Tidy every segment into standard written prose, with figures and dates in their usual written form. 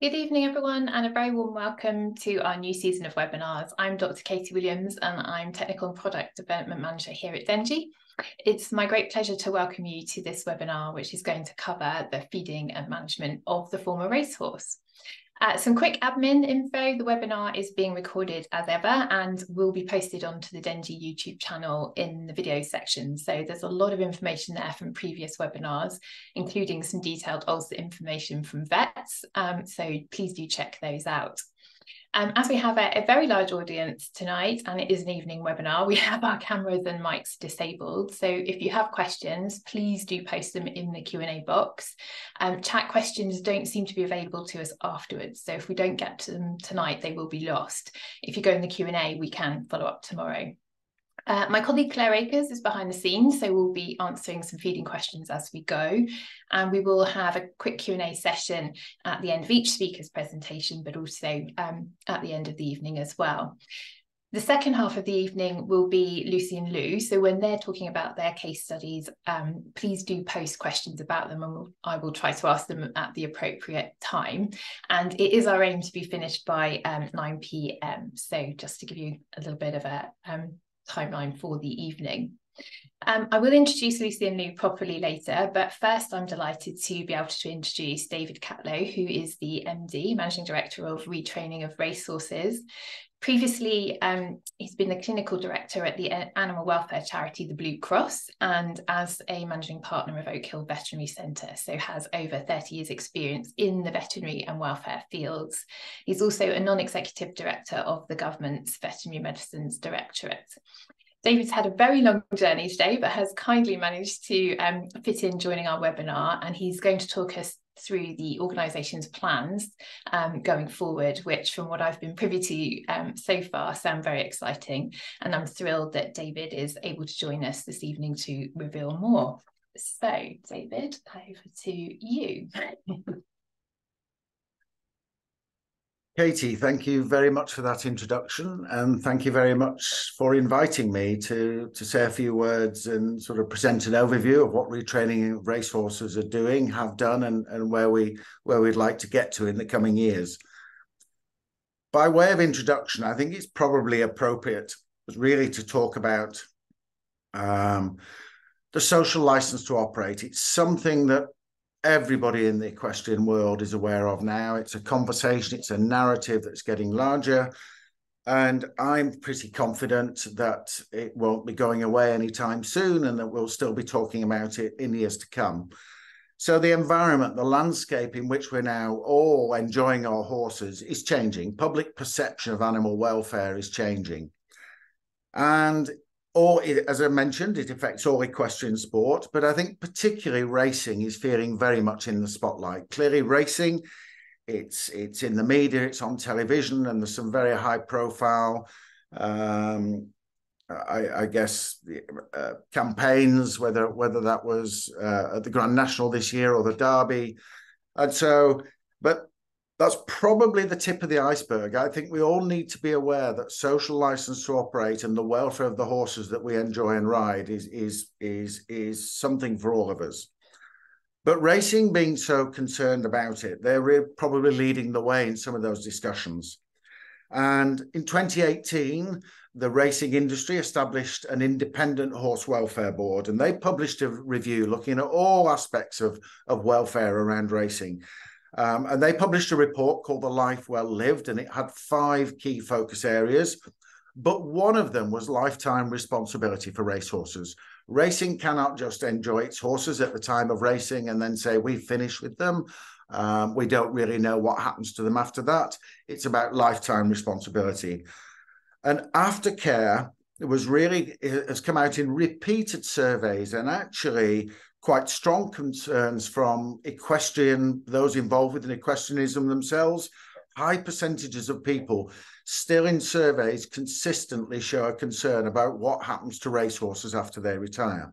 Good evening, everyone, and a very warm welcome to our new season of webinars. I'm Dr. Katie Williams, and I'm Technical and Product Development Manager here at Dengie. It's my great pleasure to welcome you to this webinar, which is going to cover the feeding and management of the former racehorse. Some quick admin info: the webinar is being recorded as ever and will be posted onto the Dengie YouTube channel in the video section. So there's a lot of information there from previous webinars, including some detailed ulcer information from vets. So please do check those out. As we have a very large audience tonight, and it is an evening webinar, we have our cameras and mics disabled. So if you have questions, please do post them in the Q&A box. Chat questions don't seem to be available to us afterwards. So if we don't get to them tonight, they will be lost. If you go in the Q&A, we can follow up tomorrow. My colleague Claire Akers is behind the scenes, so we'll be answering some feeding questions as we go. And we will have a quick Q&A session at the end of each speaker's presentation, but also at the end of the evening as well. The second half of the evening will be Lucy and Lou. So when they're talking about their case studies, please do post questions about them, and I will try to ask them at the appropriate time. And it is our aim to be finished by 9 p.m. So just to give you a little bit of a timeline for the evening. I will introduce Lucy and Lou properly later, but first I'm delighted to be able to introduce David Catlow, who is the MD, Managing Director of Retraining of Racehorses. Previously, he's been the clinical director at the animal welfare charity, the Blue Cross, and as a managing partner of 𝗚𝘂𝗲𝗀𝗀𝗀𝗏 Veterinary Centre, so has over 30 years experience in the veterinary and welfare fields. He's also a non-executive director of the government's Veterinary Medicines Directorate. David's had a very long journey today, but has kindly managed to fit in joining our webinar, and he's going to talk us through the organisation's plans going forward, which from what I've been privy to so far sound very exciting. And I'm thrilled that David is able to join us this evening to reveal more. So David, over to you. Katie, thank you very much for that introduction, and thank you very much for inviting me to say a few words and sort of present an overview of what retraining of racehorses are doing, have done, and where we'd like to get to in the coming years. By way of introduction, I think it's probably appropriate really to talk about the social license to operate. It's something that everybody in the equestrian world is aware of now. It's a conversation, it's a narrative that's getting larger, and I'm pretty confident that it won't be going away anytime soon, and that we'll still be talking about it in years to come. So the environment, the landscape in which we're now all enjoying our horses is changing. Public perception of animal welfare is changing. And as I mentioned, it affects all equestrian sport, but I think particularly racing is feeling very much in the spotlight. Clearly racing, it's in the media, it's on television, and there's some very high profile, I guess, campaigns, whether that was at the Grand National this year or the Derby. And so, but that's probably the tip of the iceberg. I think we all need to be aware that social license to operate and the welfare of the horses that we enjoy and ride is something for all of us. But racing being so concerned about it, they're probably leading the way in some of those discussions. And in 2018, the racing industry established an independent horse welfare board, and they published a review looking at all aspects of welfare around racing. And they published a report called The Life Well Lived, and it had 5 key focus areas, but one of them was lifetime responsibility for racehorses. Racing cannot just enjoy its horses at the time of racing and then say, we've finished with them. We don't really know what happens to them after that. It's about lifetime responsibility. And aftercare has come out in repeated surveys, and actually quite strong concerns from those involved with equestrianism themselves. High percentages of people still in surveys consistently show a concern about what happens to racehorses after they retire.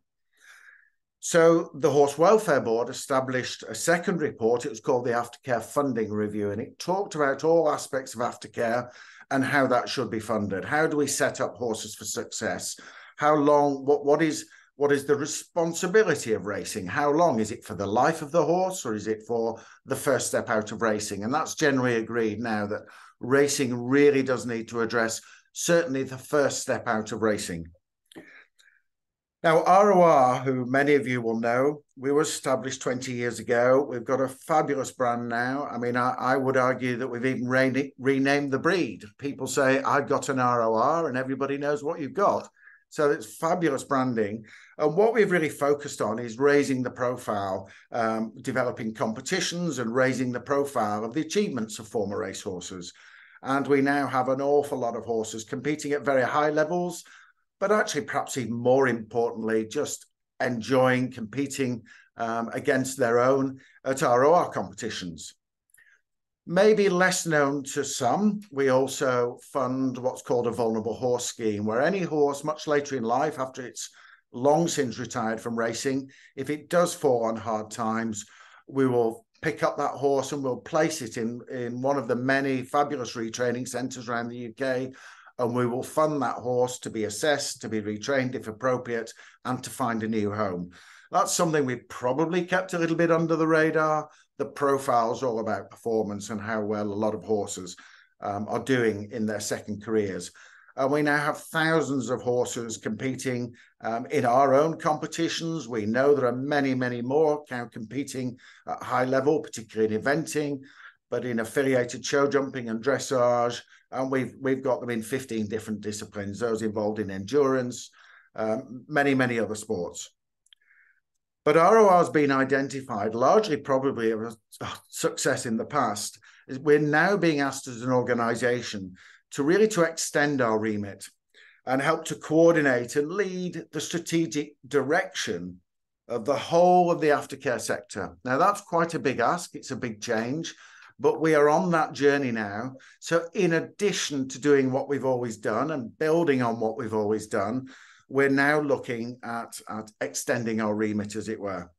So the Horse Welfare Board established a second report. It was called the Aftercare Funding Review, and it talked about all aspects of aftercare and how that should be funded. How do we set up horses for success? How long, what is What is the responsibility of racing? How long? Is it for the life of the horse, or is it for the first step out of racing? And that's generally agreed now, that racing really does need to address certainly the first step out of racing. Now, ROR, who many of you will know, we were established 20 years ago. We've got a fabulous brand now. I mean, I would argue that we've even renamed the breed. People say, I've got an ROR, and everybody knows what you've got. So it's fabulous branding. And what we've really focused on is raising the profile, developing competitions and raising the profile of the achievements of former racehorses. And we now have an awful lot of horses competing at very high levels, but actually perhaps even more importantly, just enjoying competing against their own at ROR competitions. Maybe less known to some, we also fund what's called a vulnerable horse scheme, where any horse much later in life, after it's long since retired from racing, if it does fall on hard times, we will pick up that horse and we'll place it in one of the many fabulous retraining centres around the UK, and we will fund that horse to be assessed, to be retrained if appropriate, and to find a new home. That's something we've probably kept a little bit under the radar. The profile's all about performance and how well a lot of horses are doing in their second careers. And we now have thousands of horses competing in our own competitions. We know there are many, many more now competing at high level, particularly in eventing, but in affiliated show jumping and dressage. And we've got them in 15 different disciplines, those involved in endurance, many, many other sports. But ROR has been identified, largely probably a success in the past, is we're now being asked as an organisation to really to extend our remit and help to coordinate and lead the strategic direction of the whole of the aftercare sector. Now, that's quite a big ask. It's a big change, but we are on that journey now. So in addition to doing what we've always done and building on what we've always done, we're now looking at extending our remit, as it were.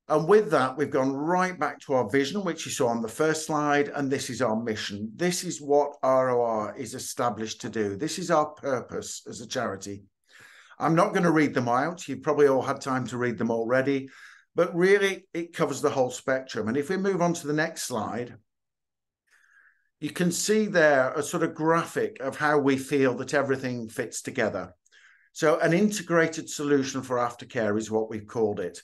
And with that, we've gone right back to our vision, which you saw on the first slide, and this is our mission. This is what ROR is established to do. This is our purpose as a charity. I'm not going to read them out. You've probably all had time to read them already, but really it covers the whole spectrum. And if we move on to the next slide, you can see there a sort of graphic of how we feel that everything fits together. So an integrated solution for aftercare is what we've called it.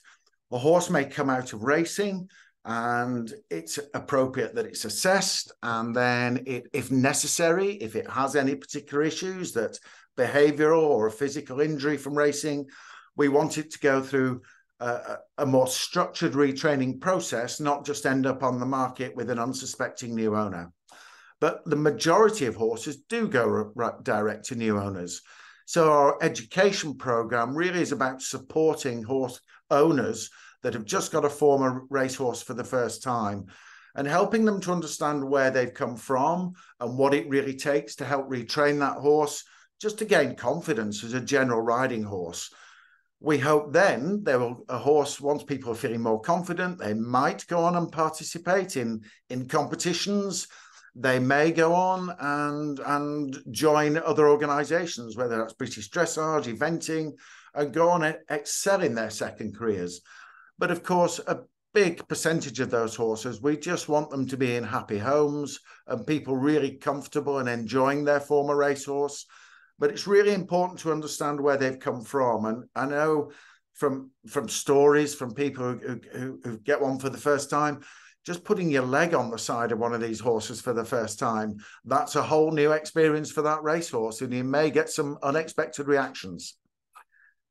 A horse may come out of racing and it's appropriate that it's assessed, and then if necessary, if it has any particular issues, that behavioural or a physical injury from racing, we want it to go through a more structured retraining process, not just end up on the market with an unsuspecting new owner. But the majority of horses do go direct to new owners. So our education program really is about supporting horse owners that have just got a former racehorse for the first time and helping them to understand where they've come from and what it really takes to help retrain that horse, just to gain confidence as a general riding horse. We hope then a horse, once people are feeling more confident, they might go on and participate in competitions. They may go on and join other organisations, whether that's British Dressage, eventing, and go on and excel in their second careers. But of course, a big percentage of those horses, we just want them to be in happy homes and people really comfortable and enjoying their former racehorse. But it's really important to understand where they've come from. And I know from stories from people who get one for the first time, just putting your leg on the side of one of these horses for the first time, that's a whole new experience for that racehorse, and you may get some unexpected reactions.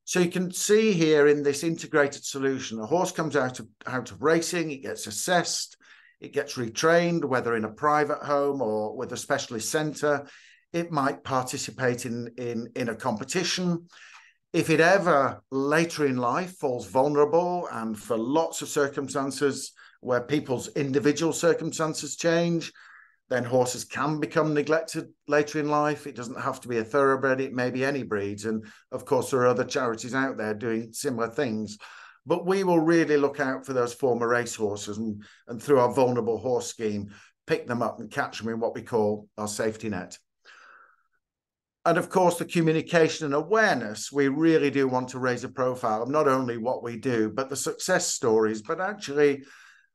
So you can see here in this integrated solution, a horse comes out of racing, it gets assessed, it gets retrained, whether in a private home or with a specialist centre. It might participate in a competition. If it ever later in life falls vulnerable, and for lots of circumstances where people's individual circumstances change, then horses can become neglected later in life. It doesn't have to be a thoroughbred, it may be any breeds. And of course, there are other charities out there doing similar things. But we will really look out for those former racehorses and through our vulnerable horse scheme, pick them up and catch them in what we call our safety net. And of course, the communication and awareness, we really do want to raise a profile of not only what we do, but the success stories, but actually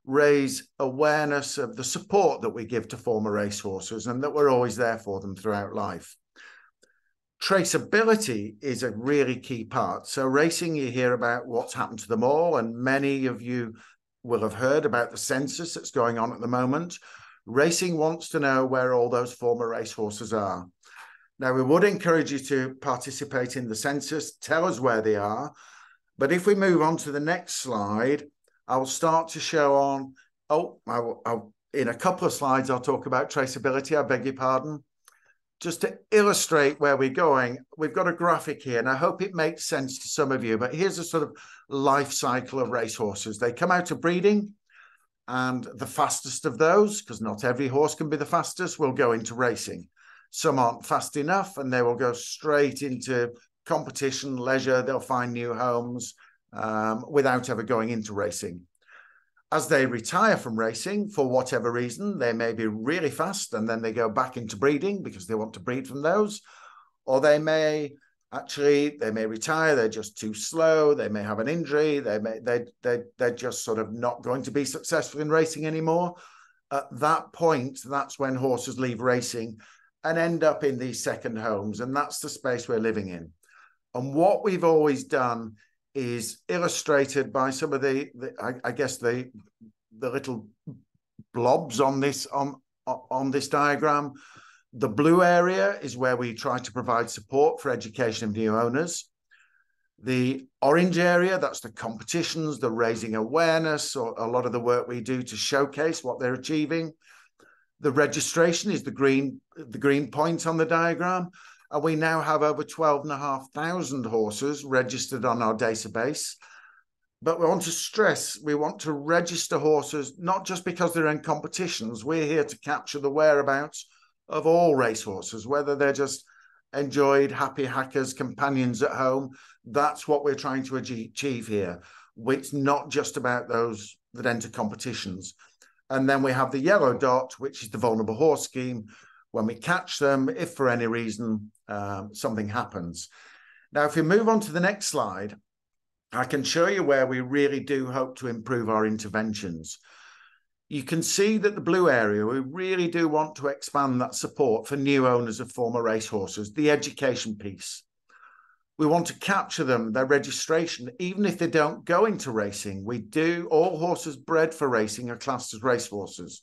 raise awareness of the support that we give to former racehorses and that we're always there for them throughout life. Traceability is a really key part. So racing, you hear about what's happened to them all, and many of you will have heard about the census that's going on at the moment. Racing wants to know where all those former racehorses are. Now, we would encourage you to participate in the census, tell us where they are. But if we move on to the next slide, I'll start to show on, in a couple of slides, I'll talk about traceability, I beg your pardon. Just to illustrate where we're going, we've got a graphic here, and I hope it makes sense to some of you, but here's a sort of life cycle of racehorses. They come out of breeding, and the fastest of those, because not every horse can be the fastest, will go into racing. Some aren't fast enough, and they will go straight into competition, leisure. They'll find new homes without ever going into racing. As they retire from racing, for whatever reason, they may be really fast, and then they go back into breeding because they want to breed from those. Or they may retire, they're just too slow, they may have an injury, they're just sort of not going to be successful in racing anymore. At that point, that's when horses leave racing and end up in these second homes, and that's the space we're living in. And what we've always done is illustrated by some of the little blobs on this diagram. The blue area is where we try to provide support for education of new owners. The orange area, that's the competitions, the raising awareness, or a lot of the work we do to showcase what they're achieving. The registration is the green point on the diagram. And we now have over 12,500 horses registered on our database. But we want to stress, we want to register horses, not just because they're in competitions. We're here to capture the whereabouts of all racehorses, whether they're just enjoyed, happy hackers, companions at home. That's what we're trying to achieve here. It's not just about those that enter competitions. And then we have the yellow dot, which is the vulnerable horse scheme. When we catch them, if for any reason something happens. Now, if we move on to the next slide, I can show you where we really do hope to improve our interventions. You can see that the blue area, we really do want to expand that support for new owners of former racehorses, the education piece. We want to capture them, their registration, even if they don't go into racing. All horses bred for racing are classed as racehorses.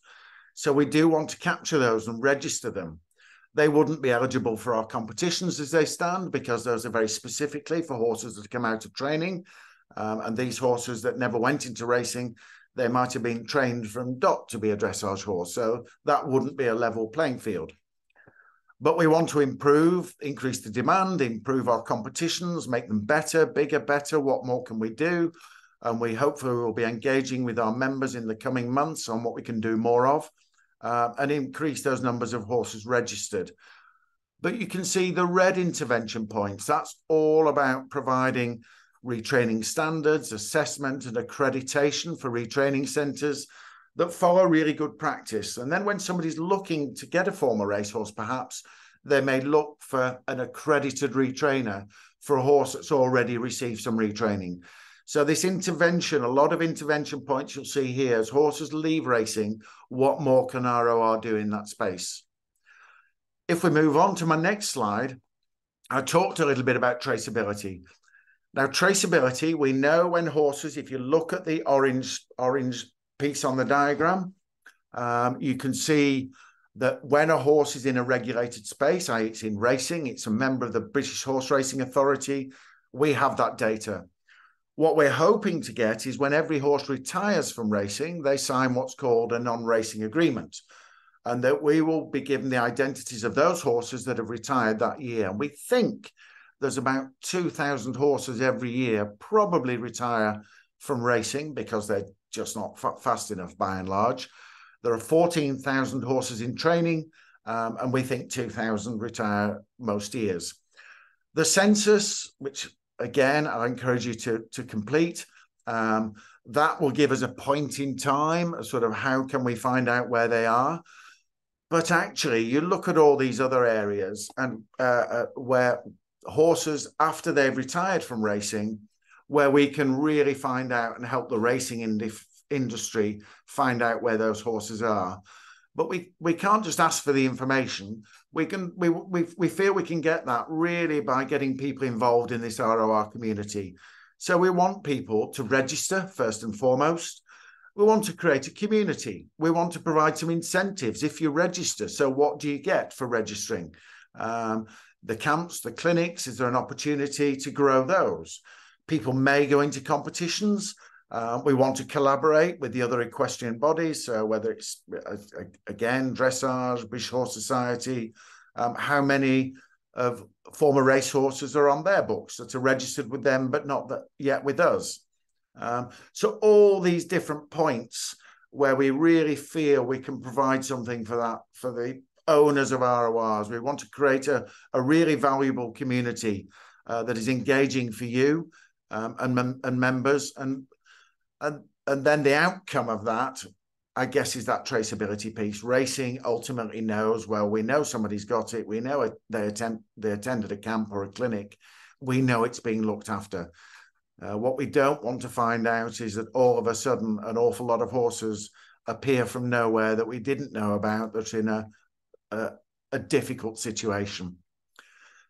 So we do want to capture those and register them. They wouldn't be eligible for our competitions as they stand, because those are very specifically for horses that come out of training. And these horses that never went into racing, they might have been trained from dot to be a dressage horse. So that wouldn't be a level playing field. But we want to increase the demand, improve our competitions, make them better, bigger, better. What more can we do? And we hopefully will be engaging with our members in the coming months on what we can do more of, and increase those numbers of horses registered. But you can see the red intervention points. That's all about providing retraining standards, assessment and accreditation for retraining centres that follow really good practice. And then when somebody's looking to get a former racehorse, perhaps they may look for an accredited retrainer for a horse that's already received some retraining. So this intervention, a lot of intervention points you'll see here, as horses leave racing, what more can ROR do in that space? If we move on to my next slide, I talked a little bit about traceability. Now, traceability, we know when horses, if you look at the orange piece on the diagram, you can see that when a horse is in a regulated space, i.e. it's in racing, it's a member of the British Horse Racing Authority, we have that data. What we're hoping to get is when every horse retires from racing, they sign what's called a non-racing agreement, and that we will be given the identities of those horses that have retired that year. And we think there's about 2,000 horses every year probably retire from racing because they're just not fast enough by and large. There are 14,000 horses in training, and we think 2,000 retire most years. The census, which again, I encourage you to complete. That will give us a point in time, a sort of how can we find out where they are. But actually, you look at all these other areas and where horses, after they've retired from racing, where we can really find out and help the racing industry find out where those horses are. But we can't just ask for the information. We feel we can get that really by getting people involved in this ROR community. So we want people to register first and foremost. We want to create a community. We want to provide some incentives if you register. So what do you get for registering? The camps, the clinics, is there an opportunity to grow those? People may go into competitions. We want to collaborate with the other equestrian bodies. So whether it's, again, Dressage, British Horse Society, how many of former racehorses are on their books that are registered with them, but not yet with us. So all these different points where we really feel we can provide something for that, for the owners of RORs. We want to create a really valuable community that is engaging for you and members. And then the outcome of that, I guess, is that traceability piece. Racing ultimately knows, well, we know somebody's got it. We know they attended a camp or a clinic. We know it's being looked after. What we don't want to find out is that all of a sudden an awful lot of horses appear from nowhere that we didn't know about, that's in a difficult situation.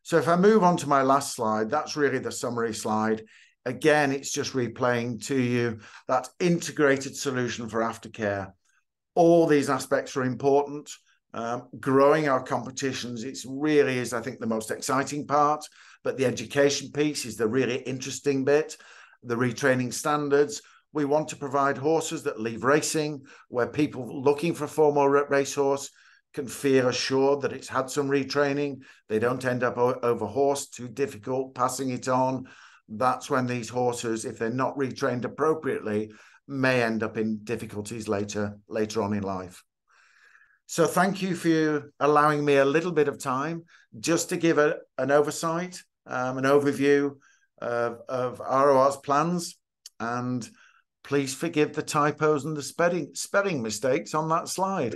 So if I move on to my last slide, that's really the summary slide. Again, it's just replaying to you that integrated solution for aftercare. All these aspects are important. Growing our competitions, it really is, I think, the most exciting part. But the education piece is the really interesting bit. The retraining standards. We want to provide horses that leave racing, where people looking for a formal racehorse can feel assured that it's had some retraining. They don't end up overhorsed, too difficult, passing it on. That's when these horses, if they're not retrained appropriately, may end up in difficulties later on in life. So thank you for allowing me a little bit of time just to give an oversight, an overview of ROR's plans. And please forgive the typos and the spelling mistakes on that slide.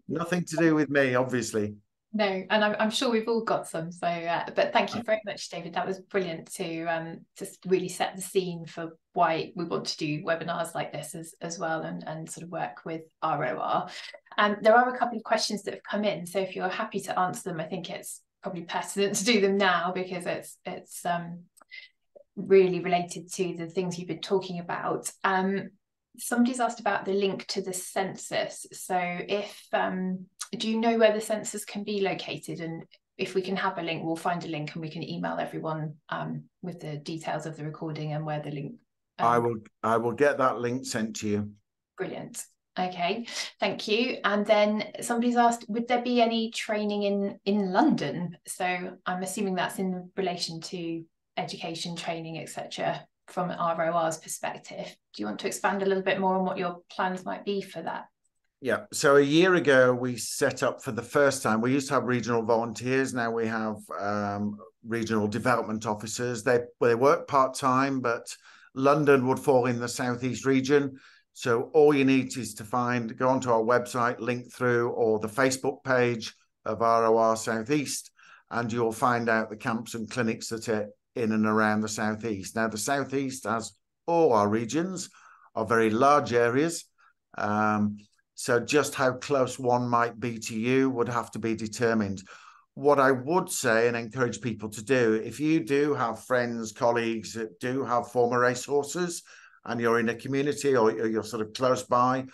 Nothing to do with me, obviously. No, and I'm sure we've all got some. So, but thank you very much, David. That was brilliant to just really set the scene for why we want to do webinars like this as well, and sort of work with ROR. There are a couple of questions that have come in. So if you're happy to answer them, I think it's probably pertinent to do them now, because it's really related to the things you've been talking about. Somebody's asked about the link to the census. So if do you know where the census can be located? And if we can have a link, we'll find a link and we can email everyone with the details of the recording and where the link. I will get that link sent to you. Brilliant. Okay, thank you. And then somebody's asked, would there be any training in London? So I'm assuming that's in relation to education, training, etc. from ROR's perspective. Do you want to expand a little bit more on what your plans might be for that? Yeah, so a year ago, we set up for the first time, we used to have regional volunteers. Now we have regional development officers. They work part-time, but London would fall in the Southeast region. So all you need is to go onto our website, link through, or the Facebook page of ROR Southeast, and you'll find out the camps and clinics that are in and around the Southeast. Now, the Southeast, as all our regions, are very large areas. So just how close one might be to you would have to be determined. What I would say and encourage people to do, if you do have friends, colleagues that do have former racehorses and you're in a community or you're sort of close by,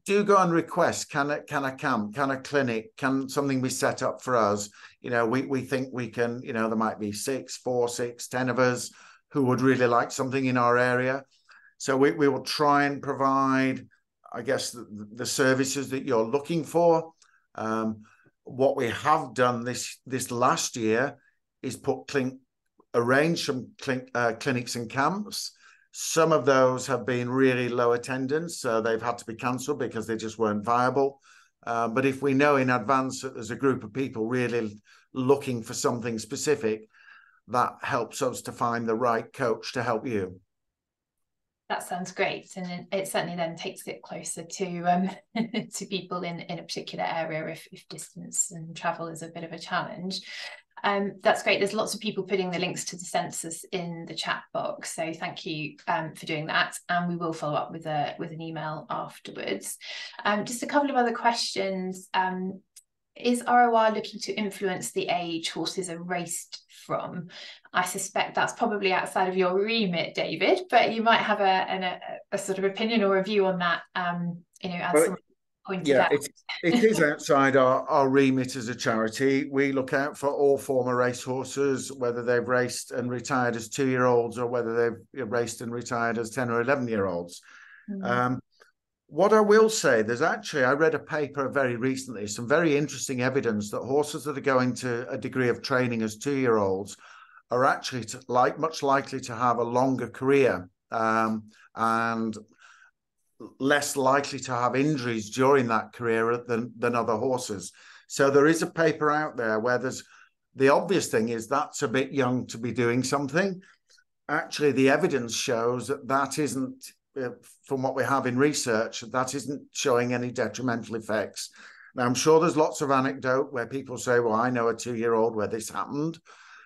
do go and request, can a camp, can a clinic, can something be set up for us? You know, we think we can, you know, there might be 4, 6, 10 of us who would really like something in our area. So we will try and provide, I guess, the services that you're looking for. What we have done this last year is arrange some clinics and camps. Some of those have been really low attendance, so they've had to be cancelled because they just weren't viable. But if we know in advance that there's a group of people really looking for something specific, that helps us to find the right coach to help you. That sounds great, and it certainly then takes it closer to to people in a particular area if distance and travel is a bit of a challenge. That's great. There's lots of people putting the links to the census in the chat box, so thank you for doing that, and we will follow up with an email afterwards. Just a couple of other questions. Is ROR looking to influence the age horses are raced from? I suspect that's probably outside of your remit, David, but you might have a sort of opinion or a view on that, you know, as someone pointed out. It is outside our remit as a charity. We look out for all former racehorses, whether they've raced and retired as 2-year-olds or whether they've raced and retired as 10 or 11-year-olds. Mm-hmm. What I will say, I read a paper very recently, some very interesting evidence that horses that are going to a degree of training as 2-year-olds are actually much likely to have a longer career and less likely to have injuries during that career than other horses. So there is a paper out there where the obvious thing is that's a bit young to be doing something. Actually, the evidence shows that isn't, from what we have in research, that isn't showing any detrimental effects. Now, I'm sure there's lots of anecdote where people say, well, I know a 2-year-old where this happened.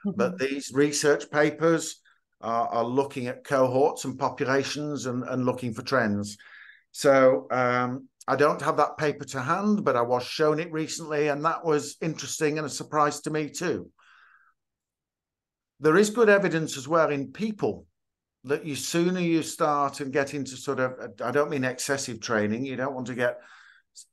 Mm-hmm. But these research papers are looking at cohorts and populations and looking for trends. So I don't have that paper to hand, but I was shown it recently, and that was interesting and a surprise to me too. There is good evidence as well in people that sooner you start and get into sort of, I don't mean excessive training. You don't want to get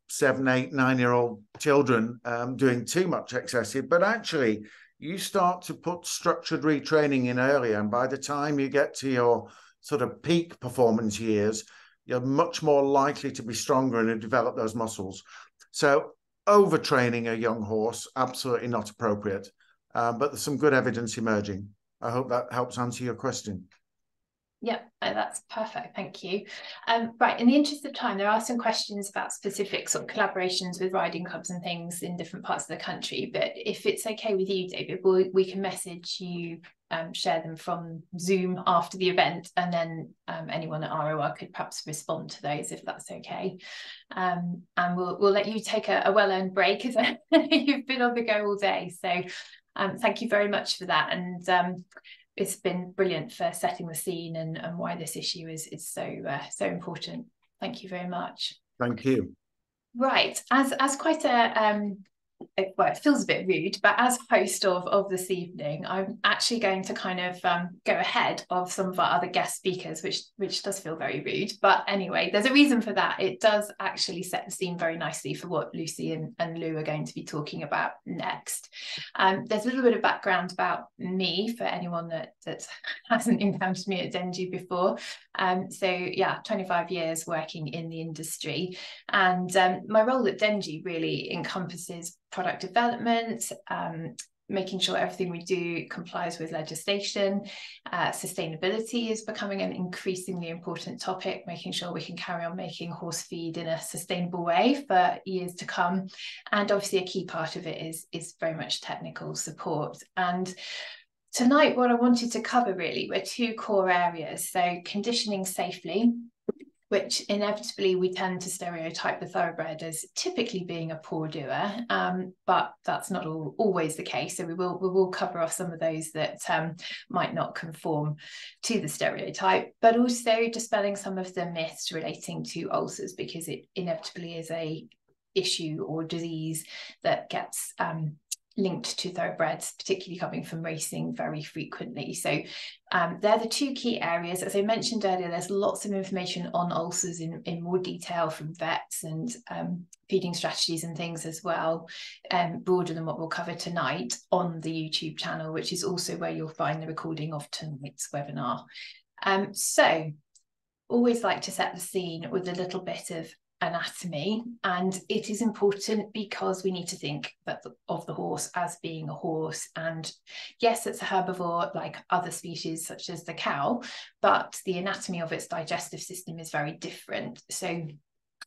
7, 8, 9-year-old children doing too much excessive, but actually you start to put structured retraining in earlier. And by the time you get to your sort of peak performance years, you're much more likely to be stronger and to develop those muscles. So overtraining a young horse, absolutely not appropriate. But there's some good evidence emerging. I hope that helps answer your question. Yeah, that's perfect. Thank you. Right, in the interest of time, there are some questions about specific sort of collaborations with riding clubs and things in different parts of the country. But if it's okay with you, David, we can message you, share them from Zoom after the event, and then anyone at ROR could perhaps respond to those if that's okay. And we'll let you take a well-earned break because you've been on the go all day. So thank you very much for that. And it's been brilliant for setting the scene and why this issue is so important. Thank you very much. Thank you. Right, as quite well, it feels a bit rude, but as host of this evening, I'm actually going to kind of go ahead of some of our other guest speakers, which does feel very rude. But anyway, there's a reason for that. It does actually set the scene very nicely for what Lucy and Lou are going to be talking about next. There's a little bit of background about me for anyone that hasn't encountered me at Dengie before. So yeah, 25 years working in the industry, and my role at Dengie really encompasses product development, making sure everything we do complies with legislation. Sustainability is becoming an increasingly important topic, making sure we can carry on making horse feed in a sustainable way for years to come. And obviously a key part of it is very much technical support. And tonight, what I wanted to cover really were 2 core areas. So conditioning safely, which inevitably we tend to stereotype the thoroughbred as typically being a poor doer, but that's not always the case. So we will cover off some of those that might not conform to the stereotype, but also dispelling some of the myths relating to ulcers, because it inevitably is a issue or disease that gets linked to thoroughbreds, particularly coming from racing very frequently. So they're the 2 key areas. As I mentioned earlier, there's lots of information on ulcers in more detail from vets and feeding strategies and things as well, broader than what we'll cover tonight on the YouTube channel, which is also where you'll find the recording of tonight's webinar. So always like to set the scene with a little bit of anatomy, and it is important because we need to think of the horse as being a horse. And yes, it's a herbivore like other species such as the cow, but the anatomy of its digestive system is very different. So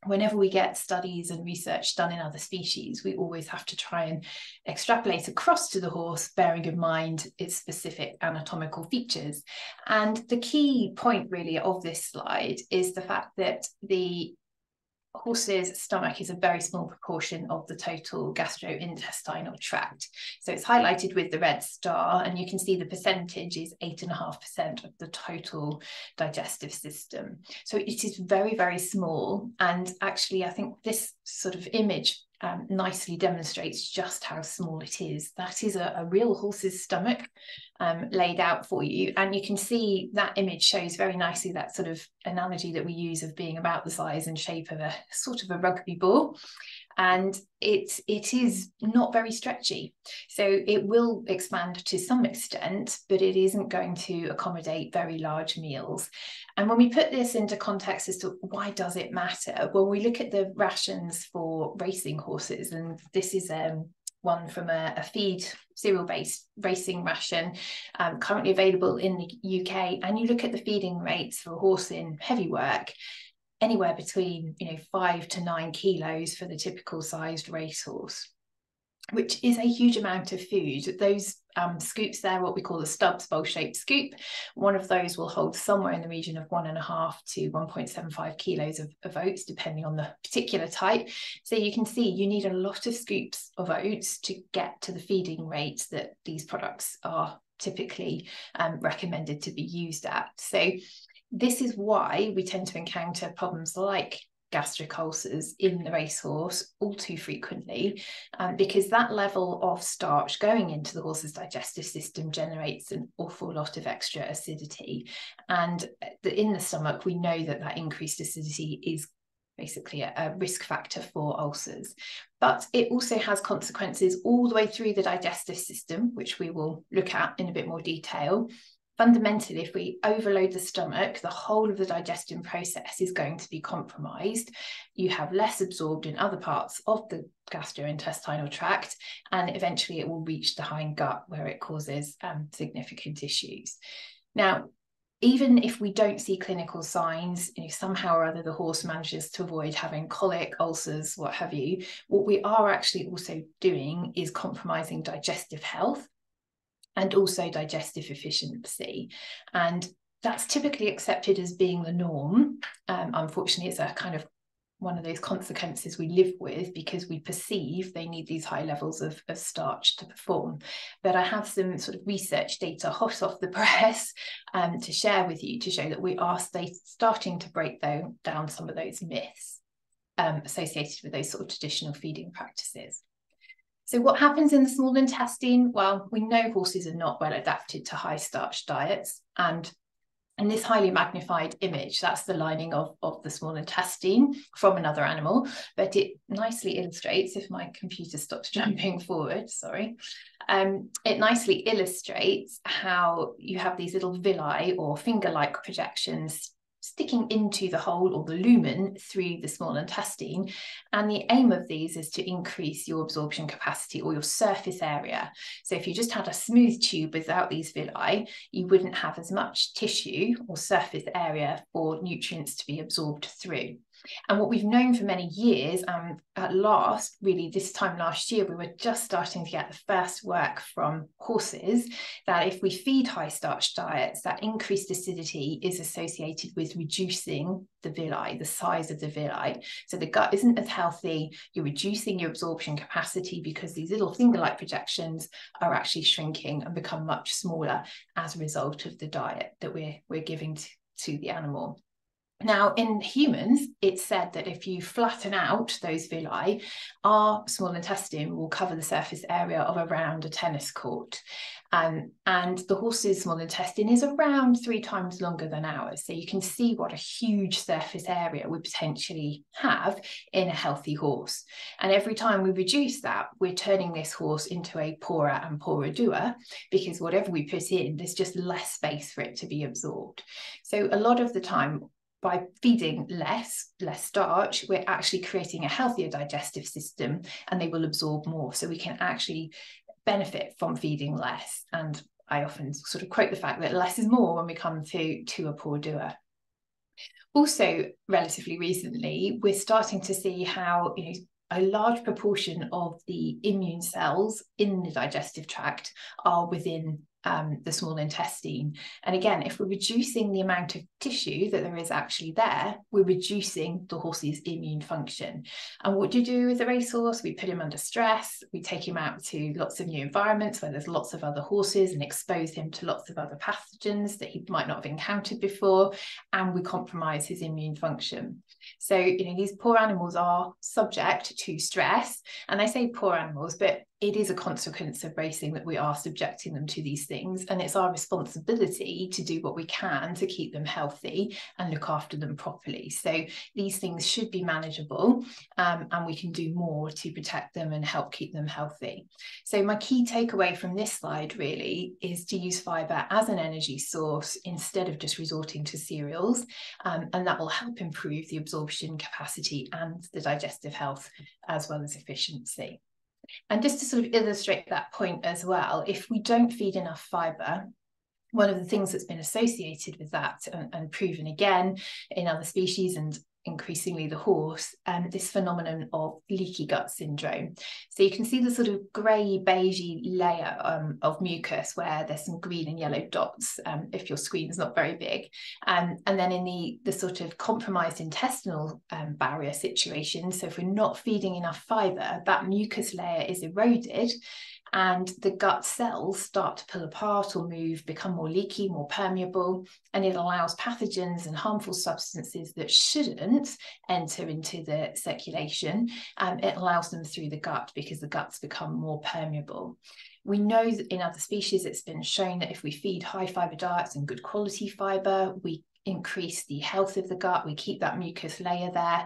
whenever we get studies and research done in other species, we always have to try and extrapolate across to the horse, bearing in mind its specific anatomical features. And the key point really of this slide is the fact that the horse's stomach is a very small proportion of the total gastrointestinal tract. So it's highlighted with the red star, and you can see the percentage is 8.5% of the total digestive system. So it is very, very small. And actually, I think this sort of image nicely demonstrates just how small it is. That is a real horse's stomach laid out for you, and you can see that image shows very nicely that sort of analogy that we use of being about the size and shape of a sort of a rugby ball. And it is not very stretchy, so it will expand to some extent, but it isn't going to accommodate very large meals. And when we put this into context as to why does it matter, when we look at the rations for racing horses, and this is one from a feed cereal-based racing ration currently available in the UK, and you look at the feeding rates for a horse in heavy work, anywhere between 5 to 9 kilos for the typical sized racehorse, which is a huge amount of food. Those scoops there, what we call the Stubbs bowl-shaped scoop, one of those will hold somewhere in the region of 1.5 to 1.75 kilos of oats, depending on the particular type. So you can see you need a lot of scoops of oats to get to the feeding rates that these products are typically recommended to be used at. So this is why we tend to encounter problems like gastric ulcers in the racehorse all too frequently, because that level of starch going into the horse's digestive system generates an awful lot of extra acidity. And in the stomach, we know that that increased acidity is basically a risk factor for ulcers. But it also has consequences all the way through the digestive system, which we will look at in a bit more detail. Fundamentally, if we overload the stomach, the whole of the digestion process is going to be compromised. You have less absorbed in other parts of the gastrointestinal tract, and eventually it will reach the hind gut, where it causes significant issues. Now, even if we don't see clinical signs, somehow or other the horse manages to avoid having colic, ulcers, what have you, what we are actually also doing is compromising digestive health and also digestive efficiency. And that's typically accepted as being the norm. Unfortunately, it's a kind of one of those consequences we live with, because we perceive they need these high levels of starch to perform. But I have some sort of research data hot off the press to share with you to show that we are starting to break down some of those myths associated with those sort of traditional feeding practices. So what happens in the small intestine? Well, we know horses are not well adapted to high starch diets. And in this highly magnified image, that's the lining of the small intestine from another animal, but it nicely illustrates, if my computer stops jumping forward, sorry, it nicely illustrates how you have these little villi or finger-like projections sticking into the hole or the lumen through the small intestine. And the aim of these is to increase your absorption capacity or your surface area. So if you just had a smooth tube without these villi, you wouldn't have as much tissue or surface area for nutrients to be absorbed through. And what we've known for many years, and at last, really this time last year, we were just starting to get the first work from horses, that if we feed high starch diets, that increased acidity is associated with reducing the villi, the size of the villi. So the gut isn't as healthy, you're reducing your absorption capacity because these little finger-like projections are actually shrinking and become much smaller as a result of the diet that we're giving to the animal. Now, in humans, it's said that if you flatten out those villi, our small intestine will cover the surface area of around a tennis court. And the horse's small intestine is around 3 times longer than ours. So you can see what a huge surface area we potentially have in a healthy horse. And every time we reduce that, we're turning this horse into a poorer and poorer doer, because whatever we put in, there's just less space for it to be absorbed. So a lot of the time, by feeding less starch, we're actually creating a healthier digestive system, and they will absorb more. So we can actually benefit from feeding less. And I often sort of quote the fact that less is more when we come to a poor doer. Also, relatively recently, we're starting to see how, you know, a large proportion of the immune cells in the digestive tract are within the small intestine. And again, if we're reducing the amount of tissue that there is actually there, we're reducing the horse's immune function. And what do you do with a racehorse? We put him under stress, we take him out to lots of new environments where there's lots of other horses and expose him to lots of other pathogens that he might not have encountered before, and we compromise his immune function. So, you know, these poor animals are subject to stress, and I say poor animals, but it is a consequence of racing that we are subjecting them to these things, and it's our responsibility to do what we can to keep them healthy and look after them properly. So these things should be manageable, and we can do more to protect them and help keep them healthy. So my key takeaway from this slide really is to use fibre as an energy source instead of just resorting to cereals, and that will help improve the absorption capacity and the digestive health as well as efficiency. And just to sort of illustrate that point as well, if we don't feed enough fibre, one of the things that's been associated with that and proven again in other species and increasingly the horse, this phenomenon of leaky gut syndrome. So you can see the sort of grey beigey layer of mucus where there's some green and yellow dots if your screen's not very big, and then in the sort of compromised intestinal barrier situation, so if we're not feeding enough fibre, that mucus layer is eroded and the gut cells start to pull apart or move, become more leaky, more permeable, and it allows pathogens and harmful substances that shouldn't enter into the circulation. It allows them through the gut because the guts become more permeable. We know that in other species it's been shown that if we feed high fibre diets and good quality fibre, we increase the health of the gut, we keep that mucus layer there.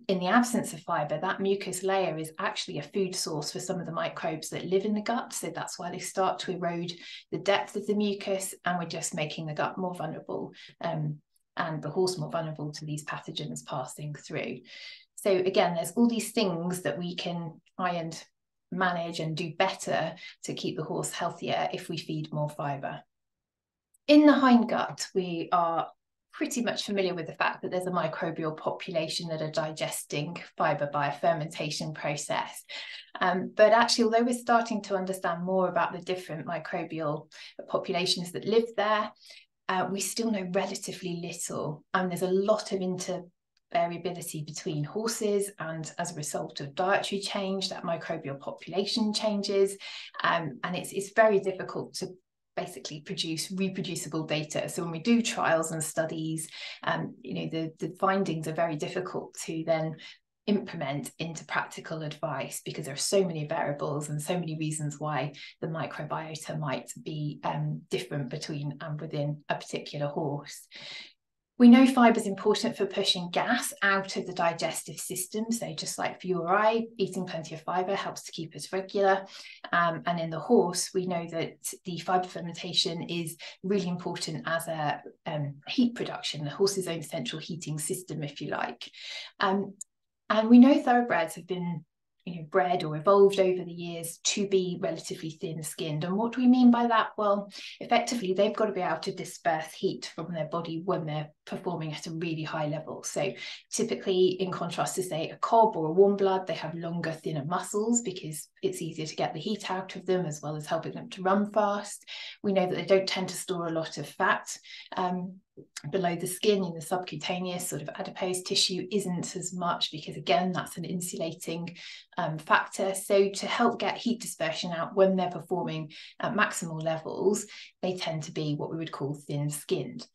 In the absence of fibre, that mucus layer is actually a food source for some of the microbes that live in the gut, so that's why they start to erode the depth of the mucus, and we're just making the gut more vulnerable and the horse more vulnerable to these pathogens passing through. So again, there's all these things that we can try and manage and do better to keep the horse healthier if we feed more fibre. In the hindgut, we are pretty much familiar with the fact that there's a microbial population that are digesting fibre by a fermentation process. But actually, although we're starting to understand more about the different microbial populations that live there, we still know relatively little. And there's a lot of variability between horses, and as a result of dietary change, that microbial population changes. And it's very difficult to basically produce reproducible data. So when we do trials and studies, you know, the findings are very difficult to then implement into practical advice because there are so many variables and so many reasons why the microbiota might be different between and within a particular horse. We know fibre is important for pushing gas out of the digestive system. So just like for you or I, eating plenty of fibre helps to keep us regular. And in the horse, we know that the fibre fermentation is really important as a heat production, the horse's own central heating system, if you like. And we know thoroughbreds have been bred or evolved over the years to be relatively thin-skinned. And what do we mean by that? Well, effectively, they've got to be able to disperse heat from their body when they're performing at a really high level. So typically, in contrast to, say, a cob or a warm blood, they have longer, thinner muscles because it's easier to get the heat out of them, as well as helping them to run fast. We know that they don't tend to store a lot of fat below the skin. In the subcutaneous sort of adipose tissue isn't as much because, again, that's an insulating factor. So to help get heat dispersion out when they're performing at maximal levels, they tend to be what we would call thin-skinned.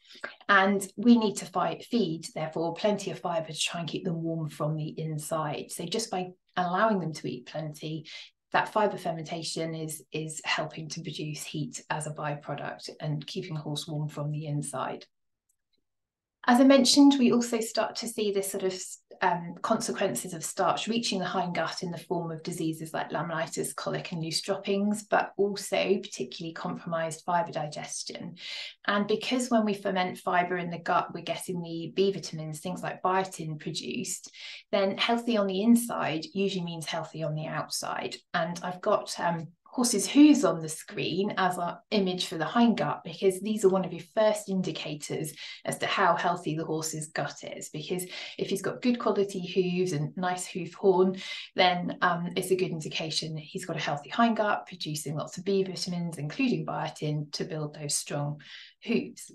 And we need to feed, therefore, plenty of fibre to try and keep them warm from the inside. So just by allowing them to eat plenty, that fibre fermentation is helping to produce heat as a byproduct and keeping the horse warm from the inside. As I mentioned, we also start to see this sort of consequences of starch reaching the hindgut in the form of diseases like laminitis, colic and loose droppings, but also particularly compromised fibre digestion. And because when we ferment fibre in the gut, we're getting the B vitamins, things like biotin produced, then healthy on the inside usually means healthy on the outside. And I've got horse's hooves on the screen as our image for the hindgut, because these are one of your first indicators as to how healthy the horse's gut is. Because if he's got good quality hooves and nice hoof horn, then it's a good indication that he's got a healthy hindgut, producing lots of B vitamins, including biotin, to build those strong hooves.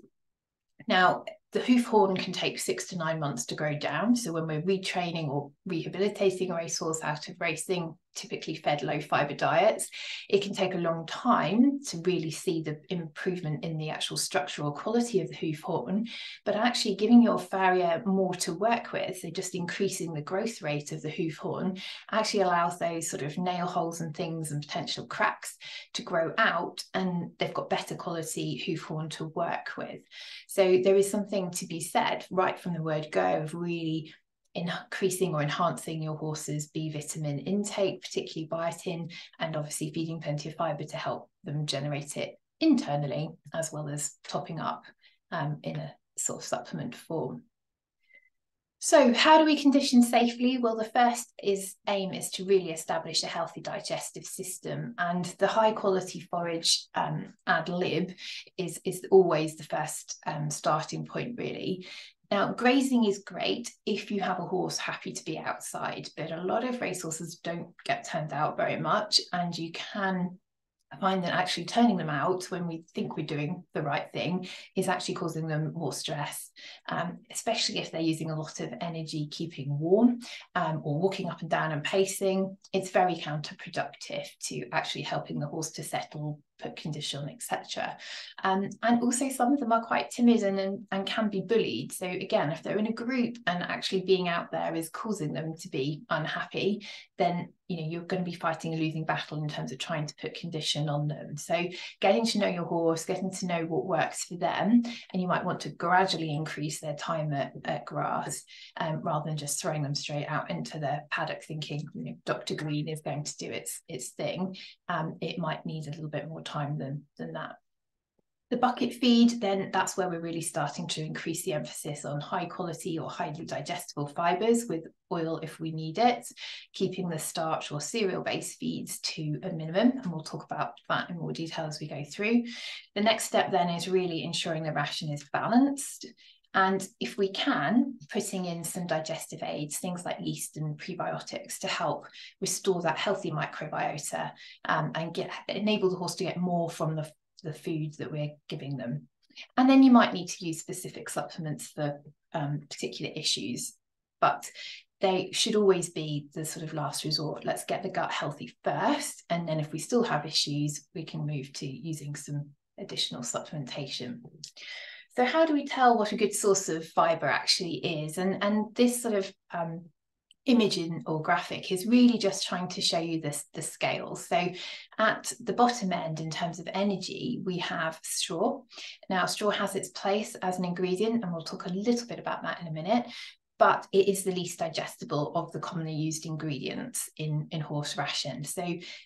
Now, the hoof horn can take 6 to 9 months to grow down. So when we're retraining or rehabilitating a racehorse out of racing, typically fed low fiber diets, it can take a long time to really see the improvement in the actual structural quality of the hoof horn. But actually giving your farrier more to work with, so just increasing the growth rate of the hoof horn, actually allows those sort of nail holes and things and potential cracks to grow out, and they've got better quality hoof horn to work with. So there is something to be said right from the word go of really increasing or enhancing your horse's B vitamin intake, particularly biotin, and obviously feeding plenty of fibre to help them generate it internally, as well as topping up in a sort of supplement form. So how do we condition safely? Well, the first aim is to really establish a healthy digestive system, and the high quality forage ad lib is always the first starting point, really. Now, grazing is great if you have a horse happy to be outside, but a lot of racehorses don't get turned out very much, and you can find that actually turning them out when we think we're doing the right thing is actually causing them more stress, especially if they're using a lot of energy keeping warm or walking up and down and pacing. It's very counterproductive to actually helping the horse to settle, put condition, etc. And also some of them are quite timid and can be bullied. So again, if they're in a group and actually being out there is causing them to be unhappy, then you're going to be fighting a losing battle in terms of trying to put condition on them. So getting to know your horse, getting to know what works for them, and you might want to gradually increase their time at grass rather than just throwing them straight out into the paddock thinking Dr. Green is going to do its thing. It might need a little bit more time than that. The bucket feed, then that's where we're really starting to increase the emphasis on high quality or highly digestible fibres with oil if we need it, keeping the starch or cereal-based feeds to a minimum, and we'll talk about that in more detail as we go through. The next step then is really ensuring the ration is balanced, and if we can, putting in some digestive aids, things like yeast and prebiotics, to help restore that healthy microbiota and enable the horse to get more from the foods that we're giving them. And then you might need to use specific supplements for particular issues, but they should always be the sort of last resort. Let's get the gut healthy first, and then if we still have issues, we can move to using some additional supplementation. So how do we tell what a good source of fibre actually is? And this sort of imaging or graphic is really just trying to show you the scales. So at the bottom end, in terms of energy, we have straw. Now, straw has its place as an ingredient, and we'll talk a little bit about that in a minute, but it is the least digestible of the commonly used ingredients in horse ration. So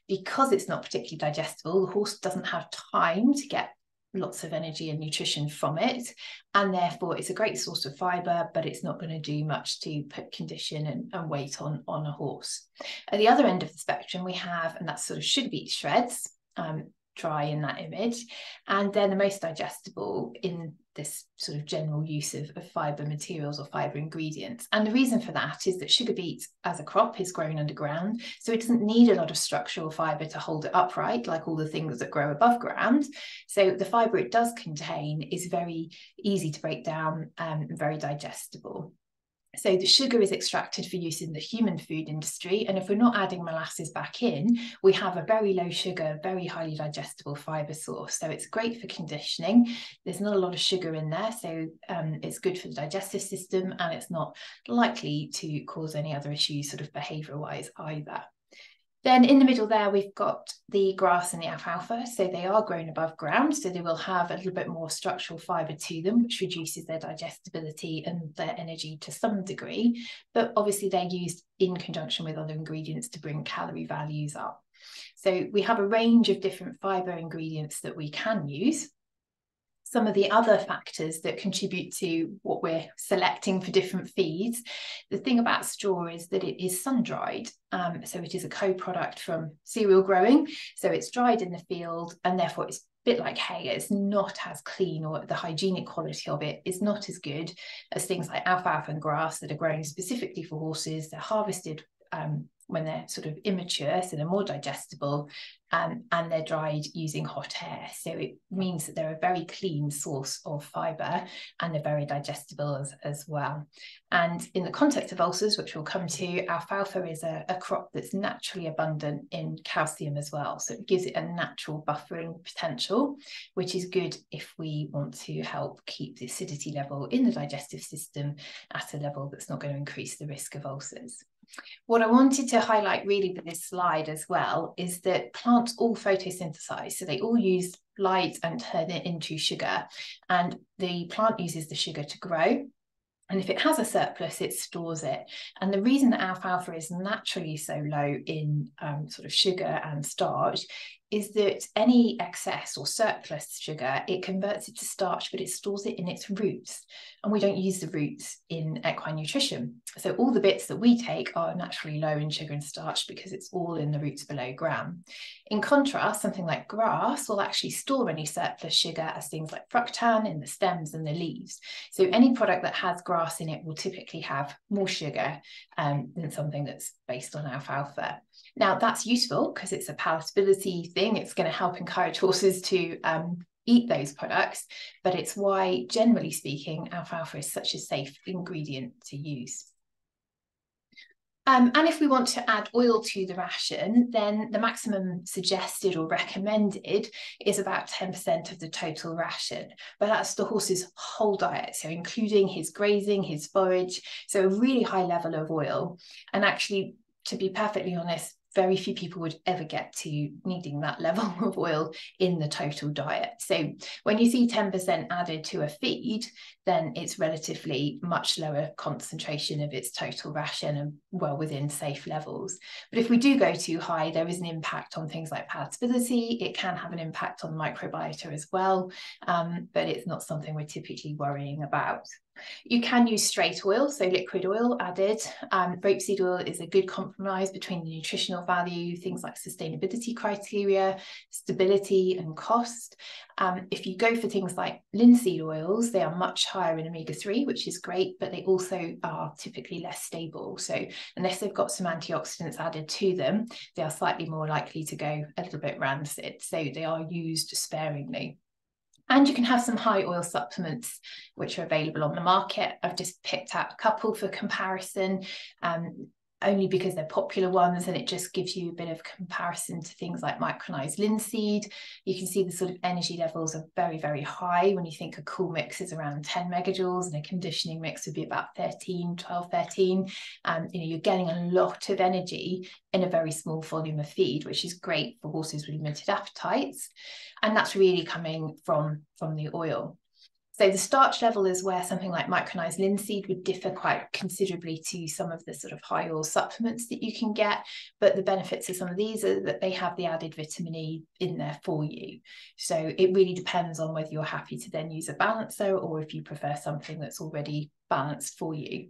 because it's not particularly digestible, the horse doesn't have time to get lots of energy and nutrition from it, and therefore it's a great source of fibre, but it's not going to do much to put condition and weight on a horse. At the other end of the spectrum, we have, and that's sort of sugar beet shreds, dry in that image, and they're the most digestible in this sort of general use of fibre materials or fibre ingredients. And the reason for that is that sugar beet as a crop is grown underground, so it doesn't need a lot of structural fibre to hold it upright like all the things that grow above ground. So the fibre it does contain is very easy to break down and very digestible. So the sugar is extracted for use in the human food industry, and if we're not adding molasses back in, we have a very low sugar, very highly digestible fibre source. So it's great for conditioning. There's not a lot of sugar in there, so it's good for the digestive system, and it's not likely to cause any other issues sort of behaviour-wise either. Then in the middle there, we've got the grass and the alfalfa. So they are grown above ground, so they will have a little bit more structural fibre to them, which reduces their digestibility and their energy to some degree. But obviously they're used in conjunction with other ingredients to bring calorie values up. So we have a range of different fibre ingredients that we can use. some of the other factors that contribute to what we're selecting for different feeds. The thing about straw is that it is sun-dried. So it is a co-product from cereal growing. So it's dried in the field, and therefore it's a bit like hay. It's not as clean, or the hygienic quality of it is not as good as things like alfalfa and grass that are grown specifically for horses. They're harvested when they're sort of immature, so they're more digestible, and they're dried using hot air. So it means that they're a very clean source of fibre, and they're very digestible as well. And in the context of ulcers, which we'll come to, alfalfa is a crop that's naturally abundant in calcium as well. So it gives it a natural buffering potential, which is good if we want to help keep the acidity level in the digestive system at a level that's not going to increase the risk of ulcers. What I wanted to highlight really with this slide as well is that plants all photosynthesize, so they all use light and turn it into sugar, and the plant uses the sugar to grow. And if it has a surplus, it stores it. And the reason that alfalfa is naturally so low in sort of sugar and starch is that any excess or surplus sugar, it converts it to starch, but it stores it in its roots. And we don't use the roots in equine nutrition. So all the bits that we take are naturally low in sugar and starch because it's all in the roots below ground. In contrast, something like grass will actually store any surplus sugar as things like fructan in the stems and the leaves. So any product that has grass in it will typically have more sugar than something that's based on alfalfa. Now that's useful because it's a palatability thing. It's going to help encourage horses to eat those products, but it's why, generally speaking, alfalfa is such a safe ingredient to use. And if we want to add oil to the ration, then the maximum suggested or recommended is about 10% of the total ration, but that's the horse's whole diet, so including his grazing, his forage, so a really high level of oil. And actually, to be perfectly honest, very few people would ever get to needing that level of oil in the total diet. So when you see 10% added to a feed, then it's relatively much lower concentration of its total ration and well within safe levels. But if we do go too high, there is an impact on things like palatability. It can have an impact on the microbiota as well, but it's not something we're typically worrying about. You can use straight oil, so liquid oil added. Rapeseed oil is a good compromise between the nutritional value, things like sustainability criteria, stability and cost. If you go for things like linseed oils, they are much higher in omega-3, which is great, but they also are typically less stable. So unless they've got some antioxidants added to them, they are slightly more likely to go a little bit rancid. So they are used sparingly. And you can have some high oil supplements which are available on the market. I've just picked out a couple for comparison, only because they're popular ones, and it just gives you a bit of comparison to things like micronized linseed. You can see the sort of energy levels are very, very high. When you think a cool mix is around 10 megajoules and a conditioning mix would be about 12, 13. You're getting a lot of energy in a very small volume of feed, which is great for horses with limited appetites. And that's really coming from the oil. So the starch level is where something like micronized linseed would differ quite considerably to some of the sort of high oil supplements that you can get. But the benefits of some of these are that they have the added vitamin E in there for you. So it really depends on whether you're happy to then use a balancer or if you prefer something that's already balanced for you.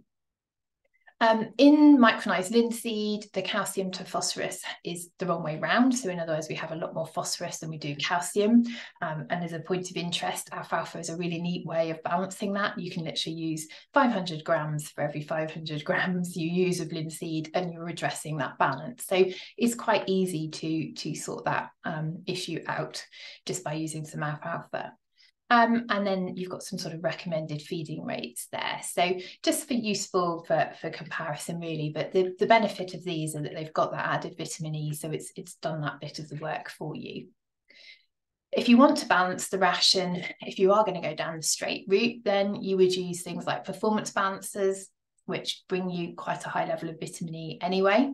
In micronized linseed, the calcium to phosphorus is the wrong way round. So in other words, we have a lot more phosphorus than we do calcium. And as a point of interest, alfalfa is a really neat way of balancing that. You can literally use 500 grams for every 500 grams you use of linseed, and you're addressing that balance. So it's quite easy to sort that issue out just by using some alfalfa. And then you've got some sort of recommended feeding rates there. So just useful for comparison really, but the benefit of these are that they've got that added vitamin E, so it's done that bit of the work for you. If you want to balance the ration, if you are going to go down the straight route, then you would use things like performance balancers, which bring you quite a high level of vitamin E anyway.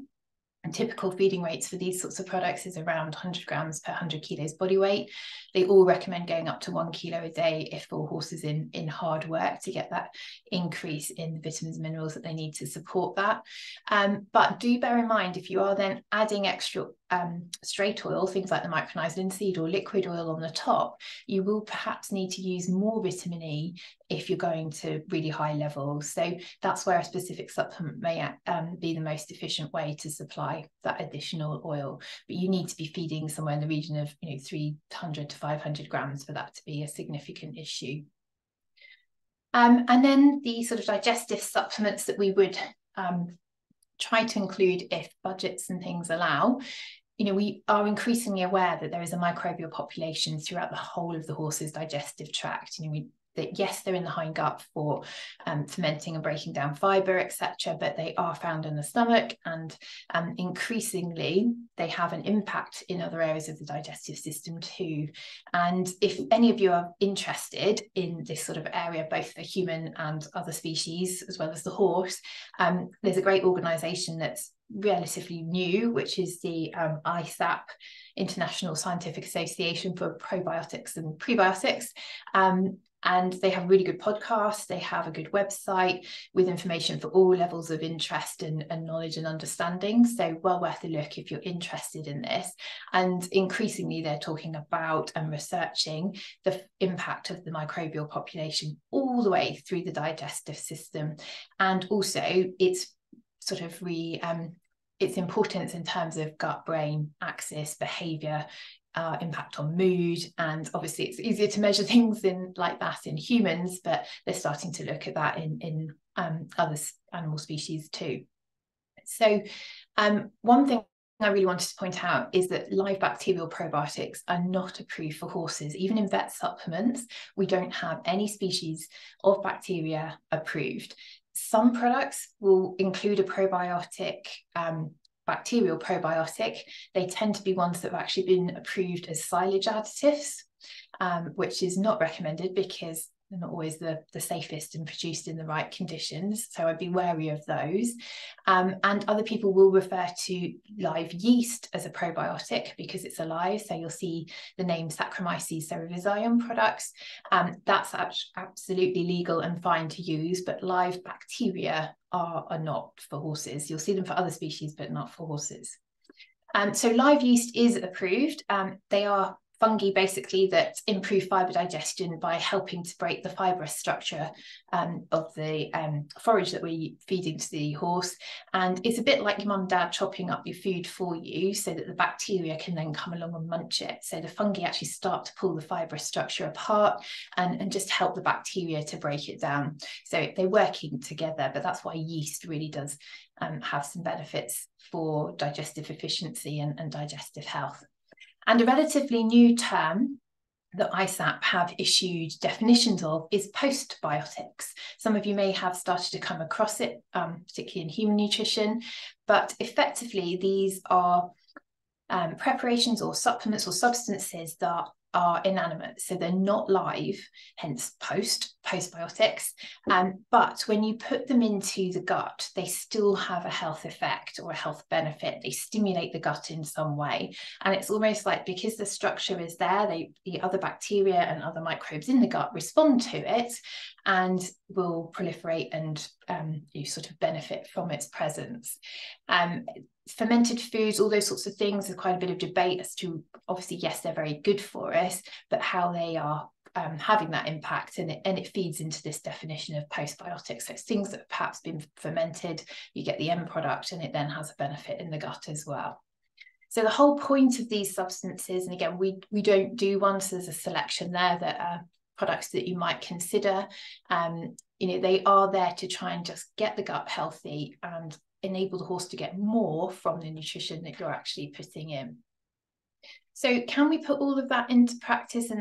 And typical feeding rates for these sorts of products is around 100 grams per 100 kilos body weight. They all recommend going up to 1 kilo a day if the horse is in hard work, to get that increase in the vitamins and minerals that they need to support that. But do bear in mind, if you are then adding extra straight oil, things like the micronized linseed or liquid oil on the top, you will perhaps need to use more vitamin E if you're going to really high levels. So that's where a specific supplement may be the most efficient way to supply that additional oil. But you need to be feeding somewhere in the region of 300 to 500 grams for that to be a significant issue. And then the sort of digestive supplements that we would try to include if budgets and things allow. We are increasingly aware that there is a microbial population throughout the whole of the horse's digestive tract. That yes, they're in the hindgut for fermenting and breaking down fibre, etc., but they are found in the stomach, and increasingly they have an impact in other areas of the digestive system too. And if any of you are interested in this sort of area, both for human and other species, as well as the horse, there's a great organisation that's relatively new, which is the 𝗚𝘂𝗲𝗀𝗀𝗏, International Scientific Association for Probiotics and Prebiotics. And they have a really good podcast. They have a good website with information for all levels of interest and knowledge and understanding. So well worth a look if you're interested in this. And increasingly, they're talking about and researching the impact of the microbial population all the way through the digestive system. And also its sort of its importance in terms of gut-brain axis, behaviour, impact on mood. And obviously it's easier to measure things like that in humans, but they're starting to look at that in other animal species too. So one thing I really wanted to point out is that live bacterial probiotics are not approved for horses. Even in vet supplements, we don't have any species of bacteria approved. Some products will include a probiotic, bacterial probiotic. They tend to be ones that have actually been approved as silage additives, which is not recommended because they're not always the safest and produced in the right conditions. So I'd be wary of those. And other people will refer to live yeast as a probiotic because it's alive. So you'll see the name Saccharomyces cerevisiae products. That's absolutely legal and fine to use, but live bacteria are not for horses. You'll see them for other species, but not for horses. So live yeast is approved. They are fungi basically that improve fibre digestion by helping to break the fibrous structure of the forage that we're feeding to the horse. And it's a bit like your mum and dad chopping up your food for you so that the bacteria can then come along and munch it. So the fungi actually start to pull the fibrous structure apart and just help the bacteria to break it down. So they're working together, but that's why yeast really does have some benefits for digestive efficiency and digestive health. And a relatively new term that ISAP have issued definitions of is postbiotics. Some of you may have started to come across it, particularly in human nutrition, but effectively these are preparations or supplements or substances that are inanimate, so they're not live, hence postbiotics, but when you put them into the gut, they still have a health effect or a health benefit. They stimulate the gut in some way, and it's almost like because the structure is there, the other bacteria and other microbes in the gut respond to it and will proliferate and you sort of benefit from its presence. Fermented foods, all those sorts of things, there's quite a bit of debate as to, obviously, yes, they're very good for us, but how they are having that impact, and it feeds into this definition of postbiotics. So it's things that have perhaps been fermented, you get the end product, and it then has a benefit in the gut as well. So the whole point of these substances, and again, we don't do one, so there's a selection there that are products that you might consider. They are there to try and just get the gut healthy and enable the horse to get more from the nutrition that you're actually putting in. So can we put all of that into practice, and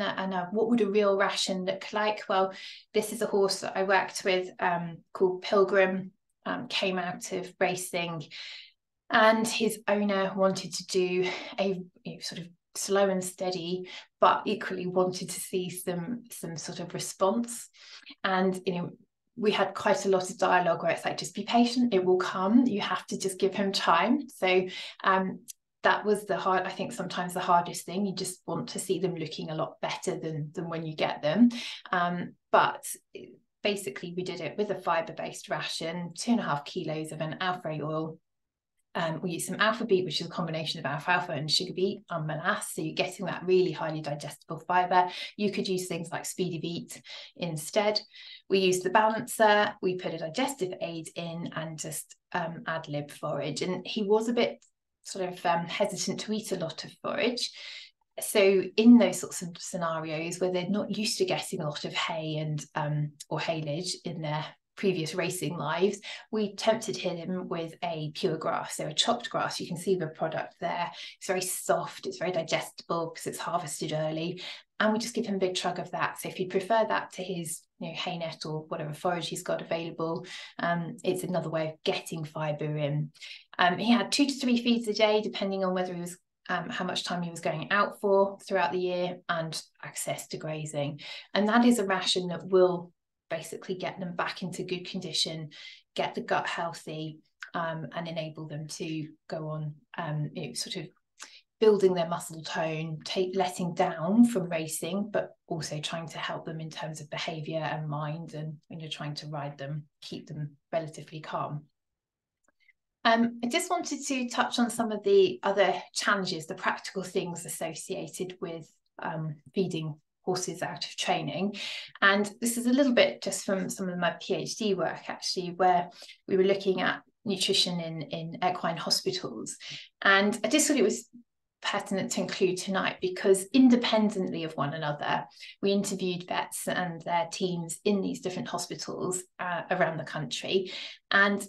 what would a real ration look like? Well, this is a horse that I worked with called Pilgrim, came out of racing, and his owner wanted to do a sort of slow and steady, but equally wanted to see some sort of response. And we had quite a lot of dialogue where it's like, just be patient, it will come, you have to just give him time. So that was I think sometimes the hardest thing. You just want to see them looking a lot better than when you get them. But basically we did it with a fibre-based ration, 2.5 kilos of an alpha oil. We used some alpha beet, which is a combination of alfalfa and sugar beet, unmolasses, so you're getting that really highly digestible fibre. You could use things like speedy beet instead. We used the balancer, we put a digestive aid in, and just ad lib forage. And he was a bit sort of hesitant to eat a lot of forage. So in those sorts of scenarios where they're not used to getting a lot of hay and or haylage in their previous racing lives, we tempted him with a pure grass, so a chopped grass. You can see the product there. It's very soft, it's very digestible because it's harvested early, and we just give him a big chug of that. So if you prefer that to his hay net or whatever forage he's got available, it's another way of getting fibre in. He had 2 to 3 feeds a day, depending on whether he was how much time he was going out for throughout the year, and access to grazing. And that is a ration that will basically get them back into good condition, get the gut healthy, and enable them to go on sort of building their muscle tone, letting down from racing, but also trying to help them in terms of behaviour and mind, and when you're trying to ride them, keep them relatively calm. I just wanted to touch on some of the other challenges, the practical things associated with feeding horses out of training. And this is a little bit just from some of my PhD work, actually, where we were looking at nutrition in equine hospitals. And I just thought it was pertinent to include tonight, because independently of one another, we interviewed vets and their teams in these different hospitals around the country. And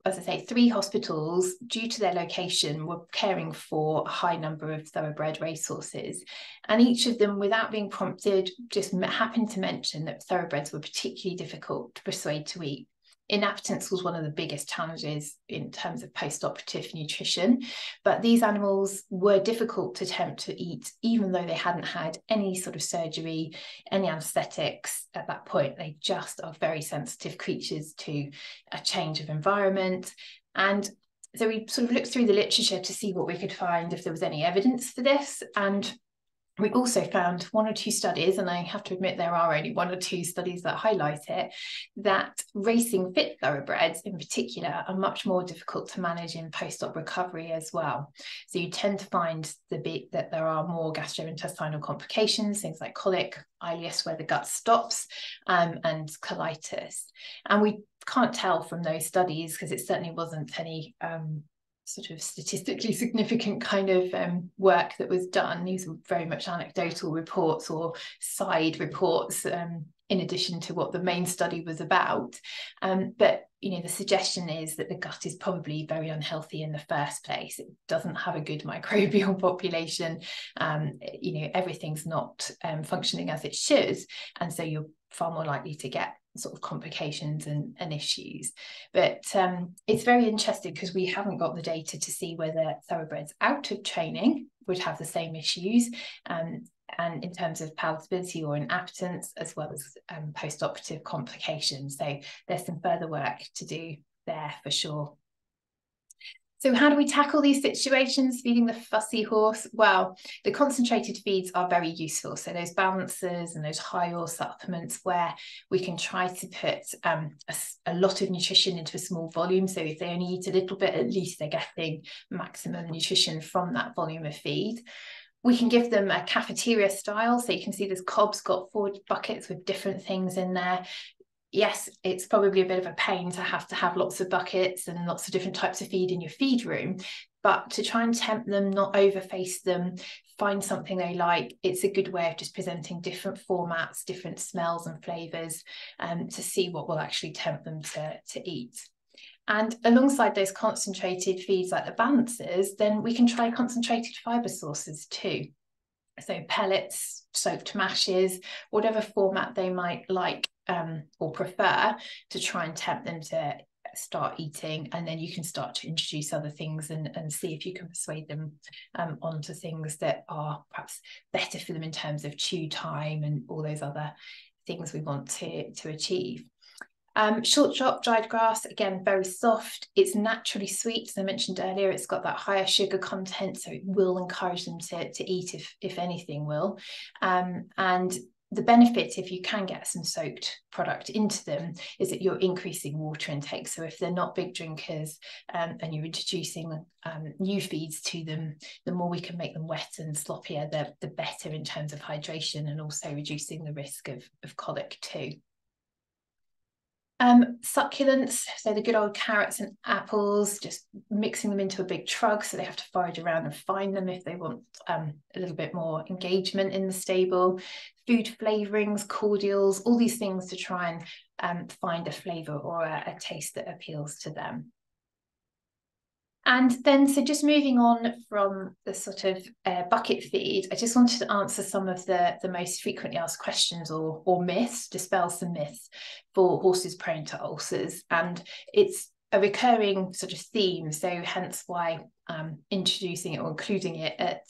as I say, 3 hospitals, due to their location, were caring for a high number of thoroughbred racehorses. And each of them, without being prompted, just happened to mention that thoroughbreds were particularly difficult to persuade to eat. Inappetence was one of the biggest challenges in terms of post-operative nutrition, but these animals were difficult to tempt to eat, even though they hadn't had any sort of surgery, any anaesthetics at that point. They just are very sensitive creatures to a change of environment. And so we sort of looked through the literature to see what we could find, if there was any evidence for this. And we also found 1 or 2 studies, and I have to admit there are only 1 or 2 studies that highlight it, that racing fit thoroughbreds in particular are much more difficult to manage in post-op recovery as well. So you tend to find that there are more gastrointestinal complications, things like colic, ileus where the gut stops, and colitis. And we can't tell from those studies, because it certainly wasn't any sort of statistically significant kind of work that was done. These were very much anecdotal reports or side reports in addition to what the main study was about. But the suggestion is that the gut is probably very unhealthy in the first place. It doesn't have a good microbial population. Everything's not functioning as it should, and so you're far more likely to get sort of complications and issues. But it's very interesting, because we haven't got the data to see whether thoroughbreds out of training would have the same issues, and in terms of palatability or inappetence, as well as post-operative complications. So there's some further work to do there for sure. So how do we tackle these situations feeding the fussy horse? Well, the concentrated feeds are very useful. So those balancers and those high oil supplements, where we can try to put a lot of nutrition into a small volume. So if they only eat a little bit, at least they're getting maximum nutrition from that volume of feed. We can give them a cafeteria style. So you can see this cob's got 4 buckets with different things in there. Yes, it's probably a bit of a pain to have lots of buckets and lots of different types of feed in your feed room, but to try and tempt them, not overface them, find something they like, it's a good way of just presenting different formats, different smells and flavours, to see what will actually tempt them to eat. And alongside those concentrated feeds like the balancers, then we can try concentrated fibre sources too. So pellets, soaked mashes, whatever format they might like or prefer, to try and tempt them to start eating. And then you can start to introduce other things and see if you can persuade them onto things that are perhaps better for them in terms of chew time and all those other things we want to achieve. Short chop dried grass, again, very soft. It's naturally sweet, as I mentioned earlier. It's got that higher sugar content, so it will encourage them to eat, if anything will. And the benefit, if you can get some soaked product into them, is that you're increasing water intake. So if they're not big drinkers, and you're introducing new feeds to them, the more we can make them wet and sloppier, the better in terms of hydration, and also reducing the risk of colic too. Succulents, so the good old carrots and apples, just mixing them into a big trug so they have to forage around and find them if they want a little bit more engagement in the stable. Food flavourings, cordials, all these things to try and find a flavour or a taste that appeals to them. And then, so just moving on from the sort of bucket feed, I just wanted to answer some of the most frequently asked questions or myths, dispel some myths for horses prone to ulcers. And it's a recurring sort of theme, so hence why introducing it or including it at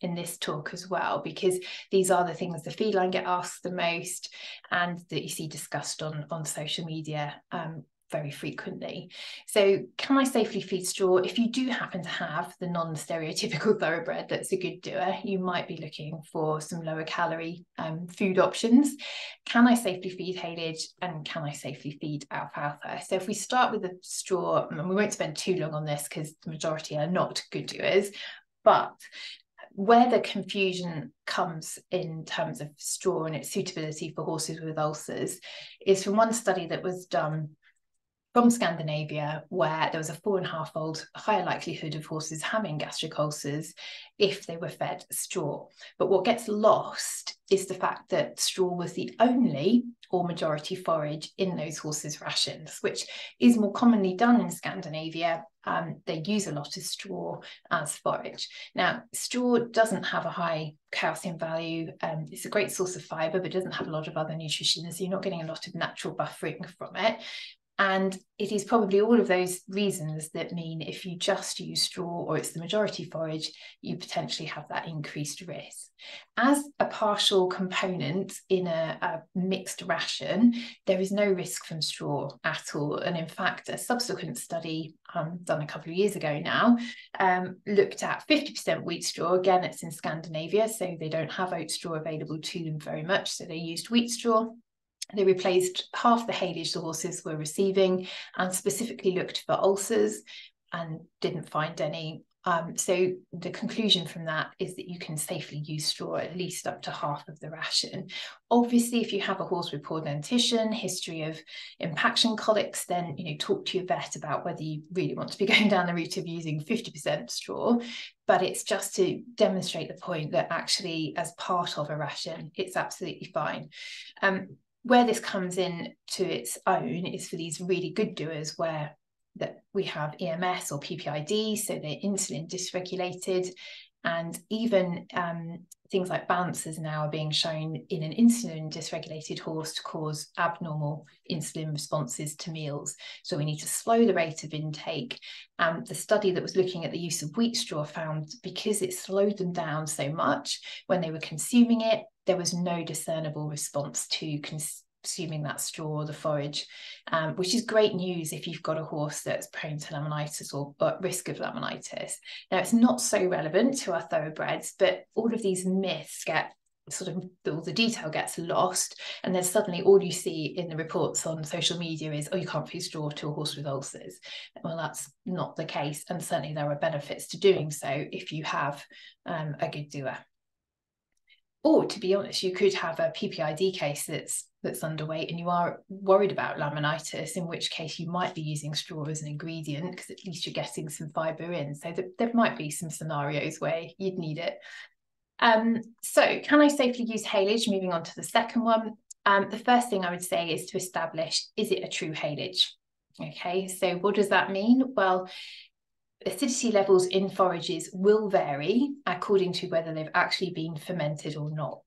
in this talk as well, because these are the things the feedline get asked the most and that you see discussed on social media very frequently. So can I safely feed straw? If you do happen to have the non-stereotypical thoroughbred that's a good doer, you might be looking for some lower calorie food options. Can I safely feed haylage, and can I safely feed alfalfa? So if we start with the straw, and we won't spend too long on this because the majority are not good doers, but where the confusion comes in terms of straw and its suitability for horses with ulcers is from one study that was done from Scandinavia, where there was a 4.5-fold higher likelihood of horses having gastric ulcers if they were fed straw. But what gets lost is the fact that straw was the only or majority forage in those horses' rations, which is more commonly done in Scandinavia. They use a lot of straw as forage. Now, straw doesn't have a high calcium value. It's a great source of fibre, but doesn't have a lot of other nutrition, so you're not getting a lot of natural buffering from it. And it is probably all of those reasons that mean if you just use straw or it's the majority forage, you potentially have that increased risk. As a partial component in a mixed ration, there is no risk from straw at all. And in fact, a subsequent study done a couple of years ago now looked at 50% wheat straw. Again, it's in Scandinavia, so they don't have oat straw available to them very much. So they used wheat straw. They replaced half the haylage the horses were receiving and specifically looked for ulcers and didn't find any. So the conclusion from that is that you can safely use straw at least up to half of the ration. Obviously, if you have a horse with poor dentition, history of impaction colics, then talk to your vet about whether you really want to be going down the route of using 50% straw. But it's just to demonstrate the point that actually, as part of a ration, it's absolutely fine. Where this comes in to its own is for these really good doers where that we have EMS or PPID, so they're insulin dysregulated, and even things like balancers now are being shown in an insulin dysregulated horse to cause abnormal insulin responses to meals. So we need to slow the rate of intake. The study that was looking at the use of wheat straw found because it slowed them down so much when they were consuming it, there was no discernible response to consuming that straw or the forage, which is great news if you've got a horse that's prone to laminitis or at risk of laminitis. Now, it's not so relevant to our thoroughbreds, but all of these myths get sort of, all the detail gets lost, and then suddenly all you see in the reports on social media is, oh, you can't feed straw to a horse with ulcers. Well, that's not the case, and certainly there are benefits to doing so if you have a good doer. Or, to be honest, you could have a PPID case that's underweight and you are worried about laminitis, in which case you might be using straw as an ingredient because at least you're getting some fibre in. So there might be some scenarios where you'd need it. So can I safely use haylage? Moving on to the second one. The first thing I would say is to establish, is it a true haylage? Okay, so what does that mean? Well, acidity levels in forages will vary according to whether they've actually been fermented or not.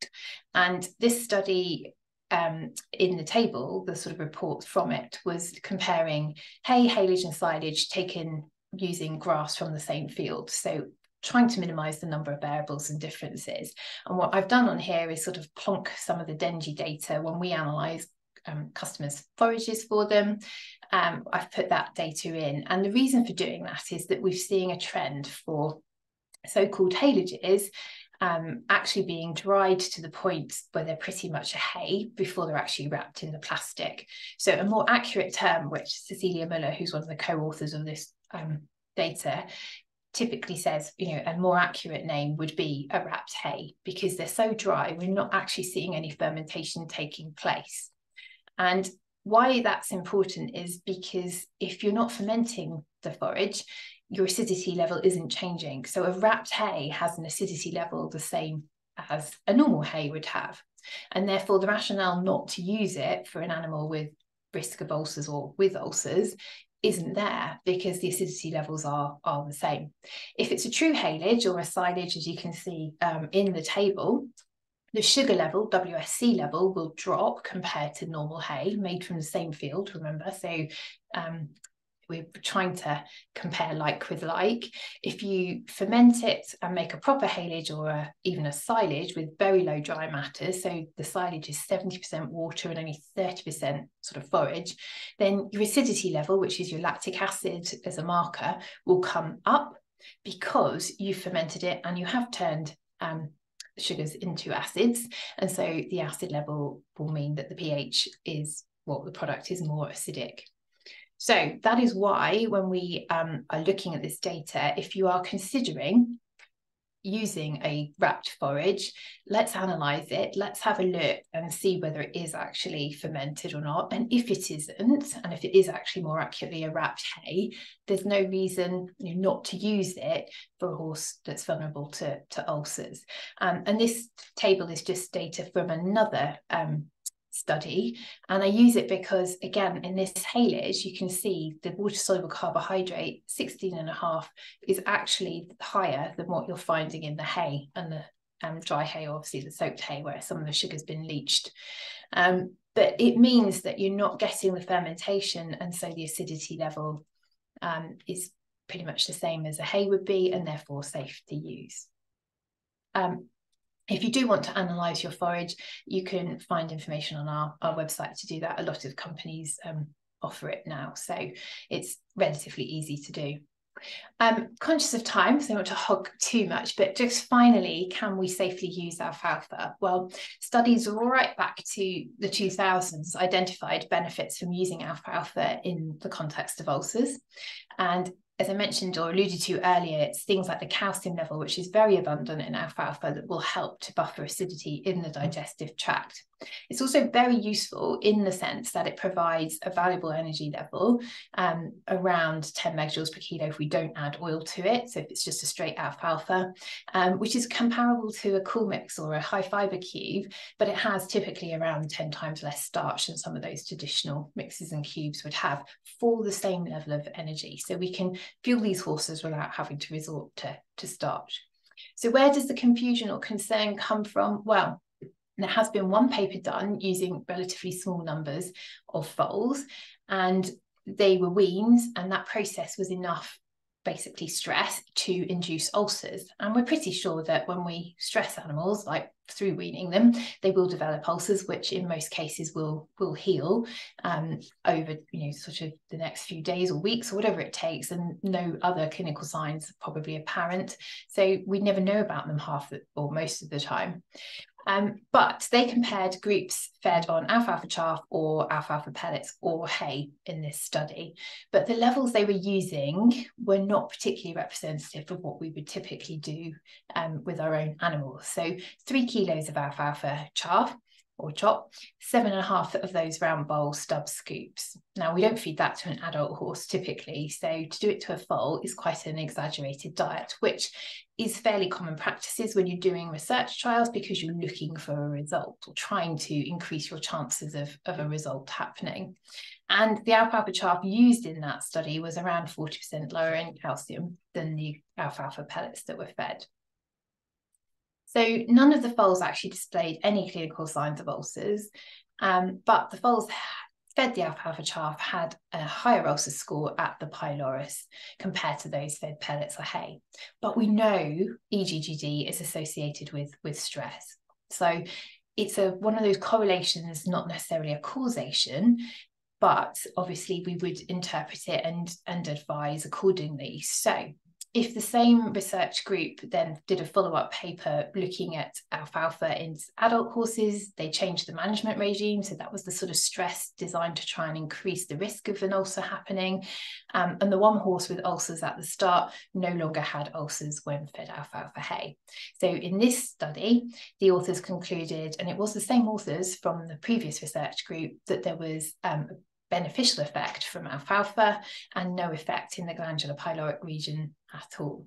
And this study in the table, the sort of reports from it, was comparing hay, haylage and silage taken using grass from the same field. So trying to minimise the number of variables and differences. And what I've done on here is sort of plonk some of the Dengie data when we analyse customers' forages for them. I've put that data in. And the reason for doing that is that we're seeing a trend for so-called haylages actually being dried to the point where they're pretty much a hay before they're actually wrapped in the plastic. So a more accurate term, which Cecilia Müller, who's one of the co-authors of this data, typically says, you know, a more accurate name would be a wrapped hay, because they're so dry, we're not actually seeing any fermentation taking place. And why that's important is because if you're not fermenting the forage, your acidity level isn't changing. So a wrapped hay has an acidity level the same as a normal hay would have. And therefore the rationale not to use it for an animal with risk of ulcers or with ulcers isn't there, because the acidity levels are the same. If it's a true haylage or a silage, as you can see in the table, the sugar level, WSC level, will drop compared to normal hay made from the same field, remember? So we're trying to compare like with like. If you ferment it and make a proper haylage or even a silage with very low dry matter, so the silage is 70% water and only 30% sort of forage, then your acidity level, which is your lactic acid as a marker, will come up because you fermented it and you have turned sugars into acids. And so the acid level will mean that the pH is, well, the product is more acidic. So that is why when we are looking at this data, if you are considering using a wrapped forage, let's analyze it, let's have a look and see whether it is actually fermented or not. And if it isn't, and if it is actually more accurately a wrapped hay, there's no reason, you know, not to use it for a horse that's vulnerable to ulcers. And this table is just data from another study, and I use it because, again, in this haylage you can see the water-soluble carbohydrate 16.5 is actually higher than what you're finding in the hay and the dry hay, or obviously the soaked hay where some of the sugar's been leached. But it means that you're not getting the fermentation, and so the acidity level is pretty much the same as a hay would be, and therefore safe to use. If you do want to analyse your forage, you can find information on our website to do that. A lot of companies offer it now, so it's relatively easy to do. Conscious of time, so not to hog too much, but just finally, can we safely use alfalfa? Well, studies right back to the 2000s identified benefits from using alfalfa in the context of ulcers. And as I mentioned or alluded to earlier, it's things like the calcium level, which is very abundant in alfalfa, that will help to buffer acidity in the digestive tract. It's also very useful in the sense that it provides a valuable energy level, around 10 megajoules per kilo if we don't add oil to it. So if it's just a straight alfalfa, which is comparable to a cool mix or a high fiber cube, but it has typically around 10 times less starch than some of those traditional mixes and cubes would have for the same level of energy. So we can fuel these horses without having to resort to starch. So where does the confusion or concern come from? Well, there has been one paper done using relatively small numbers of foals, and they were weaned, and that process was enough basically stress to induce ulcers. And we're pretty sure that when we stress animals, like through weaning them, they will develop ulcers, which in most cases will heal over, you know, sort of the next few days or weeks or whatever it takes, and no other clinical signs are probably apparent. So we never know about them half or most of the time. But they compared groups fed on alfalfa chaff or alfalfa pellets or hay in this study. But the levels they were using were not particularly representative of what we would typically do with our own animals. So 3 kilos of alfalfa chaff or chop, 7.5 of those round bowl stub scoops. Now, we don't feed that to an adult horse typically, so to do it to a foal is quite an exaggerated diet, which is fairly common practices when you're doing research trials, because you're looking for a result or trying to increase your chances of a result happening. And the alfalfa chaff used in that study was around 40% lower in calcium than the alfalfa pellets that were fed. So none of the foals actually displayed any clinical signs of ulcers, but the foals fed the alfalfa chaff had a higher ulcer score at the pylorus compared to those fed pellets or hay. But we know EGGD is associated with stress. So it's one of those correlations, not necessarily a causation, but obviously we would interpret it and advise accordingly. So if the same research group then did a follow-up paper looking at alfalfa in adult horses, they changed the management regime. So that was the sort of stress designed to try and increase the risk of an ulcer happening. And the one horse with ulcers at the start no longer had ulcers when fed alfalfa hay. So in this study, the authors concluded, and it was the same authors from the previous research group, that there was beneficial effect from alfalfa and no effect in the glandular pyloric region at all.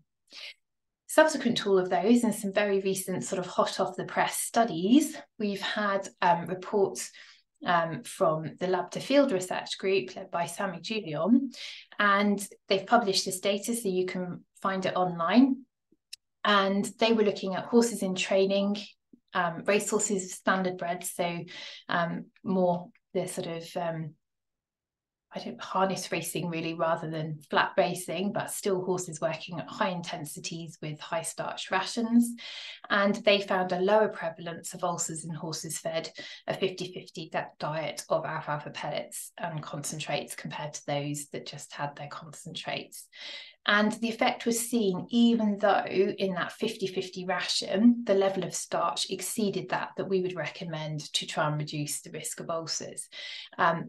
Subsequent to all of those, and some very recent sort of hot off the press studies, we've had reports from the lab to field research group led by Sammy Julian, and they've published this data so you can find it online. And they were looking at horses in training, racehorses, standard bred, so more the sort of harness racing really rather than flat racing, but still horses working at high intensities with high starch rations. And they found a lower prevalence of ulcers in horses fed a 50-50 diet of alfalfa pellets and concentrates compared to those that just had their concentrates. And the effect was seen even though in that 50-50 ration, the level of starch exceeded that we would recommend to try and reduce the risk of ulcers,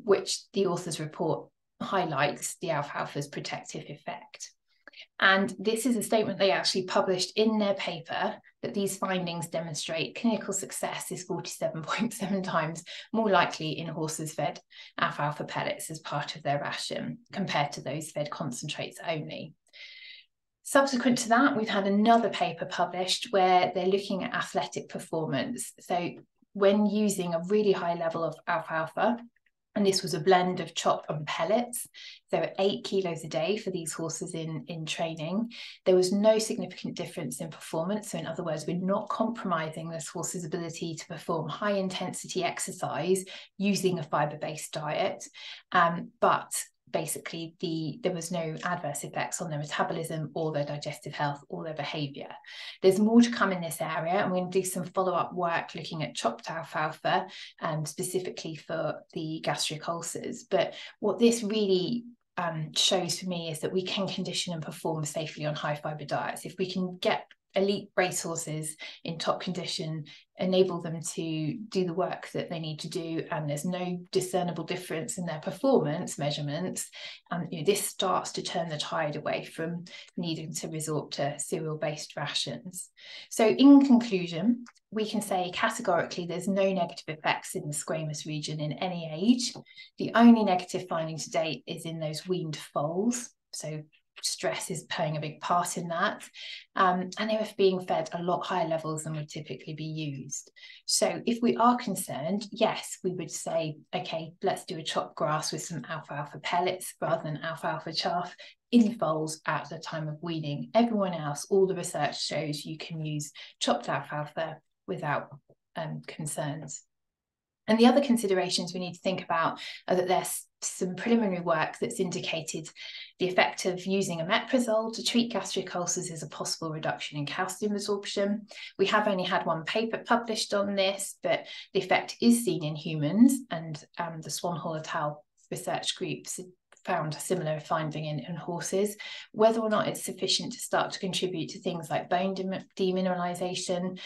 which the author's report highlights the alfalfa's protective effect. And this is a statement they actually published in their paper, that these findings demonstrate clinical success is 47.7 times more likely in horses fed alfalfa pellets as part of their ration compared to those fed concentrates only. Subsequent to that, we've had another paper published where they're looking at athletic performance. So when using a really high level of alfalfa, and this was a blend of chop and pellets, so 8 kilos a day for these horses in training, there was no significant difference in performance. So in other words, we're not compromising this horse's ability to perform high intensity exercise using a fibre-based diet, but basically there was no adverse effects on their metabolism or their digestive health or their behaviour. There's more to come in this area, and we're going to do some follow-up work looking at chopped alfalfa, specifically for the gastric ulcers. But what this really shows for me is that we can condition and perform safely on high fibre diets. If we can get elite racehorses in top condition, enable them to do the work that they need to do, and there's no discernible difference in their performance measurements, this starts to turn the tide away from needing to resort to cereal-based rations. So in conclusion, we can say categorically there's no negative effects in the squamous region in any age. The only negative finding to date is in those weaned foals, so stress is playing a big part in that, and they were being fed a lot higher levels than would typically be used. So if we are concerned, yes, we would say, okay, let's do a chopped grass with some alfalfa pellets rather than alfalfa chaff in foals at the time of weaning. Everyone else, all the research shows you can use chopped alfalfa without concerns. And the other considerations we need to think about are that there's some preliminary work that's indicated the effect of using omeprazole to treat gastric ulcers is a possible reduction in calcium absorption. We have only had one paper published on this, but the effect is seen in humans, and the 𝗚𝘂𝗲𝗀 research groups found a similar finding in horses. Whether or not it's sufficient to start to contribute to things like bone demineralization,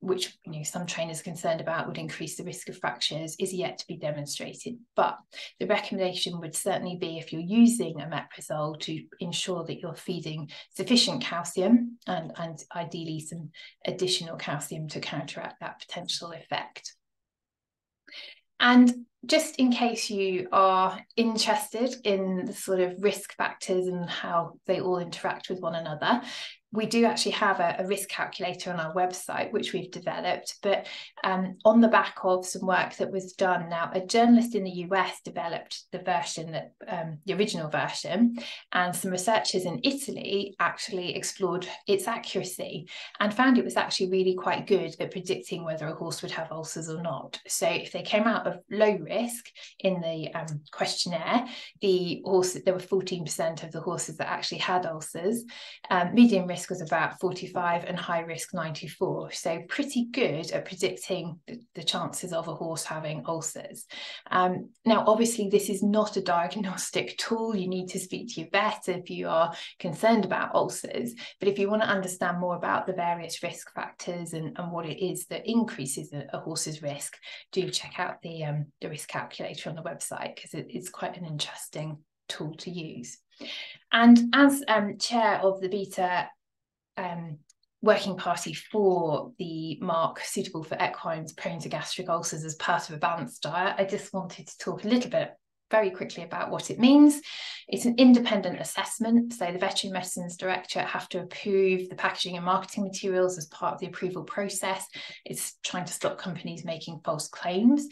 which some trainers are concerned about would increase the risk of fractures, is yet to be demonstrated. But the recommendation would certainly be, if you're using omeprazole, to ensure that you're feeding sufficient calcium and ideally some additional calcium to counteract that potential effect. And just in case you are interested in the sort of risk factors and how they all interact with one another, we do actually have a risk calculator on our website, which we've developed, but on the back of some work that was done. Now, a journalist in the US developed the version that the original version, and some researchers in Italy actually explored its accuracy and found it was actually really quite good at predicting whether a horse would have ulcers or not. So if they came out of low risk, risk in the questionnaire. The horses, there were 14% of the horses that actually had ulcers. Medium risk was about 45 and high risk 94. So pretty good at predicting the chances of a horse having ulcers. Now, obviously, this is not a diagnostic tool. You need to speak to your vet if you are concerned about ulcers. But if you want to understand more about the various risk factors and what it is that increases a horse's risk, do check out the risk calculator on the website, because it's quite an interesting tool to use. And as chair of the beta working party for the mark suitable for equines prone to gastric ulcers as part of a balanced diet, I just wanted to talk a little bit very quickly about what it means. It's an independent assessment, so the veterinary medicines directorate have to approve the packaging and marketing materials as part of the approval process. It's trying to stop companies making false claims.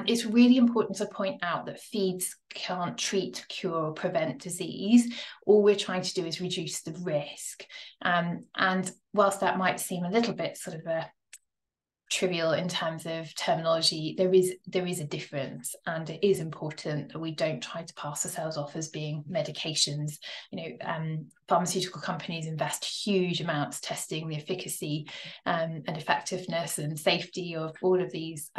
It's really important to point out that feeds can't treat, cure, or prevent disease. All we're trying to do is reduce the risk. And whilst that might seem a little bit sort of trivial in terms of terminology, there is a difference, and it is important that we don't try to pass ourselves off as being medications. Pharmaceutical companies invest huge amounts testing the efficacy and effectiveness and safety of all of these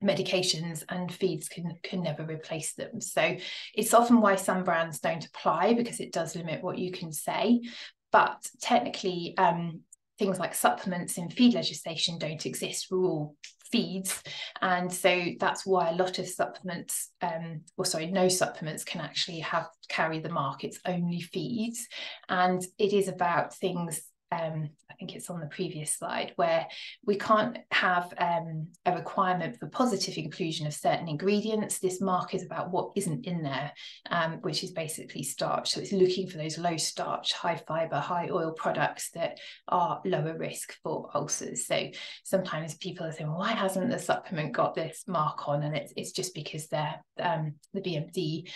medications, and feeds can never replace them. So it's often why some brands don't apply, because it does limit what you can say. But technically, things like supplements in feed legislation don't exist for all feeds, and so that's why a lot of supplements, no supplements can actually carry the mark. It's only feeds, and it is about things. I think it's on the previous slide, where we can't have a requirement for positive inclusion of certain ingredients. This mark is about what isn't in there, which is basically starch. So it's looking for those low starch, high fiber, high oil products that are lower risk for ulcers. So sometimes people are saying, well, why hasn't the supplement got this mark on? And it's just because the BMD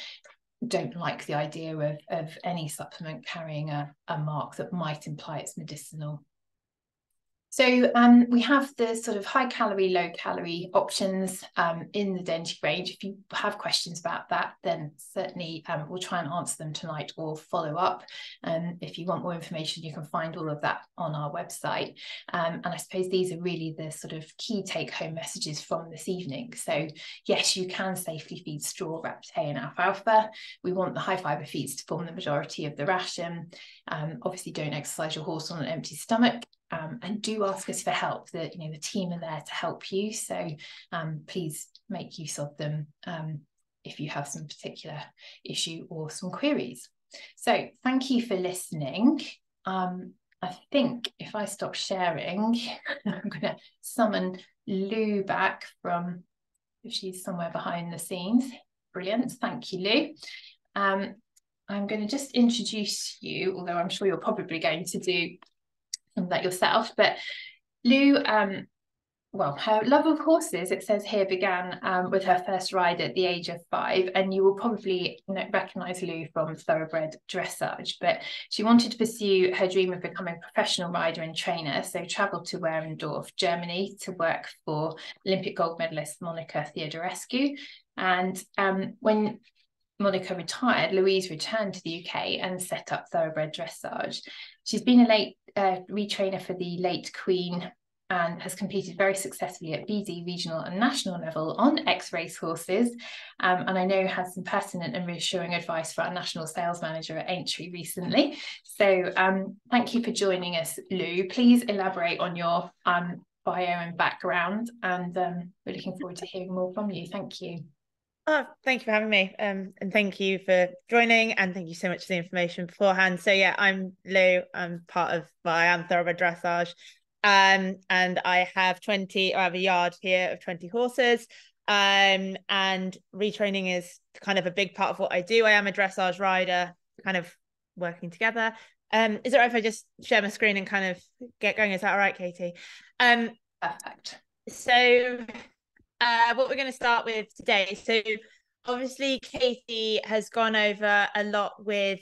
don't like the idea of any supplement carrying a mark that might imply it's medicinal. So we have the sort of high calorie, low calorie options in the Dengie range. If you have questions about that, then certainly we'll try and answer them tonight or follow up. If you want more information, you can find all of that on our website. And I suppose these are really the sort of key take home messages from this evening. So yes, you can safely feed straw, Retraining and alfalfa. We want the high fiber feeds to form the majority of the ration. Obviously don't exercise your horse on an empty stomach. And do ask us for help. The team are there to help you, so please make use of them if you have some particular issue or some queries. So thank you for listening. I think if I stop sharing, I'm going to summon Lou back from, if she's somewhere behind the scenes. Brilliant, thank you, Lou. I'm going to just introduce you, although I'm sure you're probably going to do that yourself, but Lou, well, her love of horses, it says here, began with her first ride at the age of 5, and you will probably recognise Lou from Thoroughbred Dressage, but she wanted to pursue her dream of becoming a professional rider and trainer, so travelled to Werendorf, Germany, to work for Olympic gold medalist Monica Theodorescu. And when Monica retired, Louise returned to the UK and set up Thoroughbred Dressage. She's been a late retrainer for the late Queen and has competed very successfully at BD regional and national level on ex-racehorses, and I know has some pertinent and reassuring advice for our national sales manager at Aintree recently. So thank you for joining us, Lou. Please elaborate on your bio and background, and we're looking forward to hearing more from you. Thank you. Oh, thank you for having me, and thank you for joining, and thank you so much for the information beforehand. So yeah, I'm Lou. I'm I am Thoroughbred Dressage, and I have a yard here of 20 horses, and retraining is kind of a big part of what I do. I am a dressage rider, kind of working together. Is it right if I just share my screen and kind of get going? Is that all right, Katie? Perfect. So what we're going to start with today. So obviously Katie has gone over a lot with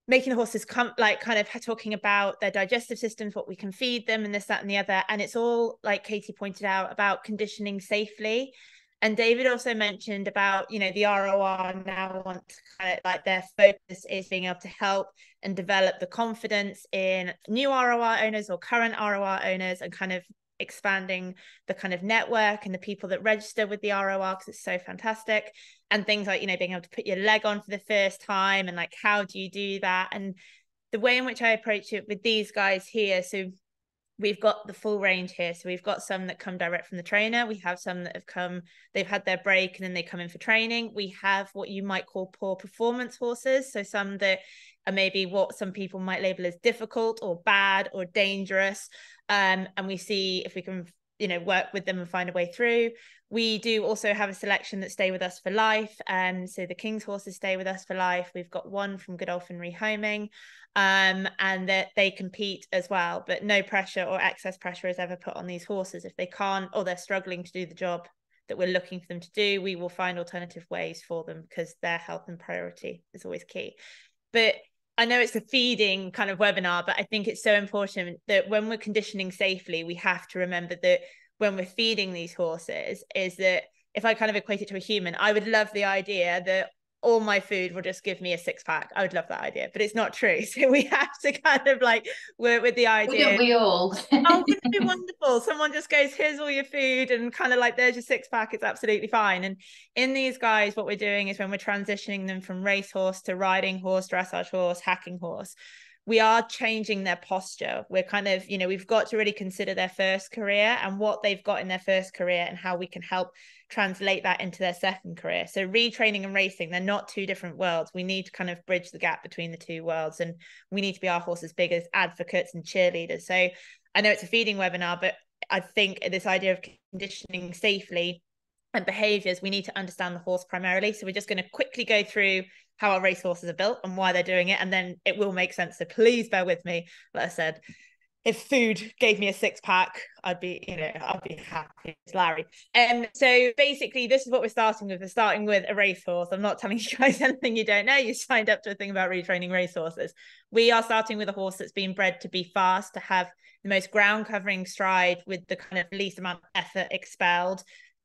making the horses kind of talking about their digestive systems, what we can feed them, and this, that, and the other. And it's all, like Katie pointed out, about conditioning safely. And David also mentioned about, you know, the ROR now want to kind of like their focus is being able to help and develop the confidence in new ROR owners or current ROR owners, and kind of expanding the kind of network and the people that register with the ROR, because it's so fantastic. And things like, you know, being able to put your leg on for the first time, and like, how do you do that? And the way in which I approach it with these guys here, so we've got the full range here. So we've got some that come direct from the trainer. We have some that have come, they've had their break and then they come in for training. We have what you might call poor performance horses. So some that are maybe what some people might label as difficult or bad or dangerous. And we see if we can, you know, work with them and find a way through. We do also have a selection that stay with us for life. So the King's horses stay with us for life. We've got one from Godolphin Rehoming, and that they compete as well, but no pressure or excess pressure is ever put on these horses. If they can't, or they're struggling to do the job that we're looking for them to do, we will find alternative ways for them, because their health and priority is always key. But I know it's a feeding kind of webinar, but I think it's so important that when we're conditioning safely, we have to remember that when we're feeding these horses, is that if I kind of equate it to a human, I would love the idea that all my food will just give me a six-pack. I would love that idea, but it's not true. So we have to kind of like work with the idea. Wouldn't we all? Oh, wouldn't it be wonderful? Someone just goes, here's all your food, and kind of like, there's your six-pack. It's absolutely fine. And in these guys, what we're doing is when we're transitioning them from racehorse to riding horse, dressage horse, hacking horse, we are changing their posture. We're kind of, you know, we've got to really consider their first career and what they've got in their first career and how we can help translate that into their second career. So retraining and racing, they're not two different worlds. We need to kind of bridge the gap between the two worlds, and we need to be our horses' biggest advocates and cheerleaders. So I know it's a feeding webinar, but I think this idea of conditioning safely and behaviors, we need to understand the horse primarily. So we're just going to quickly go through how our race horses are built and why they're doing it, and then it will make sense. So please bear with me. Like I said, if food gave me a six-pack, I'd be, you know, I'd be happy as Larry. So basically, this is what we're starting with. We're starting with a racehorse. I'm not telling you guys anything you don't know. You signed up to a thing about retraining racehorses. We are starting with a horse that's been bred to be fast, to have the most ground-covering stride with the kind of least amount of effort expelled.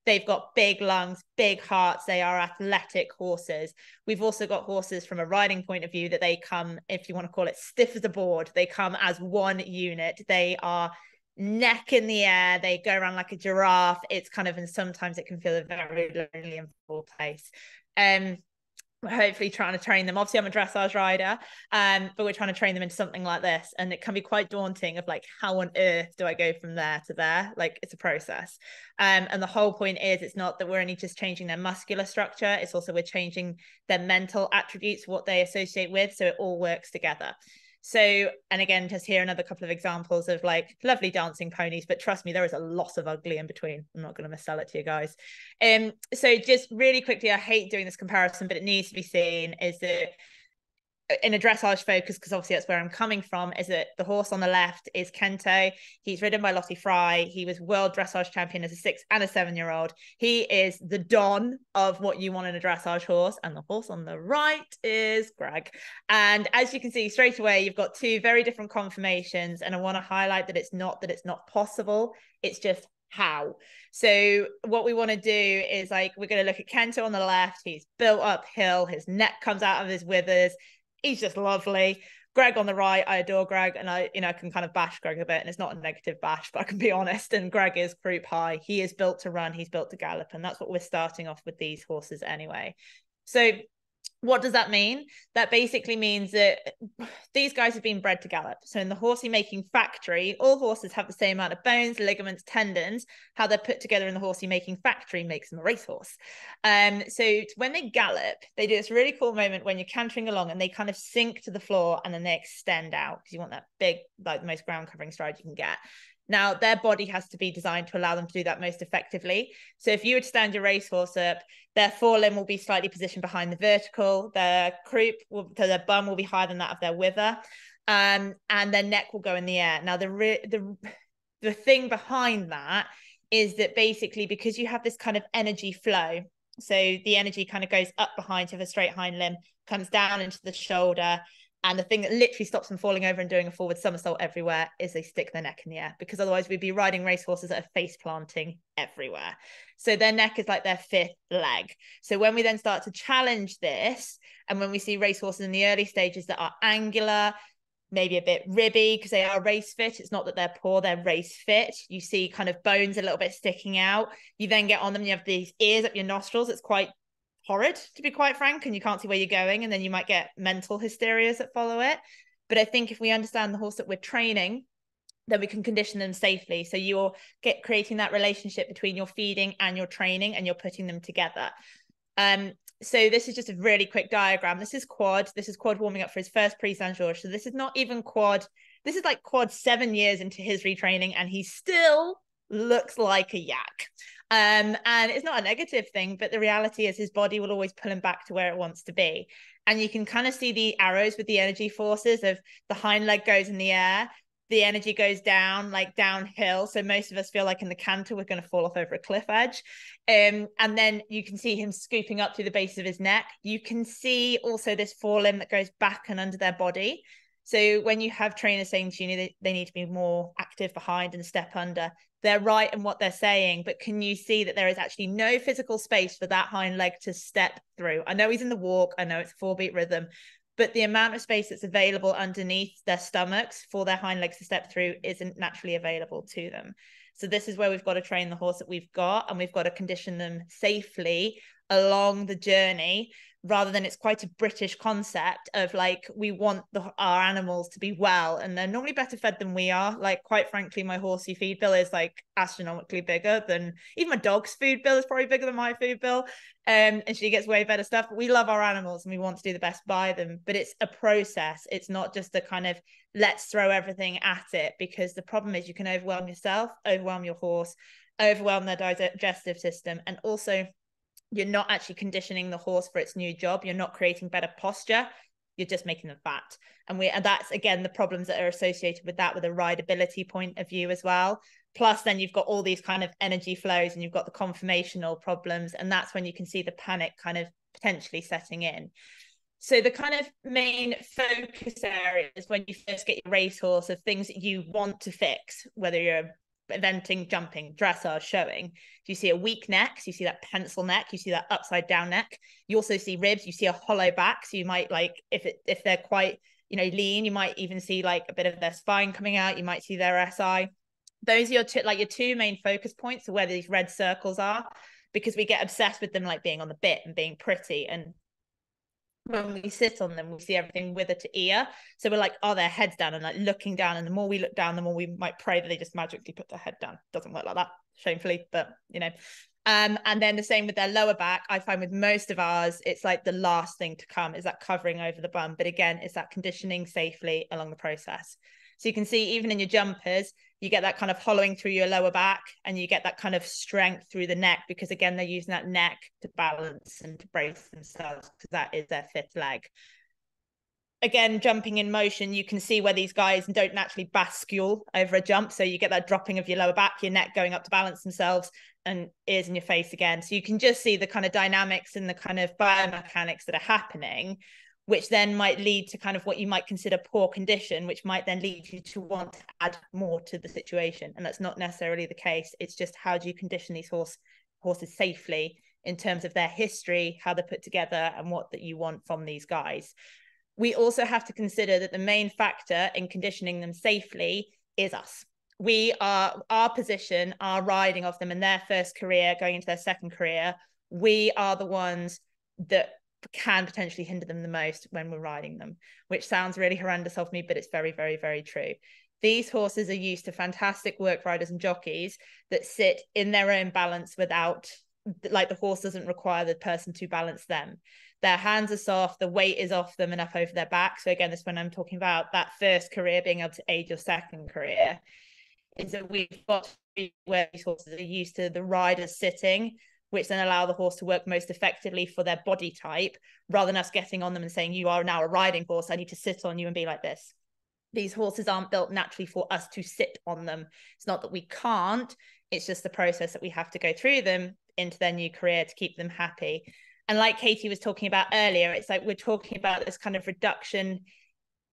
They've got big lungs, big hearts. They are athletic horses. We've also got horses from a riding point of view that they come, if you want to call it, stiff as a board. They come as one unit. They are neck in the air. They go around like a giraffe. It's kind of, and sometimes it can feel a very lonely and full place. We're hopefully trying to train them. Obviously, I'm a dressage rider, but we're trying to train them into something like this. And it can be quite daunting of like, how on earth do I go from there to there? Like, it's a process. And the whole point is, it's not that we're only just changing their muscular structure. It's also we're changing their mental attributes, what they associate with. So it all works together. So, and again, just here another couple of examples of like lovely dancing ponies, but trust me, there is a lot of ugly in between. I'm not going to missell it to you guys. So just really quickly, I hate doing this comparison, but it needs to be seen, is that in a dressage focus, because obviously that's where I'm coming from, is that the horse on the left is 𝗂𝗲𝗀. He's ridden by Lottie Fry. He was world dressage champion as a 6 and a 7-year-old. He is the don of what you want in a dressage horse. And the horse on the right is Greg. And as you can see straight away, you've got two very different conformations. And I want to highlight that it's not possible. It's just how. So what we want to do is like, we're going to look at 𝗂𝗲𝗀 on the left. He's built uphill. His neck comes out of his withers. He's just lovely. Greg on the right, I adore Greg, and I can kind of bash Greg a bit, and it's not a negative bash, but I can be honest. And Greg is croup high. He is built to run. He's built to gallop, and that's what we're starting off with these horses anyway. So what does that mean? That basically means that these guys have been bred to gallop. So in the horsey making factory, all horses have the same amount of bones, ligaments, tendons. How they're put together in the horsey making factory makes them a racehorse. So when they gallop, they do this really cool moment when you're cantering along and they kind of sink to the floor and then they extend out, because you want that big, like the most ground covering stride you can get. Now, their body has to be designed to allow them to do that most effectively. So if you were to stand your racehorse up, their forelimb will be slightly positioned behind the vertical, their croup, so their bum will be higher than that of their wither, and their neck will go in the air. Now, the thing behind that is that basically, because you have this kind of energy flow, so the energy kind of goes up behind, so the straight hind limb comes down into the shoulder, And the thing that literally stops them falling over and doing a forward somersault everywhere is they stick their neck in the air, because otherwise we'd be riding racehorses that are face planting everywhere. So their neck is like their fifth leg. So when we then start to challenge this, and when we see racehorses in the early stages that are angular, maybe a bit ribby because they are race fit, it's not that they're poor, they're race fit. You see kind of bones a little bit sticking out. You then get on them, you have these ears up your nostrils. It's quite horrid, to be quite frank, and you can't see where you're going, and then you might get mental hysterias that follow it. But I think if we understand the horse that we're training, then we can condition them safely. So you're creating that relationship between your feeding and your training, and you're putting them together. So this is just a really quick diagram. This is Quad. This is Quad warming up for his first Prix Saint-Georges. So this is not even Quad. This is like Quad 7 years into his retraining, and he still looks like a yak. And it's not a negative thing, but the reality is his body will always pull him back to where it wants to be. And you can kind of see the arrows with the energy forces of the hind leg goes in the air, the energy goes down, like downhill. So most of us feel like in the canter, we're going to fall off over a cliff edge. And then you can see him scooping up to the base of his neck. You can see also this forelimb that goes back and under their body. So when you have trainers saying to you, they need to be more active behind and step under, they're right in what they're saying, but can you see that there is actually no physical space for that hind leg to step through? I know he's in the walk, I know it's a 4-beat rhythm, but the amount of space that's available underneath their stomachs for their hind legs to step through isn't naturally available to them. So this is where we've got to train the horse that we've got, and we've got to condition them safely along the journey, rather than it's quite a British concept of like, we want our animals to be well, and they're normally better fed than we are. Like, quite frankly, my horsey feed bill is like astronomically bigger than, even my dog's food bill is probably bigger than my food bill. And she gets way better stuff. But we love our animals and we want to do the best by them, but it's a process. It's not just a kind of let's throw everything at it, because the problem is you can overwhelm yourself, overwhelm your horse, overwhelm their digestive system, and also you're not actually conditioning the horse for its new job. You're not creating better posture. You're just making them fat. And that's, again, the problems that are associated with that, with a rideability point of view as well. Plus, then you've got all these kind of energy flows, and you've got the conformational problems. And that's when you can see the panic kind of potentially setting in. So the kind of main focus areas when you first get your racehorse of things that you want to fix, whether you're eventing, jumping, dressage, showing. You see a weak neck, so you see that pencil neck, you see that upside down neck. You also see ribs, you see a hollow back. So you might, like, if they're quite, lean, you might even see like a bit of their spine coming out. You might see their SI. Those are your two main focus points of where these red circles are, because we get obsessed with them like being on the bit and being pretty. And when we sit on them, we see everything wither to ear. So we're like, oh, their heads down, and like looking down. And the more we look down, the more we might pray that they just magically put their head down. Doesn't work like that, shamefully, but and then the same with their lower back. I find with most of ours, it's like the last thing to come is that covering over the bum. But again, it's that conditioning safely along the process. So you can see even in your jumpers, you get that kind of hollowing through your lower back, and you get that kind of strength through the neck, because again, they're using that neck to balance and to brace themselves, because that is their fifth leg. Again, jumping in motion, you can see where these guys don't naturally bascule over a jump. So you get that dropping of your lower back, your neck going up to balance themselves, and ears in your face again. So you can just see the kind of dynamics and the kind of biomechanics that are happening, which then might lead to kind of what you might consider poor condition, which might then lead you to want to add more to the situation. And that's not necessarily the case. It's just, how do you condition these horses safely in terms of their history, how they're put together, and what that you want from these guys. We also have to consider that the main factor in conditioning them safely is us. Our position, our riding of them in their first career, going into their second career, we are the ones that can potentially hinder them the most when we're riding them, which sounds really horrendous of me, but it's very, very, very true. These horses are used to fantastic work riders and jockeys that sit in their own balance without, like, the horse doesn't require the person to balance them. Their hands are soft, the weight is off them and up over their back. So again, this is when I'm talking about that first career being able to aid your second career, is that we've got where these horses are used to the rider sitting, which then allow the horse to work most effectively for their body type, rather than us getting on them and saying, you are now a riding horse, I need to sit on you and be like this. These horses aren't built naturally for us to sit on them. It's not that we can't, it's just the process that we have to go through them into their new career to keep them happy. And like Katie was talking about earlier, it's like we're talking about this kind of reduction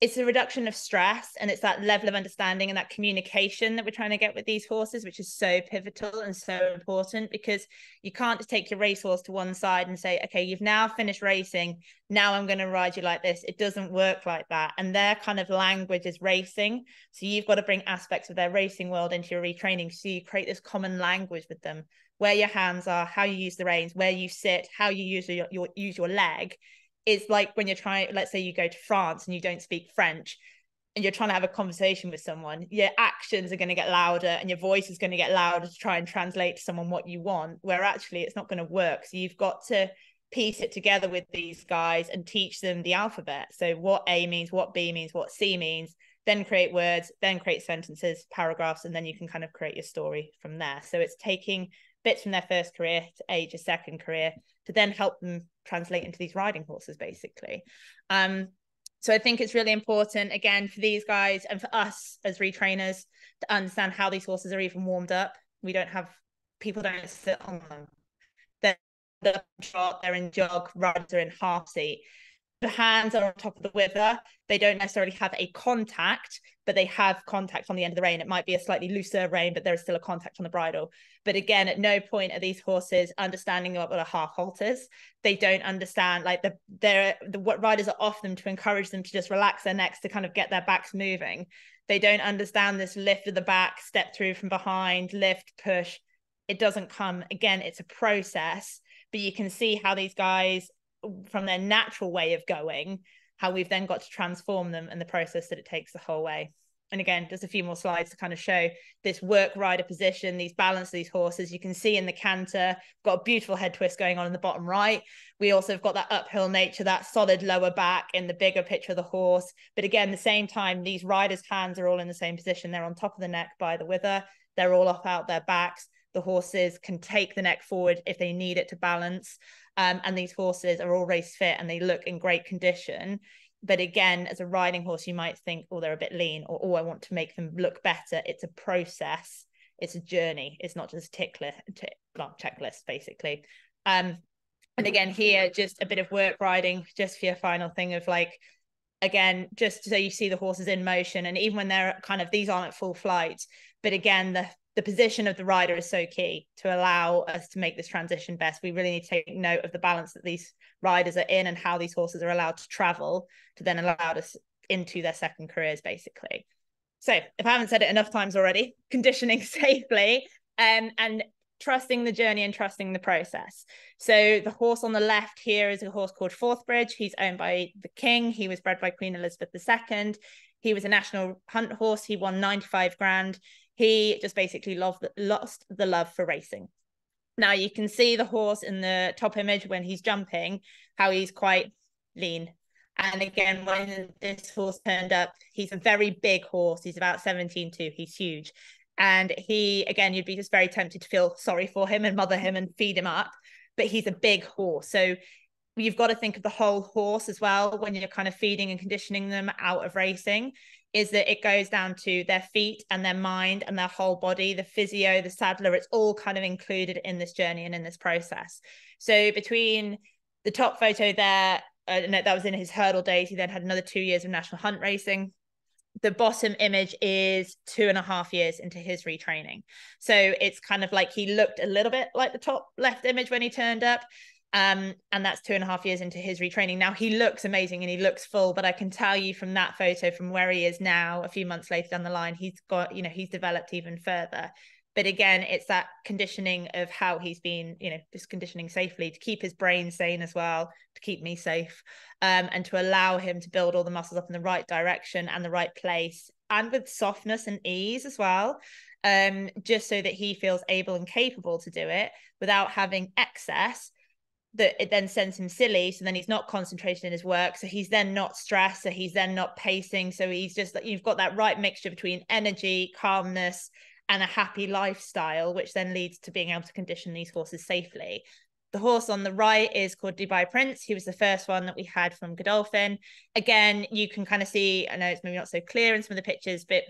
it's a reduction of stress, and it's that level of understanding and that communication that we're trying to get with these horses, which is so pivotal and so important, because you can't just take your racehorse to one side and say, okay, you've now finished racing, now I'm going to ride you like this. It doesn't work like that. And their kind of language is racing. So you've got to bring aspects of their racing world into your retraining. So you create this common language with them, where your hands are, how you use the reins, where you sit, how you use your leg. It's like when you're trying, let's say you go to France and you don't speak French and you're trying to have a conversation with someone, your actions are going to get louder and your voice is going to get louder to try and translate to someone what you want, where actually it's not going to work. So you've got to piece it together with these guys and teach them the alphabet. So what A means, what B means, what C means, then create words, then create sentences, paragraphs, and then you can kind of create your story from there. So it's taking bits from their first career to age a second career to then help them translate into these riding horses, basically. So I think it's really important, again, for these guys and for us as retrainers to understand how these horses are even warmed up. People don't sit on them. They're trot, they're in jog, riders are in half seat. The hands are on top of the wither. They don't necessarily have a contact, but they have contact on the end of the rein. It might be a slightly looser rein, but there is still a contact on the bridle. But again, at no point are these horses understanding what a half halt is. They don't understand, like what riders are off them to encourage them to just relax their necks, to kind of get their backs moving. They don't understand this lift of the back, step through from behind, lift, push. It doesn't come. Again, it's a process, but you can see how these guys, from their natural way of going, how we've then got to transform them and the process that it takes the whole way. And again, just a few more slides to kind of show this work rider position, these balance of these horses. You can see in the canter, got a beautiful head twist going on in the bottom right. We also have got that uphill nature, that solid lower back in the bigger picture of the horse. But again, at the same time, these riders' hands are all in the same position. They're on top of the neck by the wither. They're all off out their backs. The horses can take the neck forward if they need it to balance. And these horses are all race fit and they look in great condition. But again, as a riding horse, you might think, oh, they're a bit lean, or oh, I want to make them look better. It's a process. It's a journey. It's not just checklist, basically. And again, here, just a bit of work riding, just for your final thing of like, again, just so you see the horses in motion. And even when they're kind of, these aren't at full flight, but again, the position of the rider is so key to allow us to make this transition best. We really need to take note of the balance that these riders are in and how these horses are allowed to travel to then allow us into their second careers, basically. So if I haven't said it enough times already, conditioning safely and trusting the journey and trusting the process. So the horse on the left here is a horse called Thoroughbred. He's owned by the King. He was bred by Queen Elizabeth II. He was a national hunt horse. He won 95 grand. He just basically lost the love for racing. Now you can see the horse in the top image when he's jumping, how he's quite lean. And again, when this horse turned up, he's a very big horse. He's about 17.2. He's huge. And he, again, you'd be just very tempted to feel sorry for him and mother him and feed him up. But he's a big horse. So you've got to think of the whole horse as well when you're kind of feeding and conditioning them out of racing, is that it goes down to their feet and their mind and their whole body, the physio, the saddler, it's all kind of included in this journey and in this process. So between the top photo there, that was in his hurdle days, he then had another 2 years of national hunt racing. The bottom image is 2.5 years into his retraining. So it's kind of like he looked a little bit like the top left image when he turned up. And that's 2.5 years into his retraining. Now he looks amazing and he looks full, but I can tell you from that photo, from where he is now, a few months later down the line, he's got, he's developed even further. But again, it's that conditioning of how he's been, just conditioning safely to keep his brain sane as well, to keep me safe, and to allow him to build all the muscles up in the right direction and the right place, and with softness and ease as well, just so that he feels able and capable to do it without having excess that it then sends him silly. So then he's not concentrated in his work. So he's then not stressed. So he's then not pacing. So he's just, you've got that right mixture between energy, calmness, and a happy lifestyle, which then leads to being able to condition these horses safely. The horse on the right is called Dubai Prince. He was the first one that we had from Godolphin. Again, you can kind of see, I know it's maybe not so clear in some of the pictures, but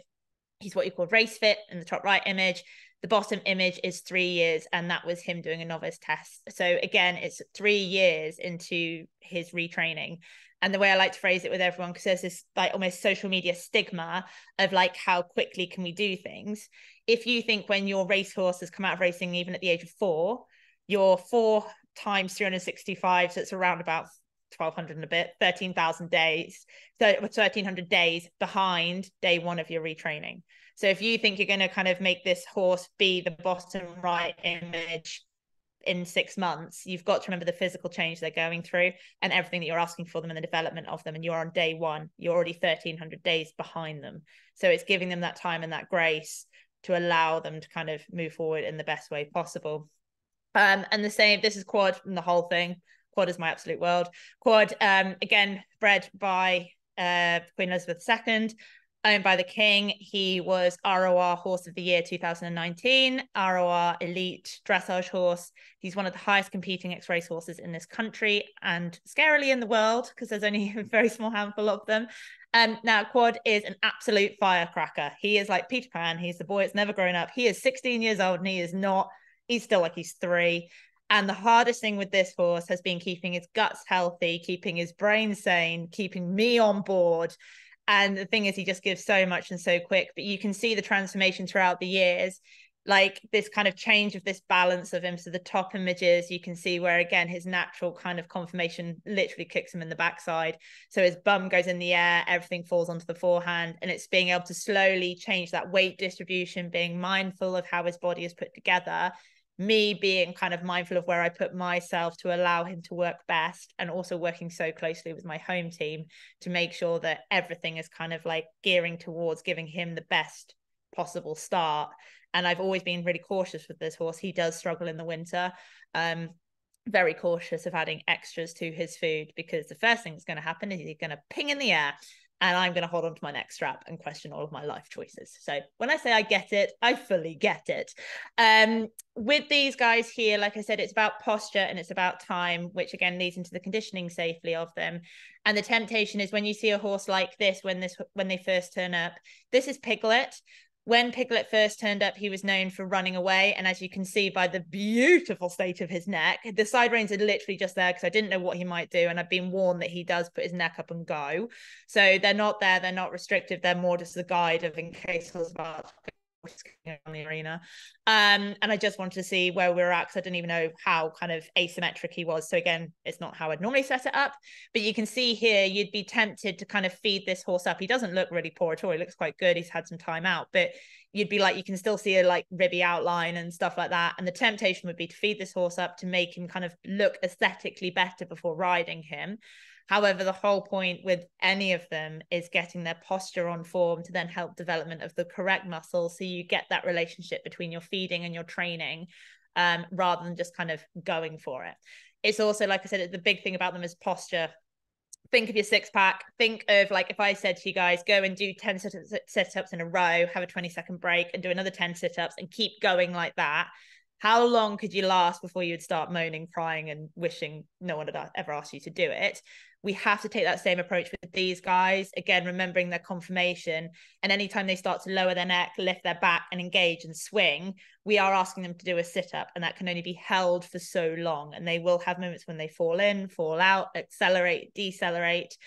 he's what you call race fit in the top right image. The bottom image is 3 years, and that was him doing a novice test. So again, it's 3 years into his retraining. And the way I like to phrase it with everyone, because there's this like almost social media stigma of like, how quickly can we do things? If you think when your racehorse has come out of racing, even at the age of 4, you're 4 times 365, so it's around about 1,200 and a bit, 13,000 days, so 1,300 days behind day 1 of your retraining. So if you think you're going to kind of make this horse be the bottom right image in 6 months, you've got to remember the physical change they're going through and everything that you're asking for them and the development of them. And you're on day 1, you're already 1,300 days behind them. So it's giving them that time and that grace to allow them to kind of move forward in the best way possible. And the same, this is 𝗚𝘂𝗲 and the whole thing. 𝗚𝘂𝗲 is my absolute world. 𝗚𝘂𝗲, again, bred by Queen Elizabeth II, owned by the King. He was ROR Horse of the Year 2019, ROR Elite Dressage Horse. He's one of the highest competing ex-race horses in this country and scarily in the world, because there's only a very small handful of them. Now, 𝗚𝘂𝗲 is an absolute firecracker. He is like Peter Pan. He's the boy that's never grown up. He is 16 years old and he's still like he's 3. And the hardest thing with this horse has been keeping his guts healthy, keeping his brain sane, keeping me on board. And the thing is, he just gives so much and so quick, but you can see the transformation throughout the years, like this kind of change of this balance of him. So the top images, you can see where, again, his natural kind of conformation literally kicks him in the backside. So his bum goes in the air, everything falls onto the forehand, and it's being able to slowly change that weight distribution, being mindful of how his body is put together, me being kind of mindful of where I put myself to allow him to work best, and also working so closely with my home team to make sure that everything is kind of like gearing towards giving him the best possible start. And I've always been really cautious with this horse. He does struggle in the winter. Very cautious of adding extras to his food, because the first thing that's going to happen is he's going to ping in the air, and I'm going to hold on to my neck strap and question all of my life choices. So when I say I get it, I fully get it. With these guys here, like I said, it's about posture and it's about time, which again leads into the conditioning safely of them. And the temptation is when you see a horse like this, when they first turn up. This is Piglet. When Piglet first turned up, he was known for running away. And as you can see by the beautiful state of his neck, the side reins are literally just there because I didn't know what he might do. And I've been warned that he does put his neck up and go. So they're not there. They're not restrictive. They're more just a guide of in case I was about to on the arena. And I just wanted to see where we were at, because I didn't even know how kind of asymmetric he was. So again, it's not how I'd normally set it up, but you can see here you'd be tempted to kind of feed this horse up. He doesn't look really poor at all. He looks quite good. He's had some time out, but you'd be like, you can still see a like ribby outline and stuff like that. And the temptation would be to feed this horse up to make him kind of look aesthetically better before riding him. However, the whole point with any of them is getting their posture on form to then help development of the correct muscle. So you get that relationship between your feeding and your training, rather than just kind of going for it. It's also, like I said, the big thing about them is posture. Think of your 6-pack. Think of like, if I said to you guys, go and do 10 sit-ups in a row, have a 20-second break and do another 10 sit-ups and keep going like that. How long could you last before you'd start moaning, crying and wishing no one had ever asked you to do it? We have to take that same approach with these guys. Again, remembering their conformation, and anytime they start to lower their neck, lift their back and engage and swing, we are asking them to do a sit-up, and that can only be held for so long. And they will have moments when they fall in, fall out, accelerate, decelerate.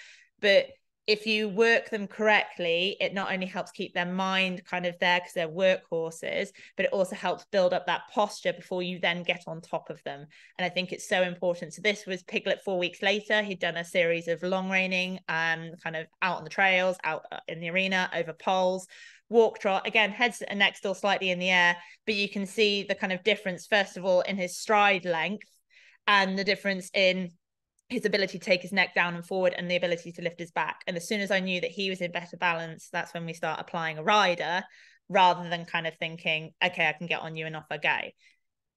But if you work them correctly, it not only helps keep their mind kind of there because they're workhorses, but it also helps build up that posture before you then get on top of them. And I think it's so important. So this was Piglet 4 weeks later. He'd done a series of long reining, kind of out on the trails, out in the arena, over poles, walk trot. Again, head and neck still slightly in the air, but you can see the kind of difference, first of all, in his stride length, and the difference in his ability to take his neck down and forward, and the ability to lift his back. And as soon as I knew that he was in better balance, that's when we start applying a rider, rather than kind of thinking, okay, I can get on you and off I go.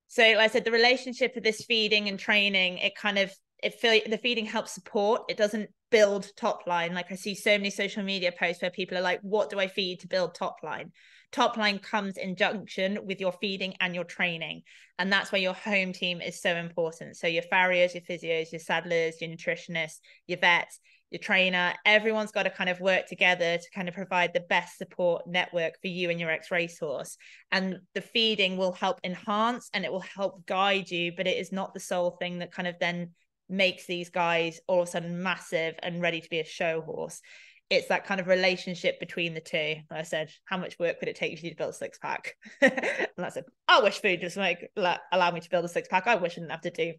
So like I said, the relationship with this feeding and training, the feeding helps support. It doesn't build top line. Like I see so many social media posts where people are like, what do I feed to build top line? Top line comes in junction with your feeding and your training. And that's where your home team is so important. So your farriers, your physios, your saddlers, your nutritionists, your vets, your trainer, everyone's got to kind of work together to kind of provide the best support network for you and your ex-racehorse. And the feeding will help enhance and it will help guide you, but it is not the sole thing that kind of then makes these guys all of a sudden massive and ready to be a show horse. It's that kind of relationship between the two. I said, how much work would it take for you to build a six-pack? And I said, I wish food just allow me to build a six-pack. I wish I didn't have to do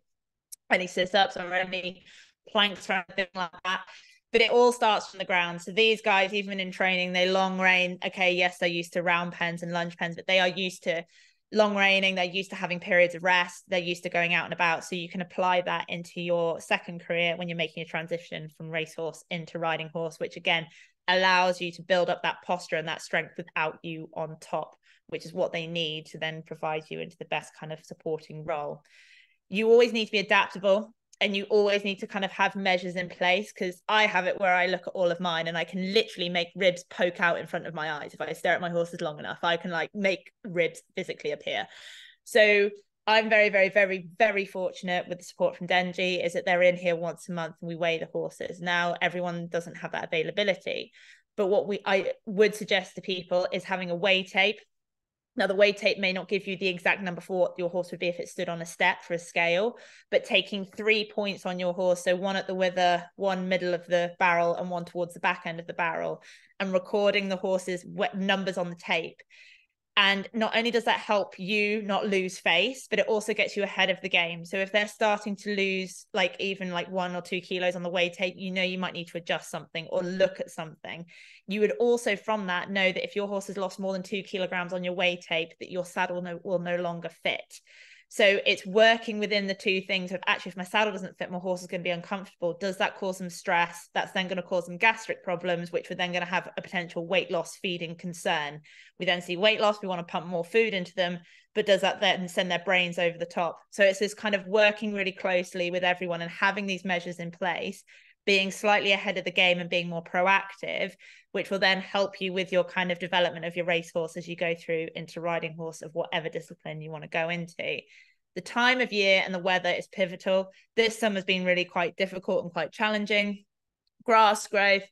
any sit-ups or any planks or anything like that. But it all starts from the ground. So these guys, even in training, they long rein. Okay, yes, they're used to round pens and lunge pens, but they are used to long reining. They're used to having periods of rest. They're used to going out and about. So you can apply that into your second career when you're making a transition from racehorse into riding horse, which again allows you to build up that posture and that strength without you on top, which is what they need to then provide you into the best kind of supporting role. You always need to be adaptable, and you always need to kind of have measures in place, because I have it where I look at all of mine and I can literally make ribs poke out in front of my eyes. If I stare at my horses long enough, I can like make ribs physically appear. So I'm very, very, very, very fortunate with the support from Dengie, is that they're in here once a month and we weigh the horses. Now, everyone doesn't have that availability, but what I would suggest to people is having a weigh tape. Now, the weigh tape may not give you the exact number for what your horse would be if it stood on a step for a scale, but taking 3 points on your horse, so one at the wither, one middle of the barrel, and one towards the back end of the barrel, and recording the horse's numbers on the tape. And not only does that help you not lose face, but it also gets you ahead of the game. So if they're starting to lose like even like 1 or 2 kilos on the weigh tape, you know you might need to adjust something or look at something. You would also from that know that if your horse has lost more than 2 kilograms on your weigh tape, that your saddle will no longer fit. So it's working within the two things of actually, if my saddle doesn't fit, my horse is going to be uncomfortable. Does that cause them stress? That's then going to cause them gastric problems, which we're then going to have a potential weight loss feeding concern. We then see weight loss. We want to pump more food into them, but does that then send their brains over the top? So it's this kind of working really closely with everyone and having these measures in place, being slightly ahead of the game and being more proactive, which will then help you with your kind of development of your racehorse as you go through into riding horse of whatever discipline you want to go into. The time of year and the weather is pivotal. This summer's been really quite difficult and quite challenging. Grass growth,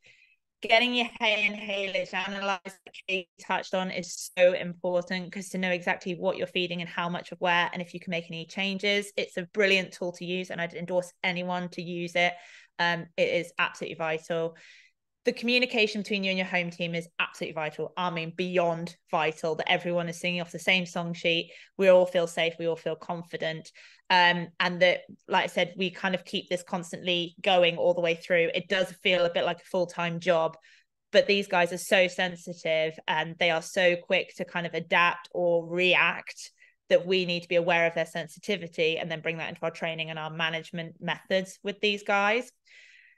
getting your hay and haylage analysed, like Kate touched on, is so important, because to know exactly what you're feeding and how much of where, and if you can make any changes, it's a brilliant tool to use, and I'd endorse anyone to use it. It is absolutely vital. The communication between you and your home team is absolutely vital. I mean, beyond vital, that everyone is singing off the same song sheet. We all feel safe. We all feel confident. And that, like I said, we kind of keep this constantly going all the way through. It does feel a bit like a full-time job, but these guys are so sensitive and they are so quick to kind of adapt or react that we need to be aware of their sensitivity and then bring that into our training and our management methods with these guys.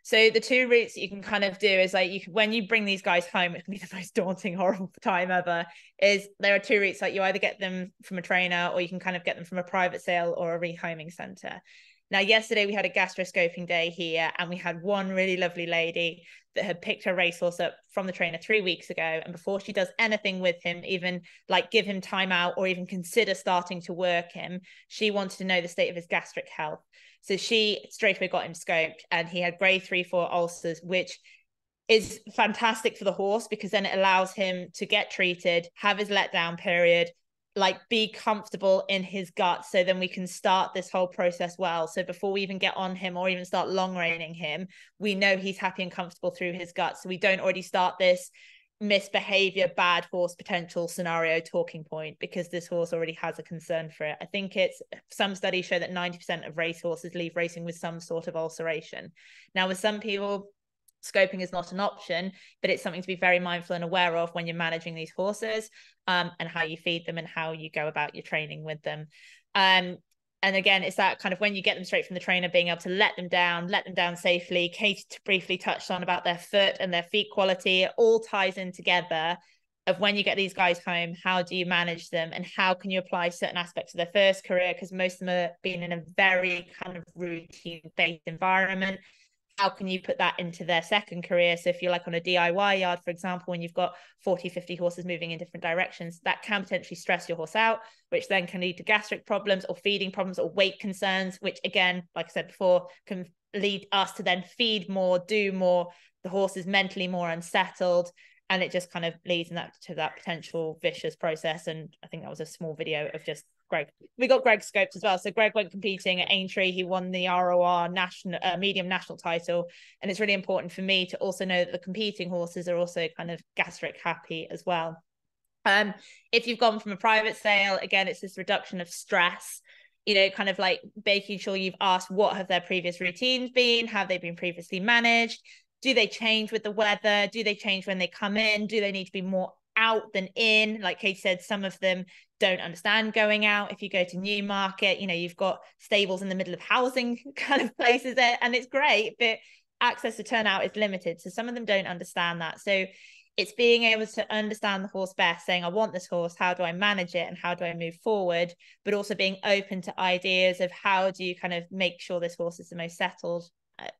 So the two routes that you can kind of do is like when you bring these guys home, it can be the most daunting, horrible time ever, is there are two routes. Like you either get them from a trainer or you can kind of get them from a private sale or a rehoming centre. Now, yesterday we had a gastroscoping day here and we had one really lovely lady that had picked her racehorse up from the trainer 3 weeks ago. And before she does anything with him, even like give him time out or even consider starting to work him, she wanted to know the state of his gastric health. So she straight away got him scoped and he had grade 3-4 ulcers, which is fantastic for the horse because then it allows him to get treated, have his letdown period, like be comfortable in his gut. So then we can start this whole process well. So before we even get on him or even start long reining him, we know he's happy and comfortable through his gut. So we don't already start this misbehavior, bad horse potential scenario talking point because this horse already has a concern for it. I think it's some studies show that 90% of racehorses leave racing with some sort of ulceration. Now, with some people, scoping is not an option, but it's something to be very mindful and aware of when you're managing these horses, and how you feed them and how you go about your training with them. And again, it's that kind of when you get them straight from the trainer, being able to let them down safely. Kate briefly touched on about their foot and their feet quality. It all ties in together of when you get these guys home, how do you manage them and how can you apply certain aspects of their first career? Because most of them are being in a very kind of routine-based environment. How can you put that into their second career? So if you're like on a DIY yard, for example, when you've got 40, 50 horses moving in different directions, that can potentially stress your horse out, which then can lead to gastric problems or feeding problems or weight concerns, which again, like I said before, can lead us to then feed more, do more. The horse is mentally more unsettled and it just kind of leads to that potential vicious process. And I think that was a small video of just Greg. We got Greg scoped as well. So Greg went competing at Aintree. He won the ROR national medium national title. And it's really important for me to also know that the competing horses are also kind of gastric happy as well. If you've gone from a private sale, again, it's this reduction of stress, you know, kind of like making sure you've asked what have their previous routines been, have they been previously managed, do they change with the weather, do they change when they come in, do they need to be more out than in? Like Kate said, some of them don't understand going out. If you go to Newmarket, you know, you've got stables in the middle of housing kind of places there, and it's great, but access to turnout is limited. So some of them don't understand that. So it's being able to understand the horse best, saying, I want this horse, how do I manage it and how do I move forward? But also being open to ideas of how do you kind of make sure this horse is the most settled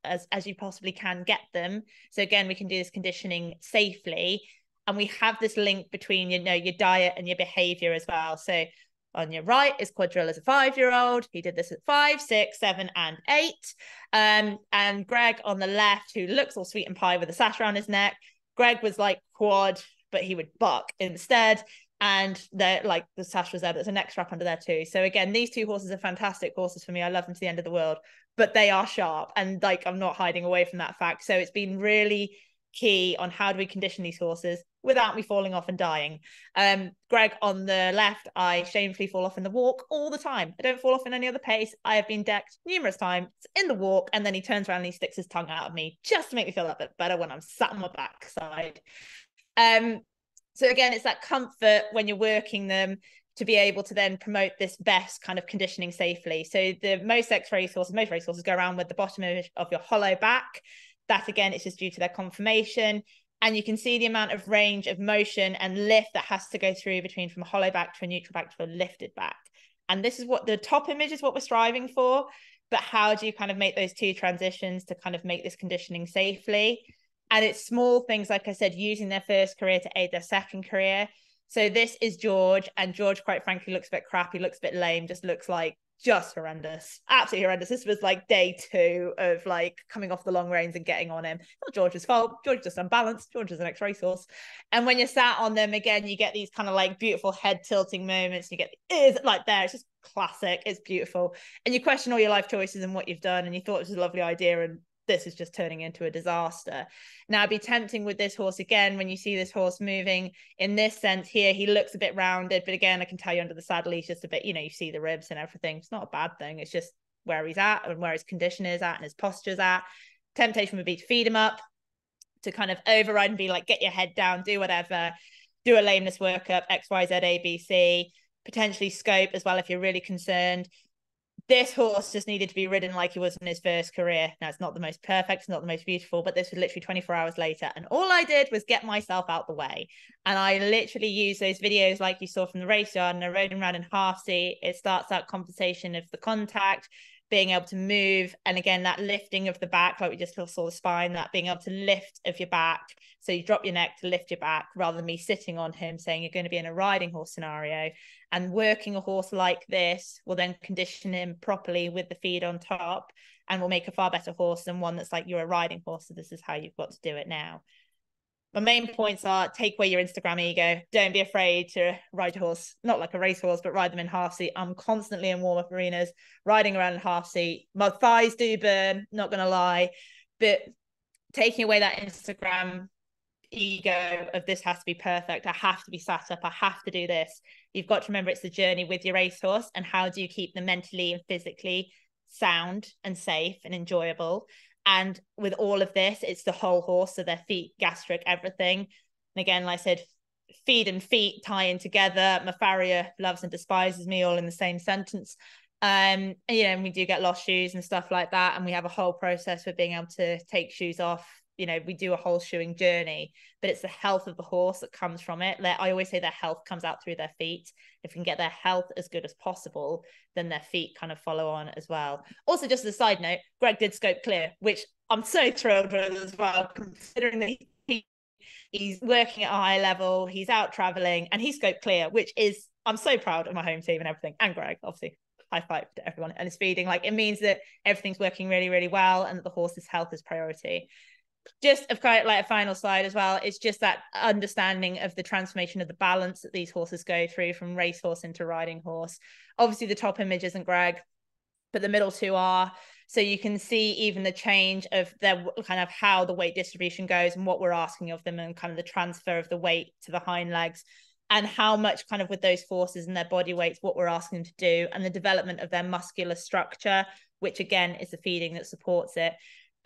as you possibly can get them. So again, we can do this conditioning safely. And we have this link between, you know, your diet and your behavior as well. So on your right is 𝗂𝗲𝗀 as a 5-year-old. He did this at 5, 6, 7, and 8. And Greg on the left, who looks all sweet and pie with a sash around his neck. Greg was like quad, but he would buck instead. And they're like the sash was there. There's a neck strap under there too. So again, these two horses are fantastic horses for me. I love them to the end of the world, but they are sharp. And like, I'm not hiding away from that fact. So it's been really key on how do we condition these horses without me falling off and dying. Greg on the left, I shamefully fall off in the walk all the time. I don't fall off in any other pace. I have been decked numerous times in the walk, and then he turns around and he sticks his tongue out of me just to make me feel a bit better when I'm sat on my backside. So again, it's that comfort when you're working them to be able to then promote this best kind of conditioning safely. So the most racehorses go around with the bottom of your hollow back. That again, it's just due to their conformation. And you can see the amount of range of motion and lift that has to go through between from a hollow back to a neutral back to a lifted back. And this is what the top image is what we're striving for. But how do you kind of make those two transitions to kind of make this conditioning safely? And it's small things, like I said, using their first career to aid their second career. So this is George, and George, quite frankly, looks a bit crappy, looks a bit lame, just looks like just horrendous, absolutely horrendous. This was like day 2 of like coming off the long reins and getting on him. Not George's fault. George is just unbalanced. George is an ex-racehorse. And when you're sat on them again, you get these kind of like beautiful head tilting moments. You get the ears like there. It's just classic. It's beautiful. And you question all your life choices and what you've done. And you thought it was a lovely idea, and this is just turning into a disaster. Now, it'd be tempting with this horse again, when you see this horse moving in this sense here, he looks a bit rounded, but again, I can tell you under the saddle, he's just a bit, you know, you see the ribs and everything. It's not a bad thing. It's just where he's at and where his condition is at and his posture's at. Temptation would be to feed him up, to kind of override and be like, get your head down, do whatever, do a lameness workup, X, Y, Z, A, B, C, potentially scope as well if you're really concerned. This horse just needed to be ridden like he was in his first career. Now, it's not the most perfect, it's not the most beautiful, but this was literally 24 hours later. And all I did was get myself out the way. And I literally used those videos like you saw from the race yard, and I rode him around in half seat. It starts that compensation of the contact, being able to move. And again, that lifting of the back, like we just saw the spine, that being able to lift of your back. So you drop your neck to lift your back, rather than me sitting on him saying you're going to be in a riding horse scenario. And working a horse like this will then condition him properly with the feed on top, and will make a far better horse than one that's like, you're a riding horse, so this is how you've got to do it now. My main points are: take away your Instagram ego. Don't be afraid to ride your horse, not like a racehorse, but ride them in half seat. I'm constantly in warm-up arenas, riding around in half seat. My thighs do burn, not going to lie, but taking away that Instagram ego of this has to be perfect, I have to be sat up, I have to do this. You've got to remember it's the journey with your racehorse, and how do you keep them mentally and physically sound and safe and enjoyable. And with all of this, it's the whole horse, so their feet, gastric, everything. And again, like I said, feed and feet tying together. My farrier loves and despises me, all in the same sentence. And, you know, we do get lost shoes and stuff like that, and we have a whole process for being able to take shoes off. You know, we do a whole shoeing journey, but it's the health of the horse that comes from it. I always say their health comes out through their feet. If we can get their health as good as possible, then their feet kind of follow on as well. Also, just as a side note, Greg did scope clear, which I'm so thrilled with as well, considering that he's working at a high level, he's out traveling, and he scoped clear, which is, I'm so proud of my home team and everything. And Greg, obviously, high five to everyone. And his feeding, like, it means that everything's working really, really well, and that the horse's health is priority. just of kind of like a final slide as well, it's just that understanding of the transformation of the balance that these horses go through from racehorse into riding horse. Obviously the top image isn't Greg, but the middle two are. So you can see even the change of their kind of how the weight distribution goes and what we're asking of them, and kind of the transfer of the weight to the hind legs, and how much kind of with those forces and their body weights, what we're asking them to do, and the development of their muscular structure, which again is the feeding that supports it.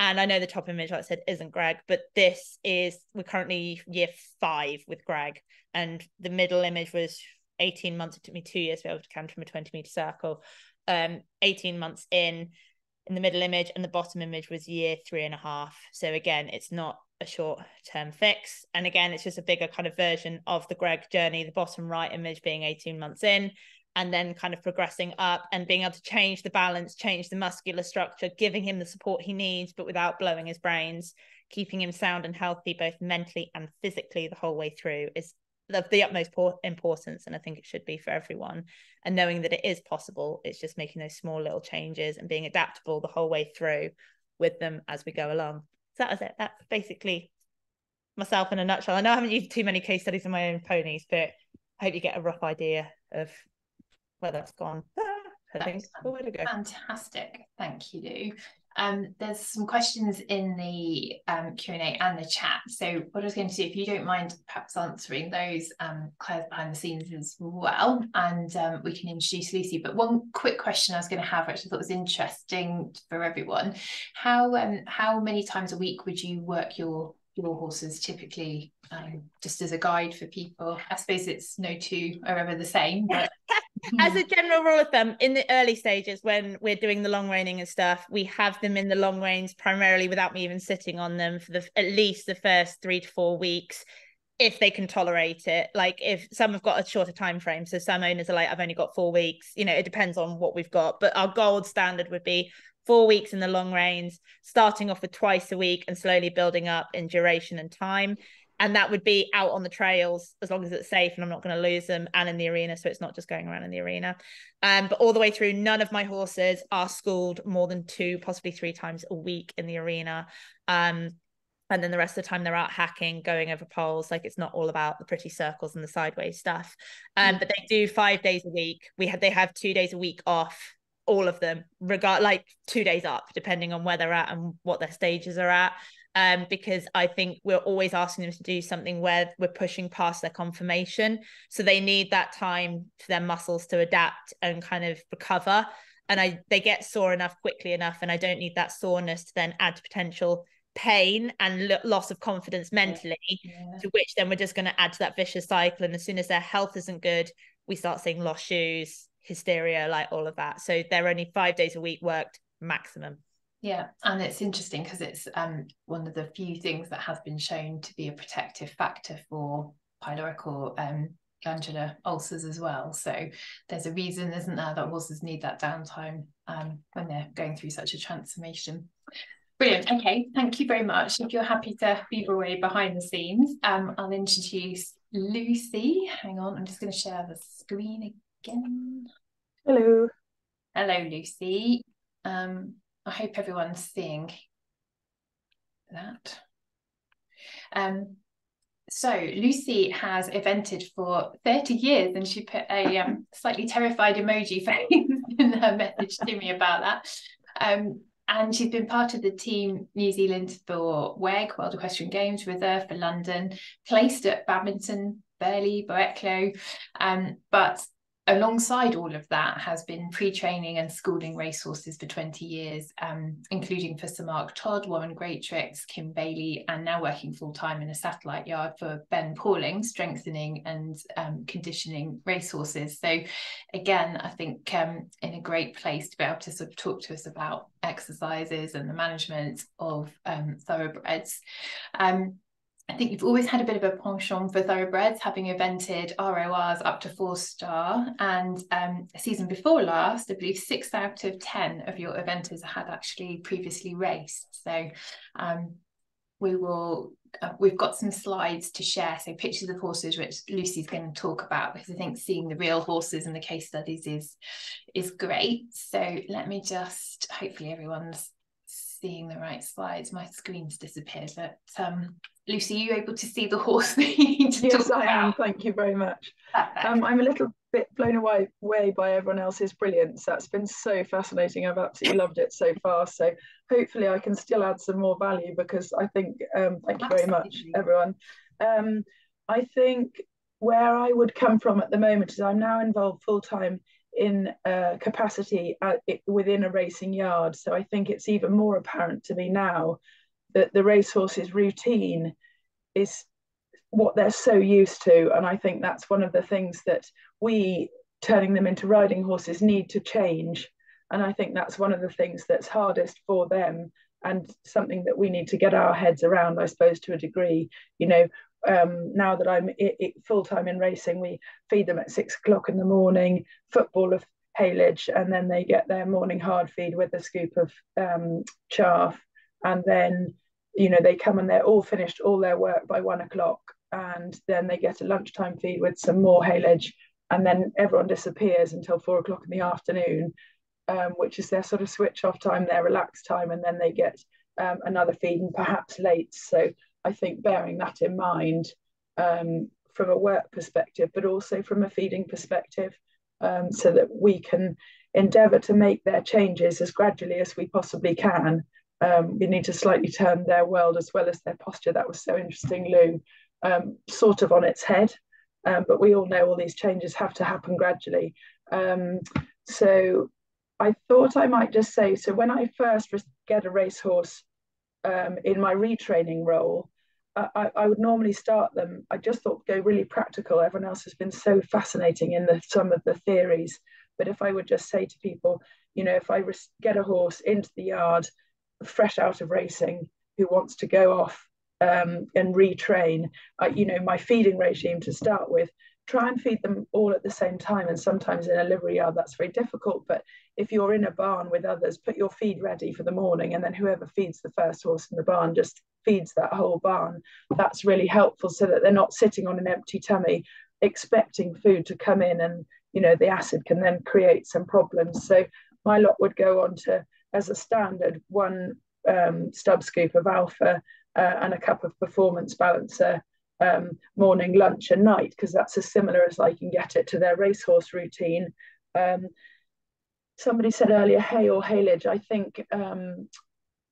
And I know the top image, like I said, isn't Greg, but we're currently year 5 with Greg. And the middle image was 18 months. It took me 2 years to be able to canter from a 20-meter circle. 18 months in the middle image, and the bottom image was year 3.5. So again, it's not a short-term fix. And again, it's just a bigger kind of version of the Greg journey, the bottom right image being 18 months in, and then kind of progressing up and being able to change the balance, change the muscular structure, giving him the support he needs, but without blowing his brains, keeping him sound and healthy, both mentally and physically the whole way through, is of the utmost importance. And I think it should be for everyone. And knowing that it is possible, it's just making those small little changes and being adaptable the whole way through with them as we go along. So that was it. That's basically myself in a nutshell. I know I haven't used too many case studies on my own ponies, but I hope you get a rough idea of where that's gone. I think. Oh, where'd it go? Fantastic. Thank you, Lou. There's some questions in the Q&A and the chat. So what I was going to do, if you don't mind perhaps answering those, Claire's behind the scenes as well, and we can introduce Lucy. But one quick question I was going to have, which I thought was interesting for everyone, how many times a week would you work your horses typically, just as a guide for people? I suppose it's no two are ever the same, but as a general rule of thumb, in the early stages when we're doing the long reining and stuff, we have them in the long reins primarily without me even sitting on them for at least the first 3 to 4 weeks, if they can tolerate it. Like if some have got a shorter time frame, so some owners are like, I've only got 4 weeks, you know, it depends on what we've got, but our gold standard would be 4 weeks in the long reins, starting off with twice a week and slowly building up in duration and time. And that would be out on the trails, as long as it's safe and I'm not going to lose them, and in the arena, so it's not just going around in the arena. But all the way through, none of my horses are schooled more than 2, possibly 3 times a week in the arena. And then the rest of the time they're out hacking, going over poles. Like, it's not all about the pretty circles and the sideways stuff. But they do 5 days a week. They have 2 days a week off, all of them, like 2 days up, depending on where they're at and what their stages are at. Because I think we're always asking them to do something where we're pushing past their conformation. So they need that time for their muscles to adapt and kind of recover. And they get sore enough quickly enough. And I don't need that soreness to then add to potential pain and loss of confidence mentally, to which then we're just going to add to that vicious cycle. And as soon as their health isn't good, we start seeing lost shoes, hysteria, like all of that. So they're only 5 days a week worked maximum. Yeah, and it's interesting because it's one of the few things that has been shown to be a protective factor for pyloric or glandular ulcers as well. So there's a reason, isn't there, that horses need that downtime when they're going through such a transformation. Brilliant. Okay, thank you very much. If you're happy to beaver away behind the scenes, I'll introduce Lucy. Hang on, I'm just going to share the screen again. Hello. Hello, Lucy. I hope everyone's seeing that. So Lucy has evented for 30 years, and she put a slightly terrified emoji face in her message to me about that. And she's been part of the team New Zealand for WEG, World Equestrian Games, Reserve for London, placed at Badminton, Burghley, 𝗚𝘂𝗲𝗀𝗀, but alongside all of that has been pre-training and schooling racehorses for 20 years, including for Sir Mark Todd, Warren Greatrix, Kim Bailey, and now working full-time in a satellite yard for Ben Pauling, strengthening and conditioning racehorses. So again, I think in a great place to be able to sort of talk to us about exercises and the management of thoroughbreds. I think you've always had a bit of a penchant for thoroughbreds, having evented RORs up to 4-star, and a season before last, I believe 6 out of 10 of your eventers had actually previously raced. So we've got some slides to share, so pictures of horses, which Lucy's going to talk about, because I think seeing the real horses and the case studies is great. So let me just, hopefully everyone's seeing the right slides. My screen's disappeared, but Lucy, are you able to see the horse that you need to Yes, talk I about? am. Thank you very much. Perfect. I'm a little bit blown away by everyone else's brilliance. That's been so fascinating. I've absolutely loved it so far. So hopefully I can still add some more value, because I think, thank you very much, everyone. I think where I would come from at the moment is I'm now involved full-time in capacity within a racing yard. So I think it's even more apparent to me now that the racehorses' routine is what they're so used to. And I think that's one of the things that we, turning them into riding horses, need to change. And I think that's one of the things that's hardest for them, and something that we need to get our heads around, I suppose, to a degree. You know, now that I'm full-time in racing, we feed them at 6 o'clock in the morning, football of haylage, and then they get their morning hard feed with a scoop of chaff. And then, you know, they come and they're all finished all their work by 1 o'clock. And then they get a lunchtime feed with some more haylage. And then everyone disappears until 4 o'clock in the afternoon, which is their sort of switch off time, their relaxed time. And then they get another feed, and perhaps late. So I think bearing that in mind, from a work perspective, but also from a feeding perspective, so that we can endeavour to make their changes as gradually as we possibly can. We need to slightly turn their world as well as their posture. That was so interesting, Lou, sort of on its head. But we all know all these changes have to happen gradually. So I thought I might just say, so when I first get a racehorse in my retraining role, I would normally start them. I just thought go really practical. Everyone else has been so fascinating in some of the theories. But if I would just say to people, you know, if I get a horse into the yard, fresh out of racing, who wants to go off and retrain, you know, my feeding regime to start with, try and feed them all at the same time. And sometimes in a livery yard, that's very difficult. But if you're in a barn with others, put your feed ready for the morning, and then whoever feeds the first horse in the barn just feeds that whole barn. That's really helpful, so that they're not sitting on an empty tummy expecting food to come in, and, you know, the acid can then create some problems. So my lot would go on to, as a standard, 1 stub scoop of alpha and a cup of performance balancer, morning, lunch and night, because that's as similar as I can get it to their racehorse routine. Somebody said earlier, hay or haylage. I think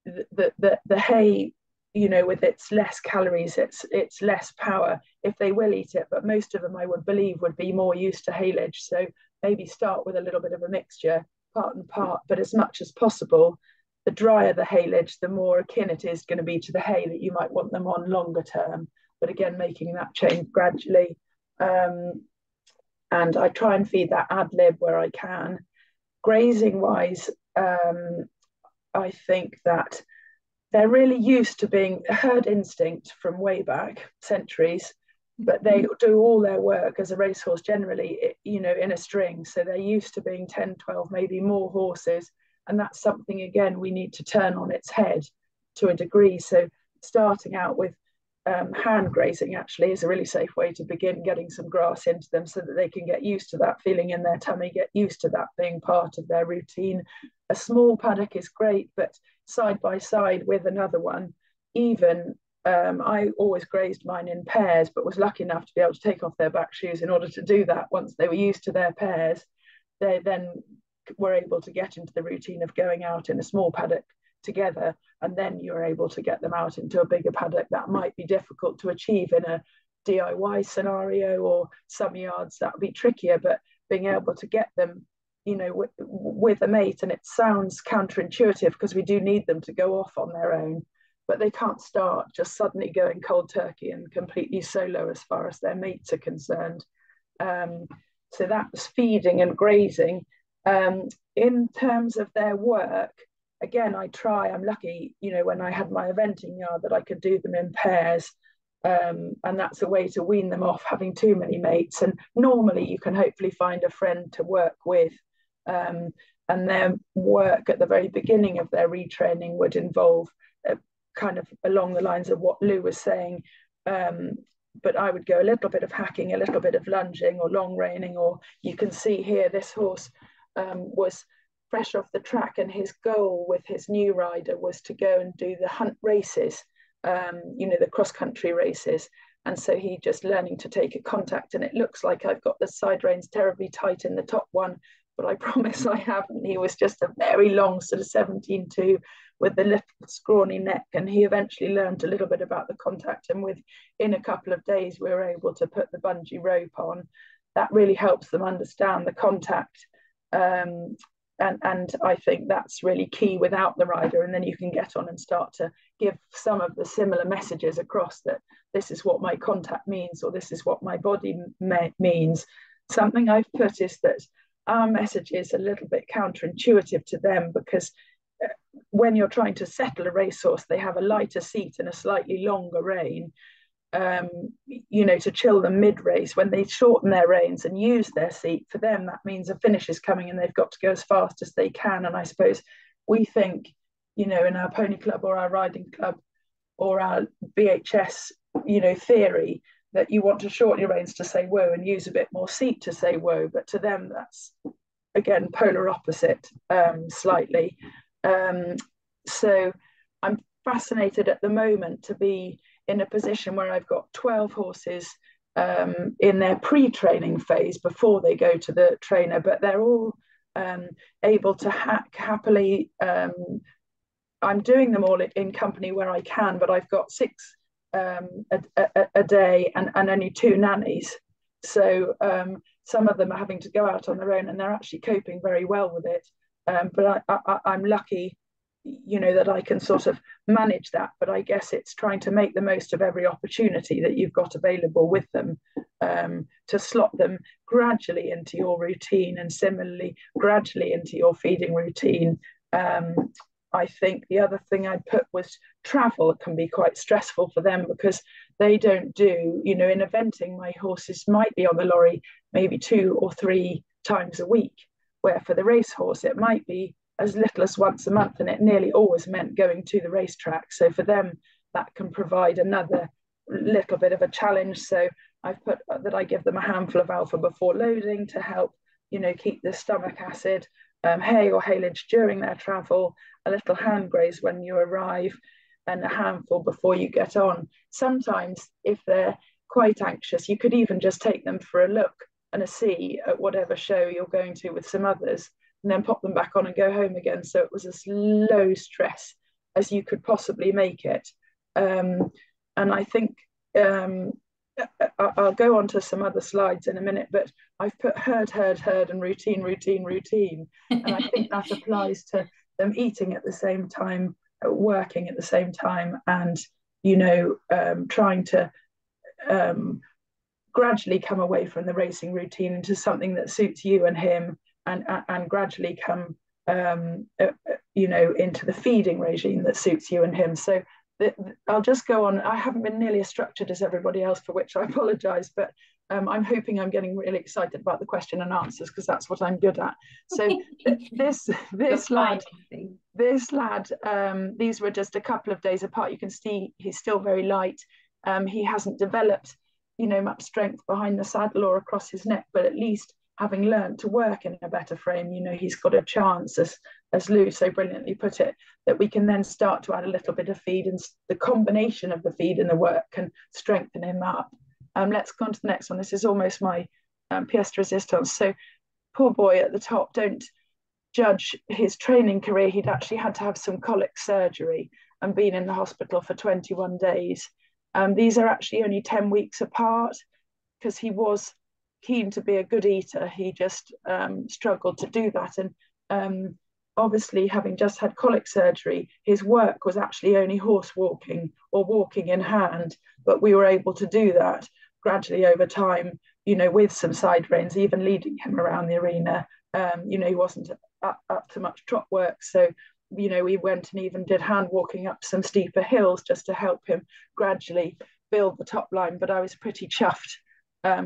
the hay, you know, with its less calories, it's less power, if they will eat it. But most of them, I would believe, would be more used to haylage. So maybe start with a little bit of a mixture, part and part, but as much as possible. The drier the haylage, the more akin it is going to be to the hay that you might want them on longer term. But again, making that change gradually. And I try and feed that ad lib where I can. Grazing wise, I think that they're really used to being herd instinct from way back, centuries, but they do all their work as a racehorse generally, you know, in a string. So they're used to being 10, 12, maybe more horses. And that's something, again, we need to turn on its head to a degree. So starting out with hand grazing actually is a really safe way to begin, getting some grass into them so that they can get used to that feeling in their tummy, get used to that being part of their routine. A small paddock is great, but side by side with another one, even I always grazed mine in pairs, but was lucky enough to be able to take off their back shoes in order to do that. Once they were used to their pairs, they then were able to get into the routine of going out in a small paddock together, and then you're able to get them out into a bigger paddock. That might be difficult to achieve in a DIY scenario, or some yards that would be trickier, but being able to get them, you know, with a mate. And it sounds counterintuitive because we do need them to go off on their own, but they can't start just suddenly going cold turkey and completely solo as far as their mates are concerned. So that was feeding and grazing. In terms of their work, again, I'm lucky, you know, when I had my eventing yard, that I could do them in pairs. And that's a way to wean them off having too many mates. And normally you can hopefully find a friend to work with. And their work at the very beginning of their retraining would involve kind of along the lines of what Lou was saying. But I would go a little bit of hacking, a little bit of lunging or long reining, or you can see here this horse was fresh off the track, and his goal with his new rider was to go and do the hunt races, the cross-country races. And so he just learning to take a contact, and it looks like I've got the side reins terribly tight in the top one, but I promise I haven't. He was just a very long sort of 17.2 with the little scrawny neck, and he eventually learned a little bit about the contact, and within a couple of days we were able to put the bungee rope on. That really helps them understand the contact, and I think that's really key without the rider, and then you can get on and start to give some of the similar messages across, that this is what my contact means, or this is what my body means. Something I've put is that our message is a little bit counterintuitive to them, because when you're trying to settle a racehorse, they have a lighter seat and a slightly longer rein, to chill them mid-race. When they shorten their reins and use their seat, for them that means a finish is coming and they've got to go as fast as they can. And I suppose we think, in our pony club or our riding club or our BHS, theory, that you want to shorten your reins to say whoa and use a bit more seat to say whoa. But to them, that's, again, polar opposite, slightly. So I'm fascinated at the moment to be in a position where I've got 12 horses in their pre-training phase before they go to the trainer, but they're all able to happily. I'm doing them all in company where I can, but I've got 6 a day and only 2 nannies. So some of them are having to go out on their own, and they're actually coping very well with it. But I'm lucky, that I can sort of manage that. But I guess it's trying to make the most of every opportunity that you've got available with them, to slot them gradually into your routine, and similarly gradually into your feeding routine. I think the other thing I put was travel can be quite stressful for them, because they don't do, in eventing, my horses might be on the lorry maybe 2 or 3 times a week, where for the racehorse it might be as little as once a month, and it nearly always meant going to the racetrack. So for them, that can provide another little bit of a challenge. So I've put that I give them a handful of alpha before loading to help, keep the stomach acid, hay or haylage during their travel, a little hand graze when you arrive, and a handful before you get on. Sometimes if they're quite anxious, you could even just take them for a look and a see at whatever show you're going to with some others, and then pop them back on and go home again. So it was as low stress as you could possibly make it. And I think I'll go on to some other slides in a minute, but I've put herd, and routine. And I think that applies to them eating at the same time, working at the same time, and, trying to gradually come away from the racing routine into something that suits you and him, and gradually come, into the feeding regime that suits you and him. So I'll just go on. I haven't been nearly as structured as everybody else, for which I apologise, but I'm hoping I'm getting really excited about the question and answers, because that's what I'm good at. So this lad, these were just a couple of days apart. You can see he's still very light. He hasn't developed, much strength behind the saddle or across his neck, but at least having learned to work in a better frame, he's got a chance, as Lou so brilliantly put it, that we can then start to add a little bit of feed, and the combination of the feed and the work can strengthen him up. Let's go on to the next one. This is almost my pièce de résistance. So poor boy at the top, don't judge his training career. He'd actually had to have some colic surgery and been in the hospital for 21 days. These are actually only 10 weeks apart, because he was keen to be a good eater. He just struggled to do that. And obviously, having just had colic surgery, his work was actually only horse walking or walking in hand, but we were able to do that gradually over time, with some side reins, even leading him around the arena. He wasn't up to much trot work, so we went and even did hand walking up some steeper hills just to help him gradually build the top line. But I was pretty chuffed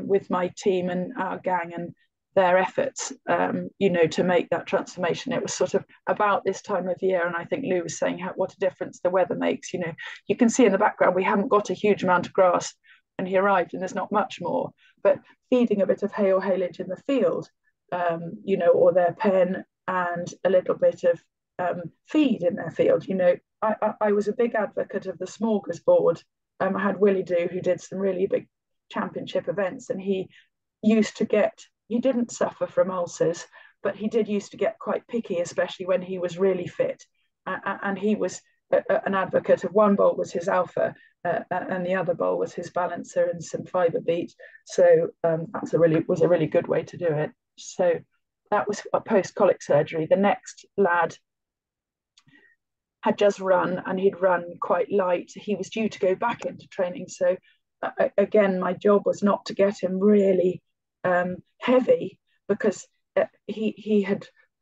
with my team and our gang and their efforts, to make that transformation. It was sort of about this time of year, and I think Lou was saying what a difference the weather makes. You can see in the background we haven't got a huge amount of grass, and he arrived and there's not much more, but feeding a bit of hay or haylage in the field, or their pen, and a little bit of feed in their field. You know, I was a big advocate of the 𝗚𝘂𝗲𝗀𝗀𝗲𝗏. I had Willie Do, who did some really big championship events, and he didn't suffer from ulcers, but he did used to get quite picky, especially when he was really fit. And he was an advocate of one bowl was his alpha, and the other bowl was his balancer and some fiber beat. So was a really good way to do it. So that was a post-colic surgery. The next lad had just run, and he'd run quite light. He was due to go back into training. So again, my job was not to get him really heavy, because he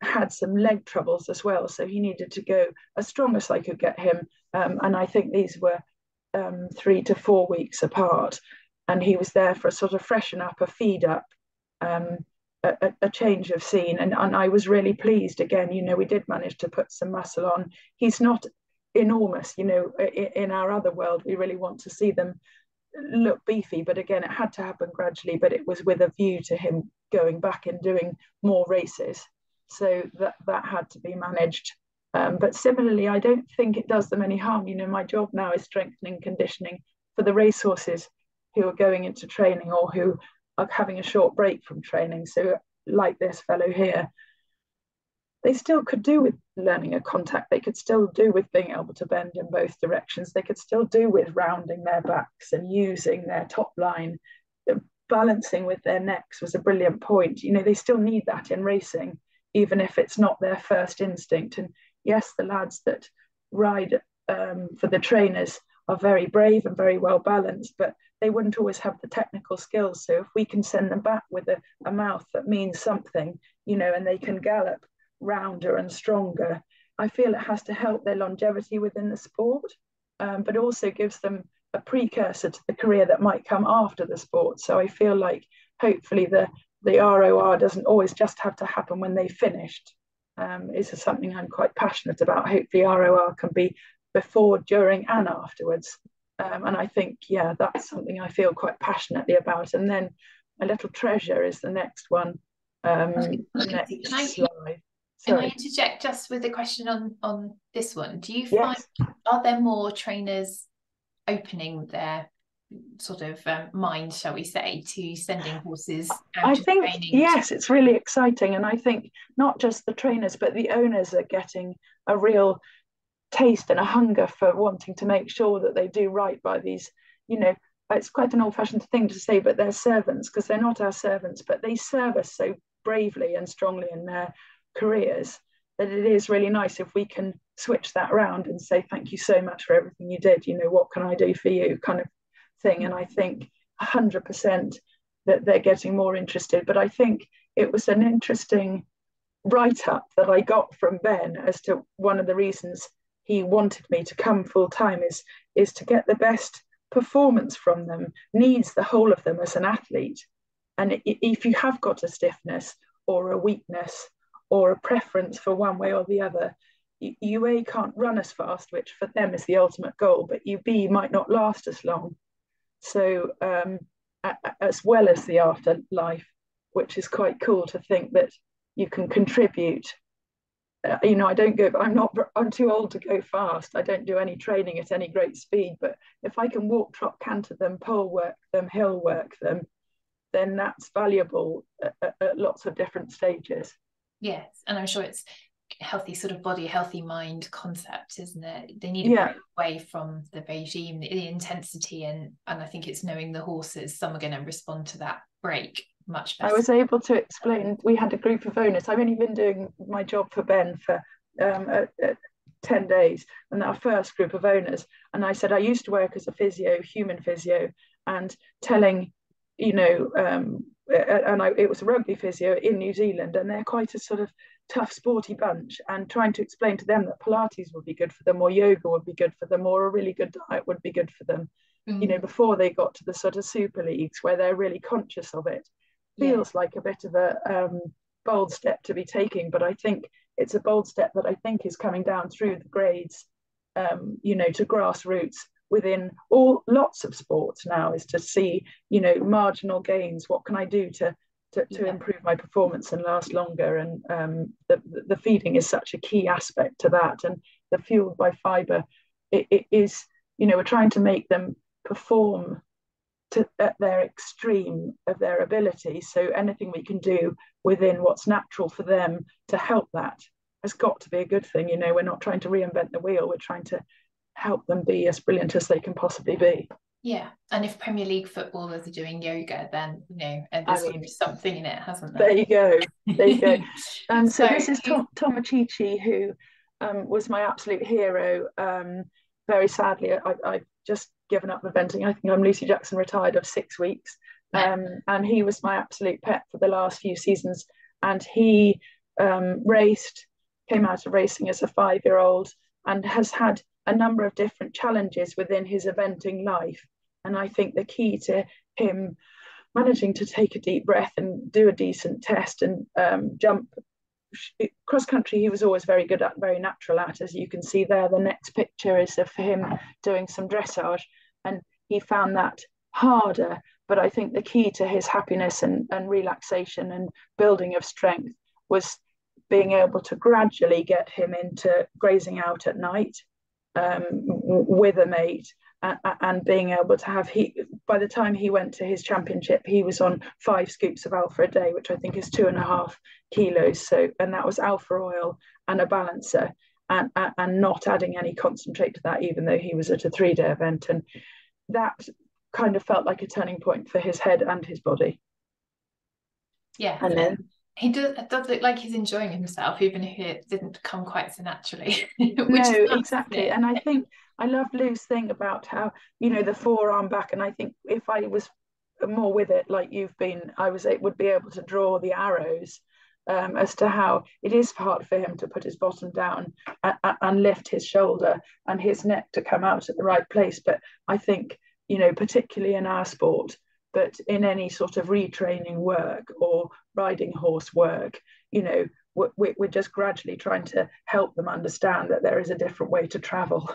had some leg troubles as well. So he needed to go as strong as I could get him. And I think these were 3 to 4 weeks apart. And he was there for a sort of freshen up, a feed up, a change of scene. And I was really pleased. Again, you know, we did manage to put some muscle on. He's not enormous, you know, in our other world, we really want to see them look beefy, but again, it had to happen gradually, but it was with a view to him going back and doing more races. So that had to be managed. But similarly, I don't think it does them any harm. You know, my job now is strengthening conditioning for the racehorses who are going into training or who are having a short break from training. So like this fellow here, they still could do with learning a contact. They could still do with being able to bend in both directions. They could still do with rounding their backs and using their top line. Balancing with their necks was a brilliant point. You know, they still need that in racing, even if it's not their first instinct. And yes, the lads that ride for the trainers are very brave and very well balanced, but they wouldn't always have the technical skills. So if we can send them back with a mouth that means something, you know, and they can gallop rounder and stronger, I feel it has to help their longevity within the sport, but also gives them a precursor to the career that might come after the sport. So I feel like hopefully the ROR doesn't always just have to happen when they've finished. Is something I'm quite passionate about. Hopefully ROR can be before, during and afterwards. And I think, yeah, that's something I feel quite passionately about. And then a little treasure is the next one. Next slide. Can I interject just with a question on this one? Do you find, are there more trainers opening their sort of mind, shall we say, to sending horses out I to think, training? yes, it's really exciting. And I think not just the trainers, but the owners are getting a real taste and a hunger for wanting to make sure that they do right by these, you know, it's quite an old-fashioned thing to say, but they're servants, because they're not our servants, but they serve us so bravely and strongly in their careers that it is really nice if we can switch that around and say thank you so much for everything you did, you know, what can I do for you, kind of thing. And I think 100% that they're getting more interested. But I think it was an interesting write-up that I got from Ben as to one of the reasons he wanted me to come full-time is to get the best performance from them, needs the whole of them as an athlete. And if you have got a stiffness or a weakness or a preference for one way or the other, you A, can't run as fast, which for them is the ultimate goal, but you B, might not last as long. So as well as the afterlife, which is quite cool to think that you can contribute. You know, I'm too old to go fast. I don't do any training at any great speed, but if I can walk, trot, canter them, pole work them, hill work them, then that's valuable at lots of different stages. Yes, and I'm sure it's healthy sort of body, healthy mind concept, isn't it? They need to break away from the regime, the intensity, and I think it's knowing the horses. Some are going to respond to that break much better. I was able to explain, we had a group of owners. I've only been doing my job for Ben for 10 days, and our first group of owners, and I said I used to work as a physio, human physio, and telling, you know, it was a rugby physio in New Zealand, and they're quite a sort of tough, sporty bunch, and trying to explain to them that Pilates would be good for them, or yoga would be good for them, or a really good diet would be good for them, you know, before they got to the sort of super leagues where they're really conscious of it. Feels like a bit of a bold step to be taking, but I think it's a bold step that I think is coming down through the grades, you know, to grassroots within lots of sports now, is to see, you know, marginal gains. What can I do to to improve my performance and last longer. And the feeding is such a key aspect to that. And the fueled by fibre, it is, you know, we're trying to make them perform at their extreme of their ability. So anything we can do within what's natural for them to help that has got to be a good thing. You know, we're not trying to reinvent the wheel, we're trying to help them be as brilliant as they can possibly be. Yeah, and if Premier League footballers are doing yoga, then, you know, and there's got to be something in it, hasn't there? There you go, there you go. So this is 𝗚𝘂𝗲𝗀𝗁 who was my absolute hero. Very sadly, I've just given up eventing. I think I'm Lucy Jackson retired of 6 weeks. And he was my absolute pet for the last few seasons. And he came out of racing as a 5-year-old and has had a number of different challenges within his eventing life. And I think the key to him managing to take a deep breath and do a decent test and jump cross country, he was always very good at, very natural at, as you can see there. The next picture is of him doing some dressage, and he found that harder. But I think the key to his happiness and relaxation and building of strength was being able to gradually get him into grazing out at night with a mate, and being able to have, by the time he went to his championship, he was on 5 scoops of alpha a day, which I think is 2.5 kilos. So, and that was alpha oil and a balancer, and not adding any concentrate to that, even though he was at a 3-day event. And that kind of felt like a turning point for his head and his body. Yeah, and then he does look like he's enjoying himself, even if it didn't come quite so naturally. No, exactly. And I think I love Lou's thing about how, you know, the forearm back, and I think if I was more with it like you've been, would be able to draw the arrows as to how it is hard for him to put his bottom down and lift his shoulder and his neck to come out at the right place. But I think, you know, particularly in our sport, but in any sort of retraining work or riding horse work, you know, we're just gradually trying to help them understand that there is a different way to travel.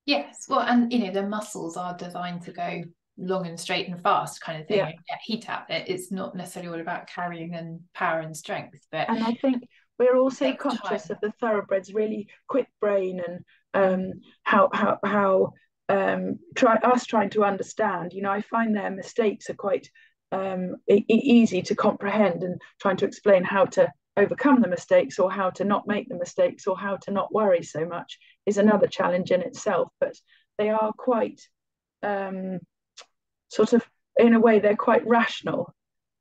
Yes, well, and you know, the muscles are designed to go long and straight and fast, kind of thing. Yeah. And get heat out it. It's not necessarily all about carrying and power and strength, but and I think we're also conscious of the thoroughbreds' really quick brain, and how trying to understand. You know, I find their mistakes are quite easy to comprehend, and trying to explain how to overcome the mistakes or how to not make the mistakes or how to not worry so much is another challenge in itself. But they are quite sort of, in a way, they're quite rational.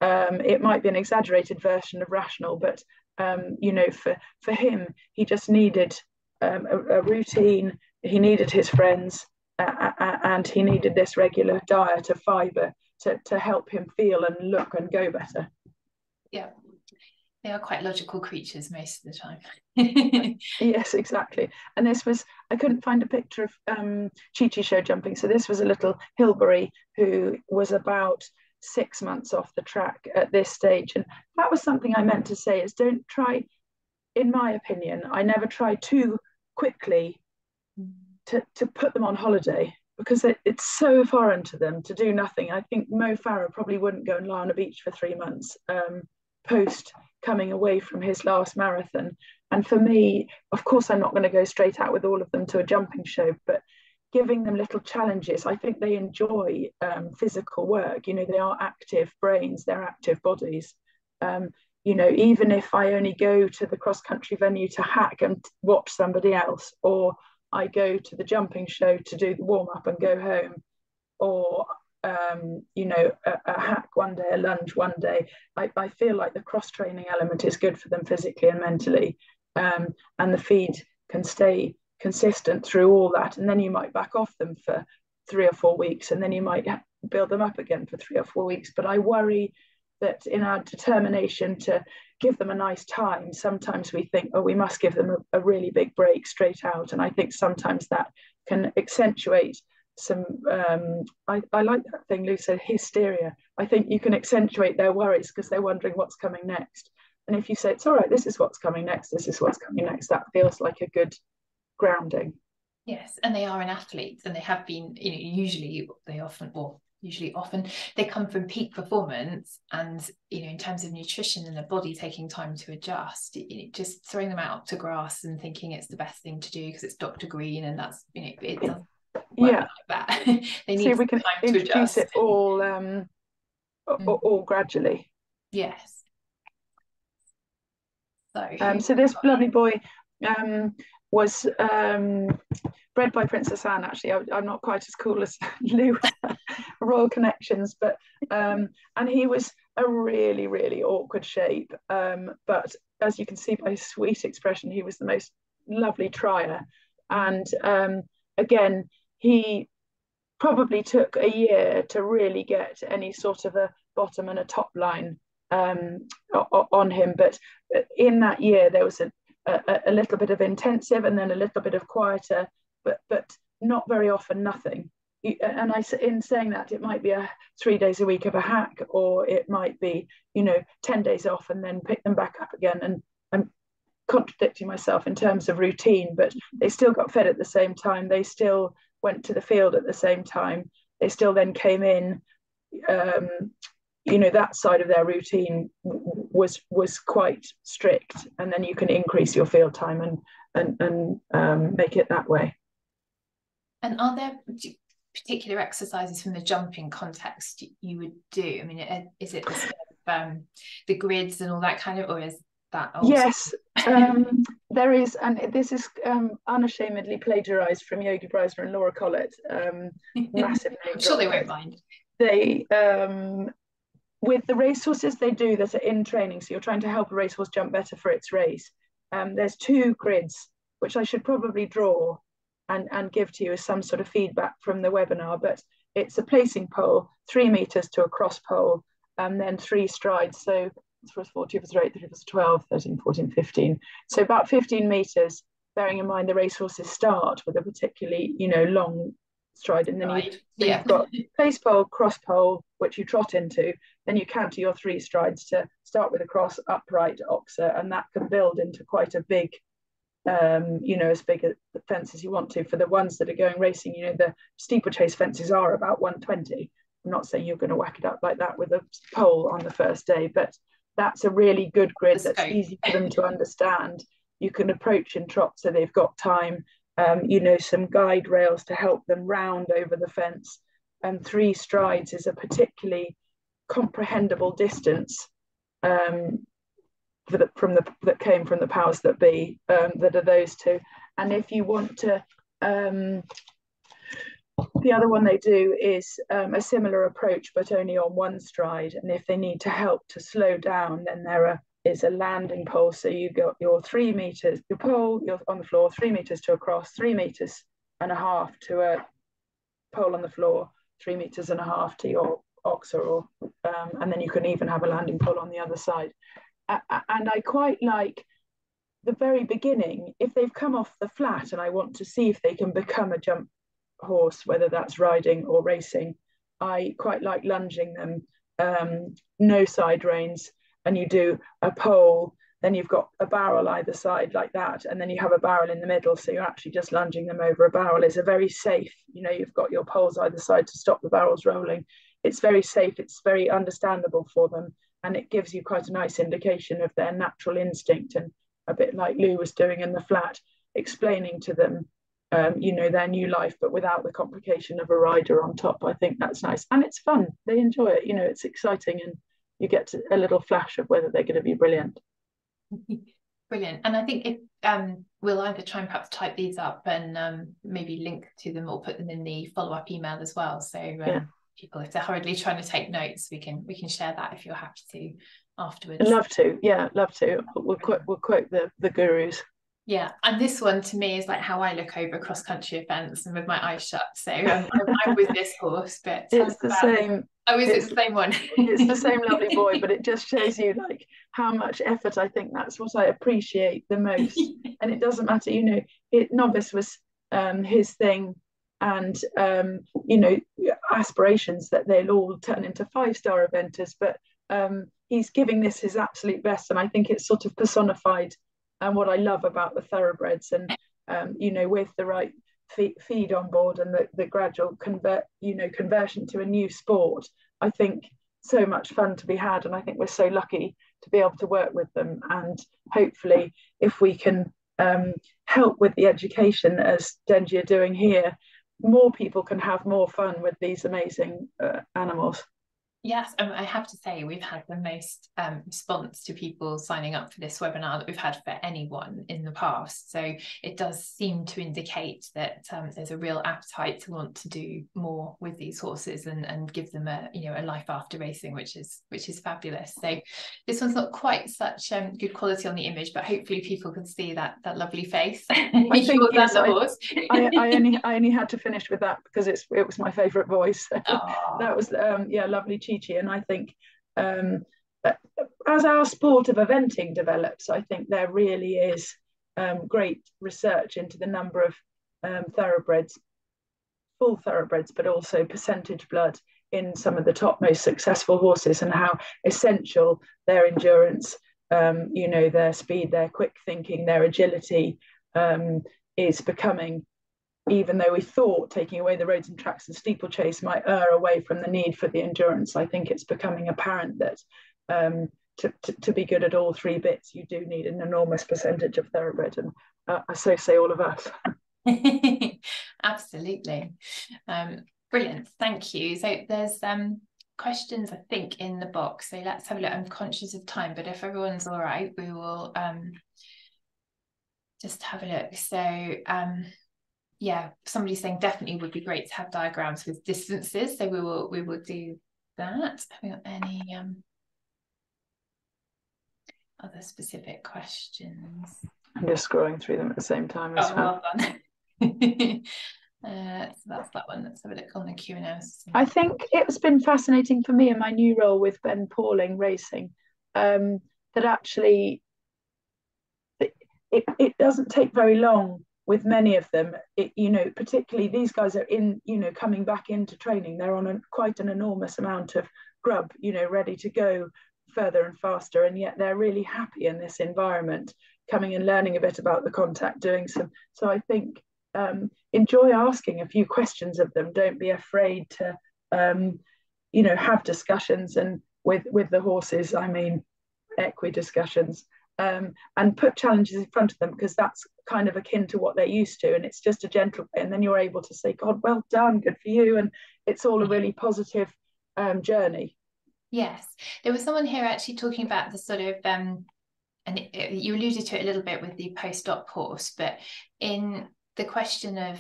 It might be an exaggerated version of rational, but you know, for him, he just needed a routine. He needed his friends, and he needed this regular diet of fibre to help him feel and look and go better. Yeah, they are quite logical creatures most of the time. Yes, exactly. And this was, I couldn't find a picture of 𝗚𝘂𝗲𝗀𝗁 show jumping. So this was a little 𝗚𝘂𝗲𝗀𝗀𝗏 who was about 6 months off the track at this stage. And that was something I meant to say, is don't try, in my opinion, I never try too quickly to put them on holiday, because it's so foreign to them to do nothing. I think Mo Farah probably wouldn't go and lie on a beach for 3 months post coming away from his last marathon. And for me, of course, I'm not going to go straight out with all of them to a jumping show, but giving them little challenges. I think they enjoy physical work. You know, they are active brains, they're active bodies. You know, even if I only go to the cross-country venue to hack and watch somebody else, or I go to the jumping show to do the warm-up and go home, or you know, a hack one day, a lunge one day, I feel like the cross-training element is good for them physically and mentally, and the feed can stay consistent through all that. And then you might back off them for 3 or 4 weeks, and then you might build them up again for 3 or 4 weeks. But I worry that in our determination to give them a nice time, sometimes we think, oh, we must give them a really big break straight out. And I think sometimes that can accentuate some, I like that thing Lou said, hysteria. I think you can accentuate their worries because they're wondering what's coming next. And if you say, it's all right, this is what's coming next, this is what's coming next, that feels like a good grounding. Yes, and they are an athlete, and they have been, you know, usually they often, or usually often they come from peak performance, and in terms of nutrition and the body taking time to adjust, just throwing them out to grass and thinking it's the best thing to do because it's Dr. Green, and that's it doesn't work like that. They need we can time introduce to adjust it all gradually. Yes. So this lovely boy was bred by Princess Anne. Actually, I'm not quite as cool as Lou, Royal Connections, but and he was a really, really awkward shape. But as you can see by his sweet expression, he was the most lovely trier. And again, he probably took a year to really get any sort of a bottom and a top line on him. But in that year, there was a little bit of intensive and then a little bit of quieter, but not very often nothing. And in saying that, it might be 3 days a week of a hack, or it might be 10 days off and then pick them back up again. And I'm contradicting myself in terms of routine, but they still got fed at the same time, they still went to the field at the same time, they still then came in. That side of their routine was quite strict, and then you can increase your field time and make it that way. And are there particular exercises from the jumping context you would do? I mean, is it the grids and all that kind of, or is that also... Yes, there is, and this is unashamedly plagiarized from Yogi Breisner and Laura Collett. Massive name. I'm sure they won't mind. They with the racehorses, they do that in training, so you're trying to help a racehorse jump better for its race. There's 2 grids which I should probably draw and give to you as some sort of feedback from the webinar, but it's a placing pole, 3 meters to a cross pole, and then 3 strides. So for us 40, for us 8, for us 12, 13, 14, 15. So about 15 meters, bearing in mind the racehorses start with a particularly, long stride, and then you've got place pole, cross pole, which you trot into, then you counter your 3 strides to start with a cross, upright, oxer, and that can build into quite a big, as big a fence as you want to. For the ones that are going racing, the steeplechase fences are about 120. I'm not saying you're going to whack it up like that with a pole on the first day, but that's a really good grid that's easy for them to understand. You can approach in trot so they've got time, some guide rails to help them round over the fence, and 3 strides is a particularly comprehensible distance that came from the powers that be, that are those 2. And if you want to, the other one they do is a similar approach, but only on 1 stride. And if they need to help to slow down, then there is a landing pole. So you got your 3 meters, your pole, you're on the floor, 3 meters to a cross, 3.5 meters to a pole on the floor, 3.5 meters to your oxer, and then you can even have a landing pole on the other side. And I quite like the very beginning, if they've come off the flat and I want to see if they can become a jump horse, whether that's riding or racing, I quite like lunging them, no side reins, and you do a pole, then you've got a barrel either side like that, and then you have a barrel in the middle, so you're actually just lunging them over a barrel. It's a very safe, you've got your poles either side to stop the barrels rolling. It's very safe, it's very understandable for them, and it gives you quite a nice indication of their natural instinct, and a bit like Lou was doing in the flat, explaining to them their new life, but without the complication of a rider on top. I think that's nice, and it's fun. They enjoy it. It's exciting, and you get a little flash of whether they're going to be brilliant. Brilliant. And I think if we'll either try and perhaps type these up and maybe link to them or put them in the follow-up email as well. So people, if they're hurriedly trying to take notes, we can share that if you're happy to afterwards. Love to. We'll quote the gurus. Yeah, and this one to me is like how I look over cross-country events and with my eyes shut. So I'm with this horse, but it's the same. Oh, is it the same one? It's the same lovely boy, but it just shows you like how much effort. I think that's what I appreciate the most. And it doesn't matter, novice was his thing, and aspirations that they'll all turn into 5-star eventers, but he's giving this his absolute best, and I think it's sort of personified. And what I love about the thoroughbreds, and with the right feed on board, and the gradual conversion to a new sport. I think so much fun to be had, and I think we're so lucky to be able to work with them. And hopefully, if we can help with the education, as Dengie are doing here, more people can have more fun with these amazing animals. Yes, I have to say we've had the most response to people signing up for this webinar that we've had for anyone in the past. So it does seem to indicate that there's a real appetite to want to do more with these horses and give them a life after racing, which is fabulous. So this one's not quite such good quality on the image, but hopefully people can see that lovely face. I think yes, the horse. I only had to finish with that because it was my favourite voice. That was lovely Ch-ch. And I think as our sport of eventing develops, I think there really is great research into the number of thoroughbreds, full thoroughbreds, but also percentage blood in some of the top most successful horses, and how essential their endurance, their speed, their quick thinking, their agility is becoming. Even though we thought taking away the roads and tracks and steeplechase might err away from the need for the endurance, I think it's becoming apparent that to be good at all three bits, you do need an enormous percentage of thoroughbred, and so say all of us. Absolutely. Brilliant, thank you. So there's questions, I think, in the box, so let's have a look. I'm conscious of time, but if everyone's all right, we will just have a look. So yeah, somebody's saying definitely would be great to have diagrams with distances, so we will do that. Have we got any other specific questions? I'm just scrolling through them at the same time as well. Well done. So that's that one. Let's have a look on the Q&A. I think it's been fascinating for me in my new role with Ben Pauling Racing, that actually it doesn't take very long with many of them. Particularly these guys are coming back into training. They're on quite an enormous amount of grub, ready to go further and faster, and yet they're really happy in this environment, coming and learning a bit about the contact, doing some. So I think enjoy asking a few questions of them. Don't be afraid to have discussions and with the horses, I mean equi discussions, and put challenges in front of them, because that's kind of akin to what they're used to, and it's just a gentle way, and then you're able to say, God, well done, good for you, and it's all a really positive journey. Yes, there was someone here actually talking about the sort of and you alluded to it a little bit with the post-op horse, but in the question of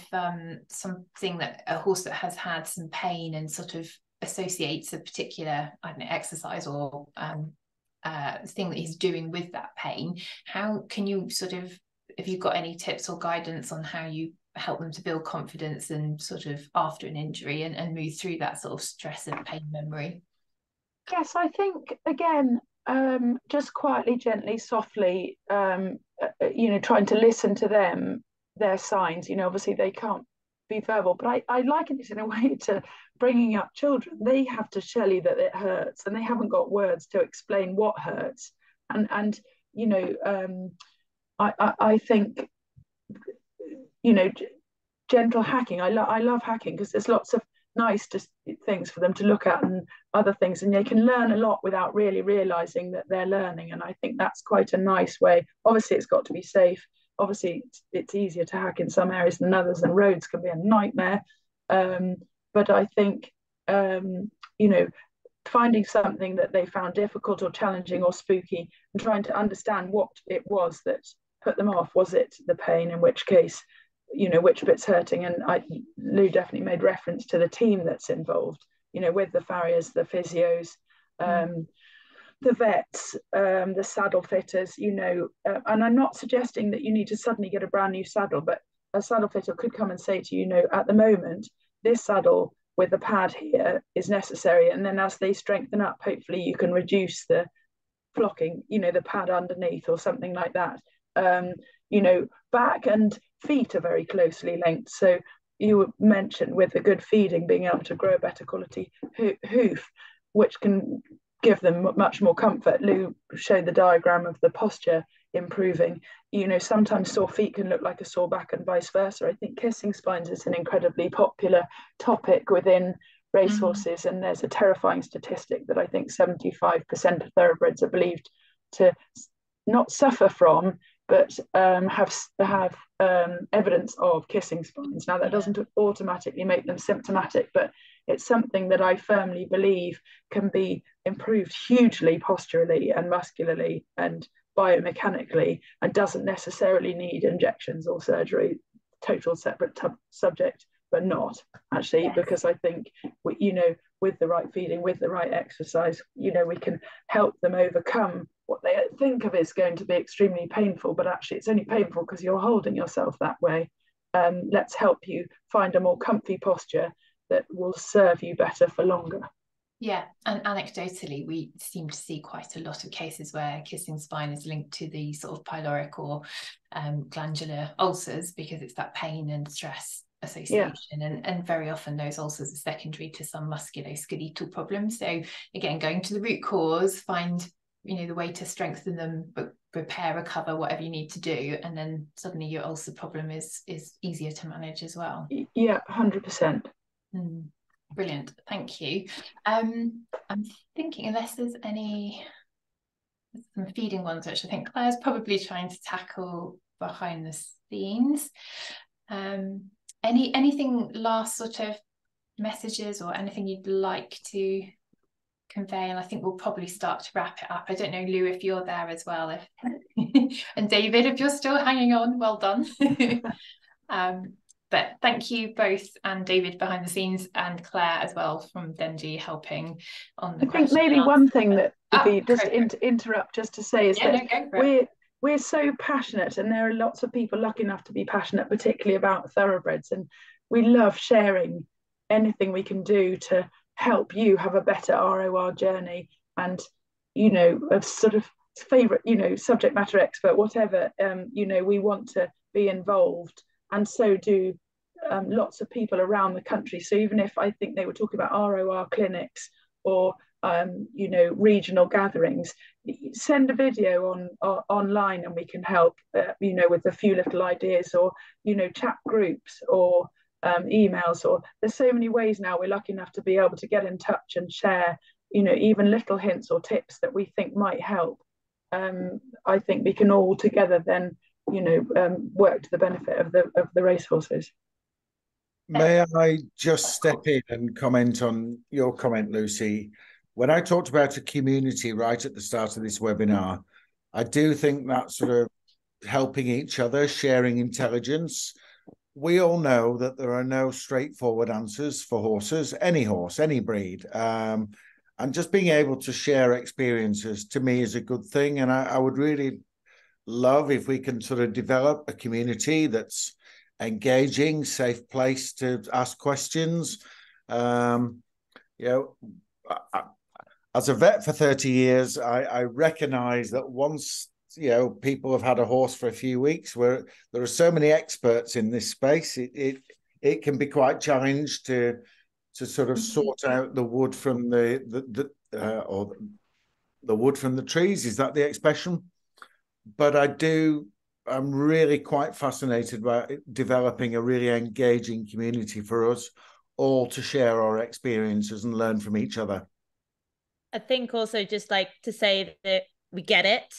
something that a horse that has had some pain and sort of associates a particular, I don't know, exercise or thing that he's doing with that pain, how can you sort of, if you've got any tips or guidance on how you help them to build confidence and sort of after an injury and move through that sort of stress and pain memory? Yes, I think again, just quietly, gently, softly, trying to listen to them, their signs. Obviously they can't be verbal, but I liken it in a way to bringing up children. They have to tell you that it hurts, and they haven't got words to explain what hurts. And I think gentle hacking. I love hacking because there's lots of nice things for them to look at and other things, and they can learn a lot without really realizing that they're learning. And I think that's quite a nice way. Obviously it's got to be safe. Obviously it's easier to hack in some areas than others, and roads can be a nightmare, but I think finding something that they found difficult or challenging or spooky and trying to understand what it was that put them off. Was it the pain? In which case, which bit's hurting? And Lou definitely made reference to the team that's involved, with the farriers, the physios, the vets, the saddle fitters, and I'm not suggesting that you need to suddenly get a brand new saddle, but a saddle fitter could come and say to you, at the moment, this saddle with the pad here is necessary. And then as they strengthen up, hopefully you can reduce the flocking, the pad underneath or something like that. Back and feet are very closely linked. So you mentioned with the good feeding, being able to grow a better quality hoof, which can give them much more comfort. Lou showed the diagram of the posture improving. You know, sometimes sore feet can look like a sore back and vice versa. I think kissing spines is an incredibly popular topic within racehorses, and there's a terrifying statistic that I think 75% of thoroughbreds are believed to not suffer from, but have evidence of kissing spines. Now, that doesn't automatically make them symptomatic, but it's something that I firmly believe can be improved hugely posturally and muscularly and biomechanically, and doesn't necessarily need injections or surgery. Total separate subject, but not actually, because I think, you know, with the right feeding, with the right exercise, you know, we can help them overcome what they think of is going to be extremely painful, but actually it's only painful because you're holding yourself that way. Let's help you find a more comfy posture that will serve you better for longer. Yeah, and anecdotally, we seem to see quite a lot of cases where kissing spine is linked to the sort of pyloric or glandular ulcers, because it's that pain and stress association, and very often those ulcers are secondary to some musculoskeletal problems. So again, going to the root cause, find, you know, the way to strengthen them, but repair, recover, whatever you need to do, and then suddenly your ulcer problem is easier to manage as well. Yeah, 100%. Brilliant, thank you. I'm thinking, unless there's some feeding ones, which I think Claire's probably trying to tackle behind the scenes. Anything last sort of messages or anything you'd like to convey? And I think we'll probably start to wrap it up. I don't know, Lou, if you're there as well, and David, if you're still hanging on, well done. But thank you both, and David behind the scenes, and Claire as well from Dengie helping on the question. I think maybe one thing that would be just interrupt just to say is that we're so passionate, and there are lots of people lucky enough to be passionate, particularly about thoroughbreds, and we love sharing anything we can do to help you have a better ROR journey. And, you know, a sort of favorite, you know, subject matter expert, whatever, you know, we want to be involved, and so do lots of people around the country. So even if I think they were talking about ROR clinics or you know, regional gatherings, send a video online and we can help, you know, with a few little ideas, or, you know, chat groups or emails, or there's so many ways now we're lucky enough to be able to get in touch and share, you know, even little hints or tips that we think might help. I think we can all together then, you know, work to the benefit of the racehorses. May I just step in and comment on your comment, Lucy? When I talked about a community right at the start of this webinar, I do think that sort of helping each other, sharing intelligence. We all know that there are no straightforward answers for horses, any horse, any breed. And just being able to share experiences, to me, is a good thing. And I would really love if we can sort of develop a community that's engaging, safe place to ask questions. You know, as a vet for 30 years, I recognize that once, you know, people have had a horse for a few weeks, where there are so many experts in this space, it can be quite challenged to sort of sort out the wood from the wood from the trees. Is that the expression? But I'm really quite fascinated by developing a really engaging community for us all to share our experiences and learn from each other. I think also just like to say that we get it.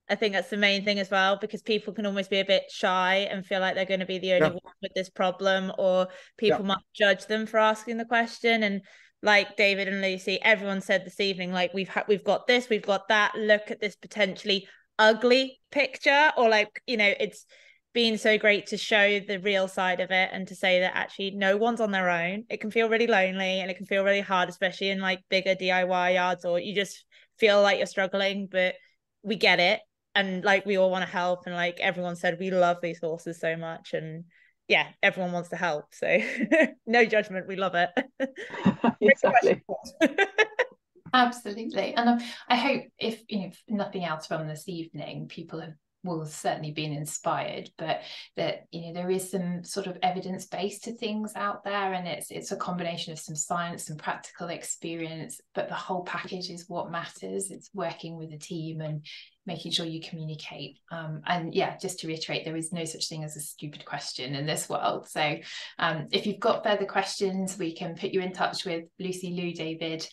I think that's the main thing as well, because people can almost be a bit shy and feel like they're going to be the only one with this problem, or people might judge them for asking the question. And like David and Lucy, everyone said this evening, like we've got this, we've got that, look at this potentially ugly picture, or like, you know, it's been so great to show the real side of it and to say that actually no one's on their own. It can feel really lonely and it can feel really hard, especially in like bigger DIY yards, or you just feel like you're struggling, but we get it. And like, we all want to help. And like everyone said, we love these horses so much. And yeah, everyone wants to help. So no judgment. We love it. Exactly. Absolutely. And I hope, if, you know, if nothing else from this evening, people have will have certainly been inspired, but that, you know, there is some sort of evidence base to things out there, and it's a combination of some science and practical experience, but the whole package is what matters. It's working with a team and making sure you communicate. And yeah, just to reiterate, there is no such thing as a stupid question in this world. So if you've got further questions, we can put you in touch with Lucy, Lou, David.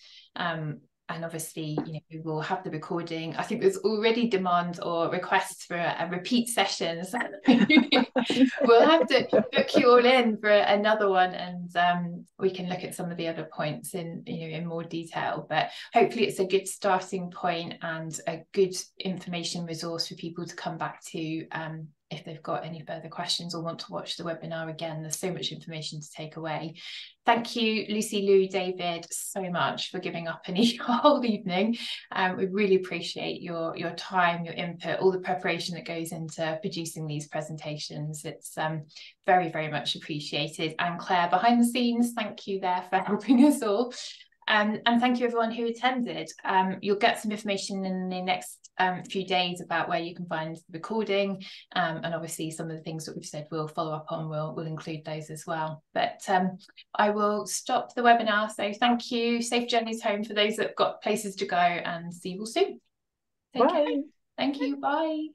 And obviously, you know, we will have the recording. I think there's already demand or requests for a repeat session. So we'll have to book you all in for another one, and we can look at some of the other points in, you know, in more detail. But hopefully it's a good starting point and a good information resource for people to come back to if they've got any further questions or want to watch the webinar again. There's so much information to take away. Thank you, Lucy, Lou, David, so much for giving up a whole evening. We really appreciate your time, your input, all the preparation that goes into producing these presentations. It's very, very much appreciated. And Claire, behind the scenes, thank you there for helping us all. And thank you everyone who attended. You'll get some information in the next few days about where you can find the recording, and obviously some of the things that we've said we'll follow up on, we'll include those as well. But I will stop the webinar. So thank you, safe journeys home for those that have got places to go, and see you all soon. Take care. Thank you, bye.